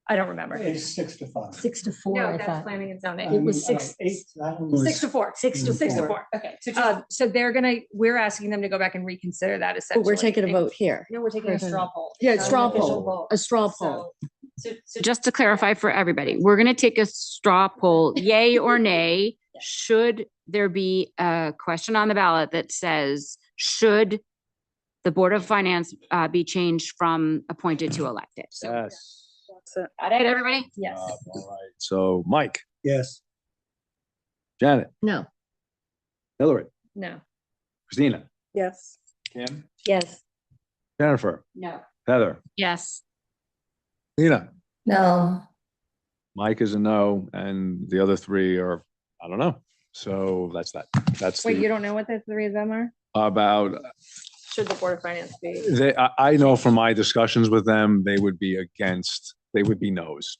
I don't remember. It's 6-5. 6-4, No, I that's thought. planning and zoning. It was 6. 6-4. 6-4. Okay. So we're asking them to go back and reconsider that But essentially. we're taking a vote here. No, we're taking a straw poll. Yeah, It's straw not an official poll, vote. a straw poll. So just to clarify for everybody, we're going to take a straw poll, yay or nay. Should there be a question on the ballot that says, should the Board of Finance be changed from appointed to elected? Yes. So Got it, everybody? Yes. All right. So Mike, Yes. Janet, No. Hillary, No. Christina, yes. Kim, Yes. Jennifer, No. Heather, Yes. Lena. No. Mike is a no, and the other three are, I don't know. So that's that. That's Wait, you the, don't know what the three of them are? about, Should the Board of Finance be? I know from my discussions with them, they would be against, they would be no's.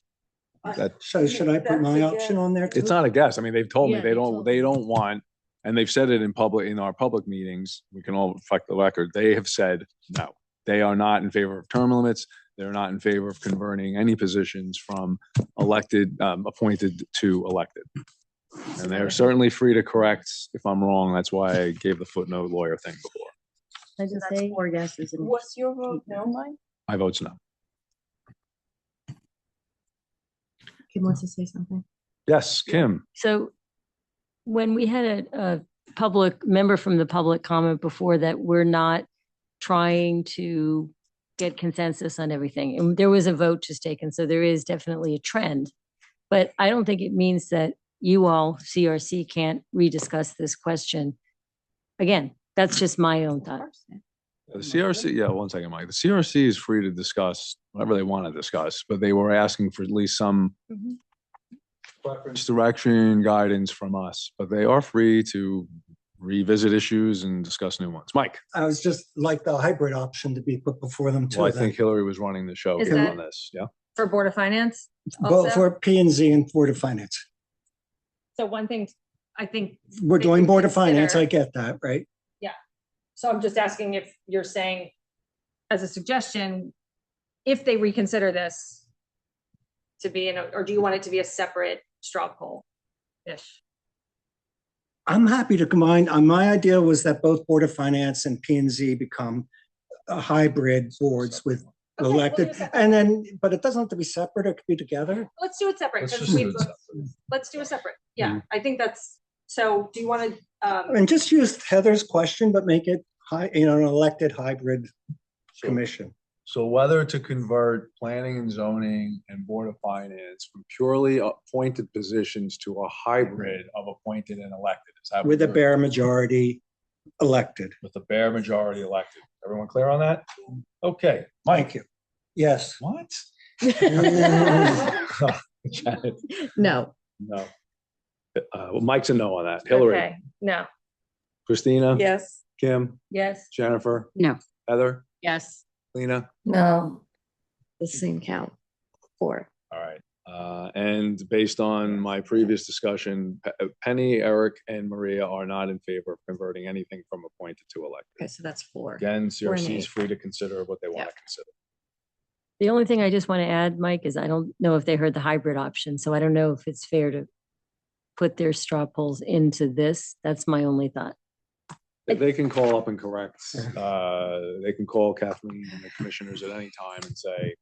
That, So should I put my option on there too? it's not a guess. I mean, they've told me Yeah, they they don't, told they me. don't want, and they've said it in public, in our public meetings, we can all reflect the record. They have said, no, they are not in favor of term limits. They're not in favor of converting any positions from elected, appointed to elected. And they're certainly free to correct if I'm wrong. That's why I gave the footnote lawyer thing before. I just say, 4 yeses and What's your vote now, Mike? My vote's no. Kim wants to say something. Yes, Kim. so when we had a public member from the public comment before that we're not trying to get consensus on everything, and there was a vote just taken, so there is definitely a trend. But I don't think it means that you all, CRC, can't rediscuss this question. Again, that's just my own thought. The CRC, yeah, one second, Mike. The CRC is free to discuss whatever they want to discuss, but they were asking for at least some preference, direction, guidance from us, but they are free to revisit issues and discuss new ones. Mike? I was just like the hybrid option to be put before them too. Well, I then. think Hillary was running the show Is here that- on this, yeah? For Board of Finance? Both also? for P and Z and Board of Finance. So one thing, I think. We're they doing could Board of Finance, I consider- get that, right? Yeah. So I'm just asking if you're saying, as a suggestion, if they reconsider this to be in, or do you want it to be a separate straw poll-ish? I'm happy to combine, my idea was that both Board of Finance and P and Z become hybrid boards with Okay, we'll do elected, it separate. and then, but it doesn't have to be separate, it could be together. Let's do it separate. Let's 'cause just do we've- it separate. Let's do it separate. Yeah, I think that's, so do you want to, And just use Heather's question, but make it an elected hybrid commission. So whether to convert planning and zoning and Board of Finance from purely appointed positions to a hybrid of appointed and elected, is that? what With a you're- bare majority elected. With a bare majority elected. Everyone clear on that? Okay, Mike. Thank you. Yes. What? Janet, No. no. Well, Mike's a no on that. Hillary, okay, no, Christina? Yes. Kim, yes, Jennifer, No. Heather, Yes. Lena? No. The same count. 4. All right. And based on my previous discussion, Penny, Eric, and Maria are not in favor of converting anything from appointed to elected. Okay, so that's 4. Again, Four and CRC is 8. free to consider what they want Yeah. to consider. The only thing I just want to add, Mike, is I don't know if they heard the hybrid option, so I don't know if it's fair to put their straw polls into this. That's my only thought. They can call up and correct, they can call Kathleen and the commissioners at any time and say,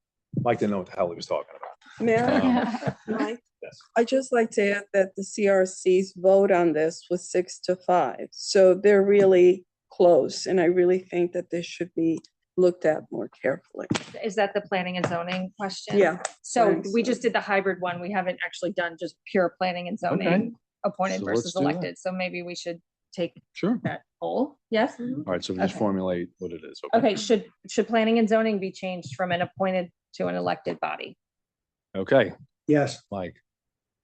Mike didn't know what the hell he was talking about. May I, Mike? Yes. I just like to add that the CRC's vote on this was 6-5. So they're really close, and I really think that this should be looked at more carefully. is that the planning and zoning question? Yeah. So Planning and we just did the hybrid one. We haven't actually done just pure planning and zoning, appointed So let's versus do that. elected. So maybe we should take Sure. that poll. Yes? All right, so we just Okay. formulate what it is. Okay, should planning and zoning be changed from an appointed to an elected body? Okay, Yes. Mike.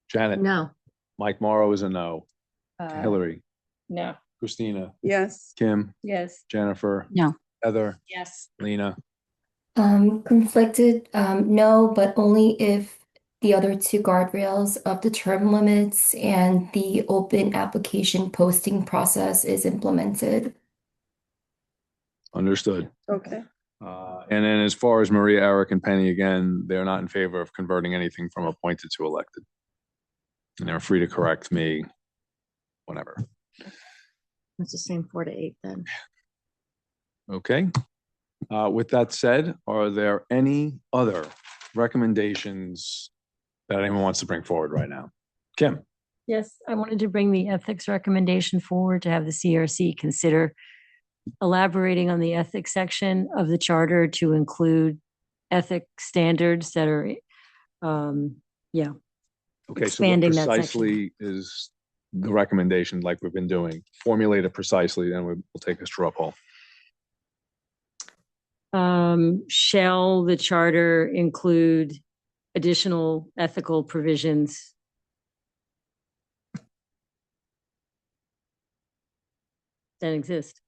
Janet? No. Mike Morrow is a no. Uh, Hillary? No. Christina? Yes. Kim? Yes. Jennifer? No. Heather? Yes. Lena? Conflicted, no, but only if the other two guardrails of the term limits and the open application posting process is implemented. Understood. Okay. And then as far as Maria, Eric, and Penny, again, they're not in favor of converting anything from appointed to elected. And they're free to correct me whenever. It's the same 4 to 8 then. Okay. With that said, are there any other recommendations that anyone wants to bring forward right now? Kim? Yes, I wanted to bring the ethics recommendation forward to have the CRC consider elaborating on the ethics section of the charter to include ethic standards that are Yeah. Okay, so what Expanding that section. precisely is the recommendation like we've been doing? Formulate it precisely, then we'll take a straw poll. Shall the charter include additional ethical provisions that exist?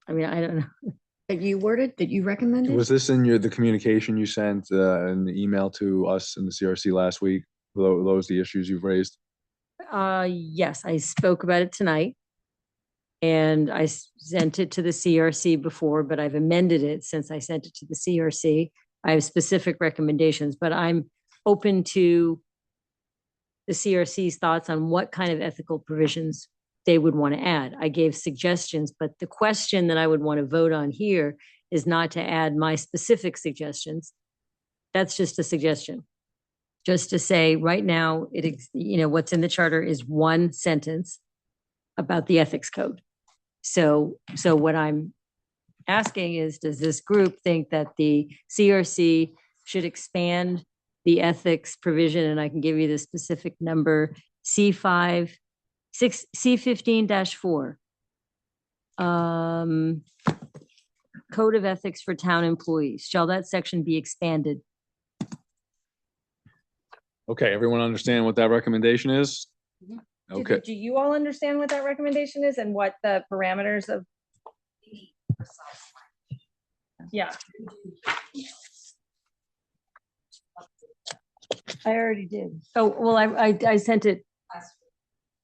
I mean, I don't know. That you worded, that you recommended? Was this in the communication you sent in the email to us in the CRC last week? Were those the issues you've raised? Yes, I spoke about it tonight. And I sent it to the CRC before, but I've amended it since I sent it to the CRC. I have specific recommendations, but I'm open to the CRC's thoughts on what kind of ethical provisions they would want to add. I gave suggestions, but the question that I would want to vote on here is not to add my specific suggestions. That's just a suggestion. Just to say right now, what's in the charter is one sentence about the ethics code. So what I'm asking is, does this group think that the CRC should expand the ethics provision? And I can give you the specific number, C15-4. Code of Ethics for Town Employees. Shall that section be expanded? Okay, everyone understand what that recommendation is? Okay. Do you all understand what that recommendation is and what the parameters of? Yeah. I already did. Oh, well, I sent it.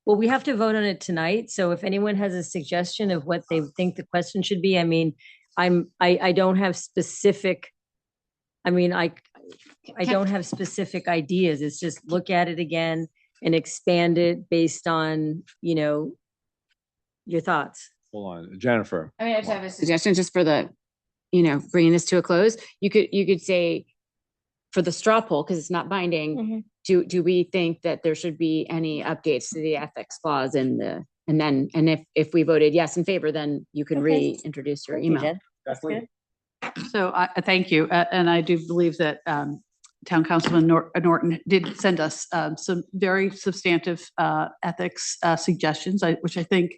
Well, we have to vote on it tonight. So if anyone has a suggestion of what they think the question should be, I mean, I don't have specific, I mean, I don't have specific ideas. It's just look at it again and expand it based on, your thoughts. Hold on, Jennifer. I mean, I just have a suggestion just for the, bringing this to a close. You could say for the straw poll, because it's not binding, do we think that there should be any updates to the ethics clause and if we voted yes in favor, then you can reintroduce your email. That's good. So thank you. And I do believe that Town Councilman Norton did send us some very substantive ethics suggestions, which I think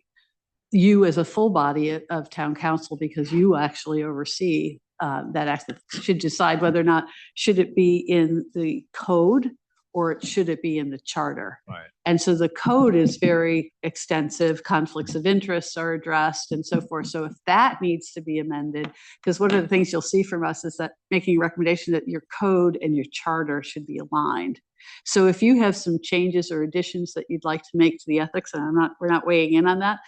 you as a full body of Town Council, because you actually oversee that ethics, should decide whether or not should it be in the code or should it be in the charter. Right. And so the code is very extensive, conflicts of interest are addressed and so forth. So if that needs to be amended, because one of the things you'll see from us is that making a recommendation that your code and your charter should be aligned. So if you have some changes or additions that you'd like to make to the ethics, and we're not weighing in on that,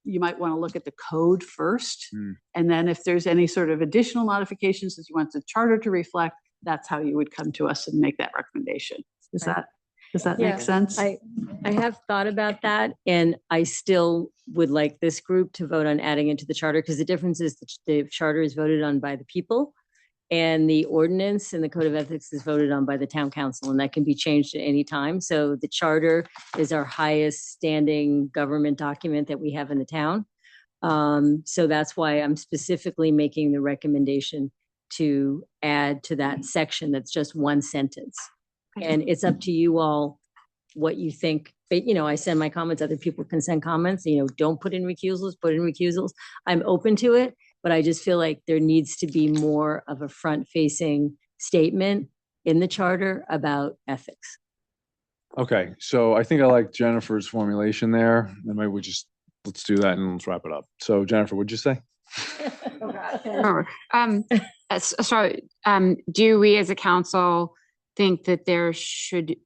you might want to look at the code first. And then if there's any sort of additional modifications that you want the charter to reflect, that's how you would come to us and make that recommendation. Does that make sense? I have thought about that, and I still would like this group to vote on adding it to the charter, because the difference is the charter is voted on by the people and the ordinance and the code of ethics is voted on by the town council, and that can be changed at any time. So the charter is our highest standing government document that we have in the town. So that's why I'm specifically making the recommendation to add to that section that's just one sentence. And it's up to you all what you think. But, I send my comments, other people can send comments, don't put in recusals, put in recusals. I'm open to it, but I just feel like there needs to be more of a front-facing statement in the charter about ethics. Okay, so I think I like Jennifer's formulation there. And maybe let's do that and let's wrap it up. So Jennifer, what'd you say? Do we as a council think that there should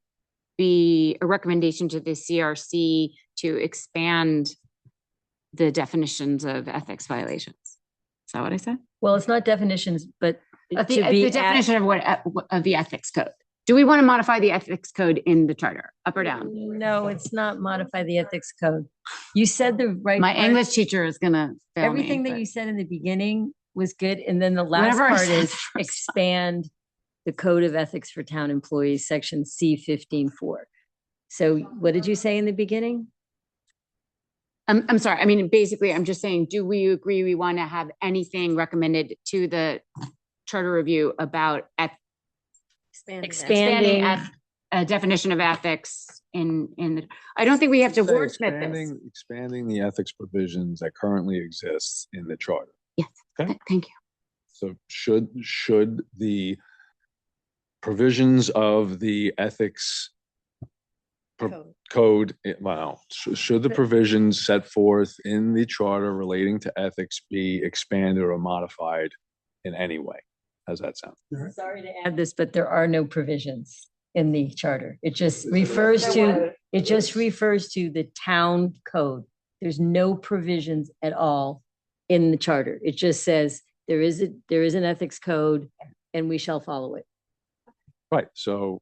be a recommendation to the CRC to expand the definitions of ethics violations? Is that what I said? Well, it's not definitions, but the definition of the ethics code. Do we want to modify the ethics code in the charter, up or down? No, it's not modify the ethics code. You said the right. My English teacher is gonna fail everything me, that you said in the beginning was good, and then the last part is expand the code of ethics for town employees, section C15-4. So what did you say in the beginning? I'm sorry. I mean, basically, I'm just saying, do we agree we want to have anything recommended to the charter review about expanding a definition of ethics I don't think we have to Say wordsmith this. expanding the ethics provisions that currently exist in the charter. Yes, Okay. thank you. So should the provisions of the ethics code, should the provisions set forth in the charter relating to ethics be expanded or modified in any way? How's that sound? Sorry to add this, but there are no provisions in the charter. It just refers to the town code. There's no provisions at all in the charter. It just says there is an ethics code and we shall follow it. Right, so.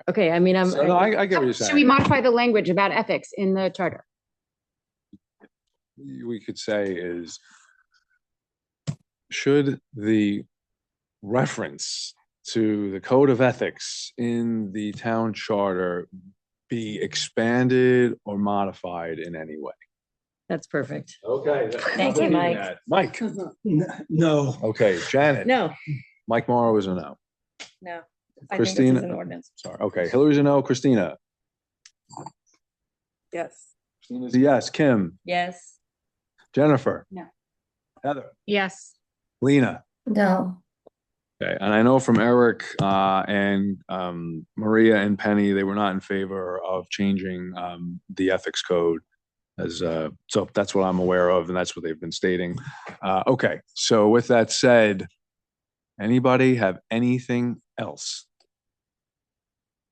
Okay, I mean, I get what you're saying. Should we modify the language about ethics in the charter? We could say is, should the reference to the code of ethics in the town charter be expanded or modified in any way? That's perfect. Okay. Thank you, Mike. Mike? No. Okay, Janet? No. Mike Morrow is a no. No. Christina? An ordinance. Sorry, okay, Hillary's a no. Christina? Yes. Christina's a yes. Kim? Yes. Jennifer? No. Heather? Yes. Lena? No. Okay, and I know from Eric and Maria and Penny, they were not in favor of changing the ethics code as so that's what I'm aware of, and that's what they've been stating. Okay, so with that said, anybody have anything else?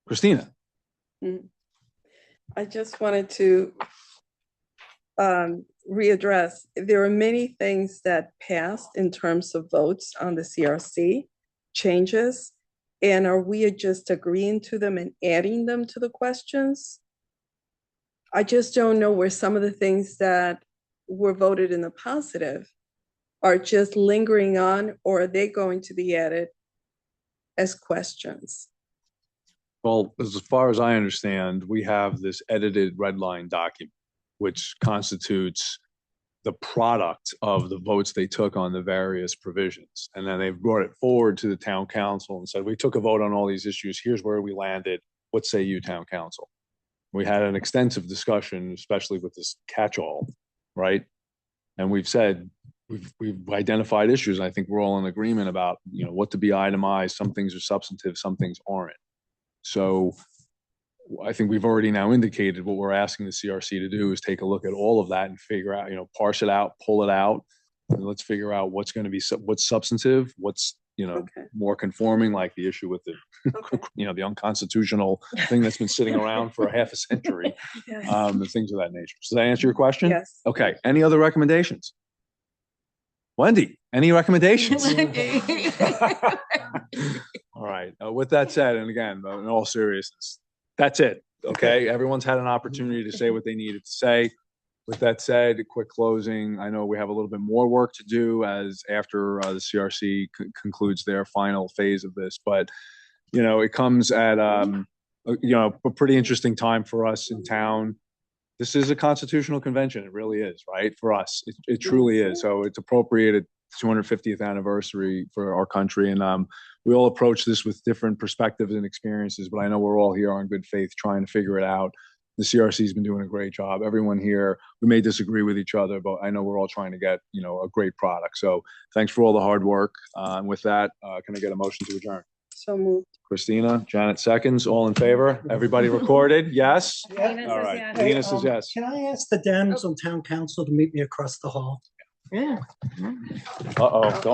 Christina? I just wanted to readdress, there are many things that passed in terms of votes on the CRC changes. And are we just agreeing to them and adding them to the questions? I just don't know where some of the things that were voted in the positive are just lingering on, or are they going to be added as questions? Well, as far as I understand, we have this edited red line document, which constitutes the product of the votes they took on the various provisions. And then they've brought it forward to the town council and said, we took a vote on all these issues. Here's where we landed. What say you, town council? We had an extensive discussion, especially with this catch-all, right? And we've said, we've identified issues. I think we're all in agreement about, what to be itemized. Some things are substantive, some things aren't. So I think we've already now indicated what we're asking the CRC to do is take a look at all of that and figure out, parse it out, pull it out, and let's figure out what's going to be, what's substantive, what's, more conforming, like the issue with the, the unconstitutional thing that's been sitting around for a half a century, and things of that nature. Does that answer your question? Yes. Okay. Any other recommendations? Wendy, any recommendations? All right. With that said, and again, in all seriousness, that's it. Okay. Everyone's had an opportunity to say what they needed to say. With that said, quick closing. I know we have a little bit more work to do as after the CRC concludes their final phase of this, but it comes at a pretty interesting time for us in town. This is a constitutional convention. It really is, right? For us, it truly is. So it's appropriated 250th anniversary for our country. And we all approach this with different perspectives and experiences, but I know we're all here on good faith trying to figure it out. The CRC has been doing a great job. Everyone here, we may disagree with each other, but I know we're all trying to get, a great product. So thanks for all the hard work. And with that, can I get a motion to adjourn? So moved. Christina, Janet seconds, all in favor? Everybody recorded? Yes? Yeah. All right. Dina says yes. Can I ask the Dems on town council to meet me across the hall? Yeah. Uh-oh, don't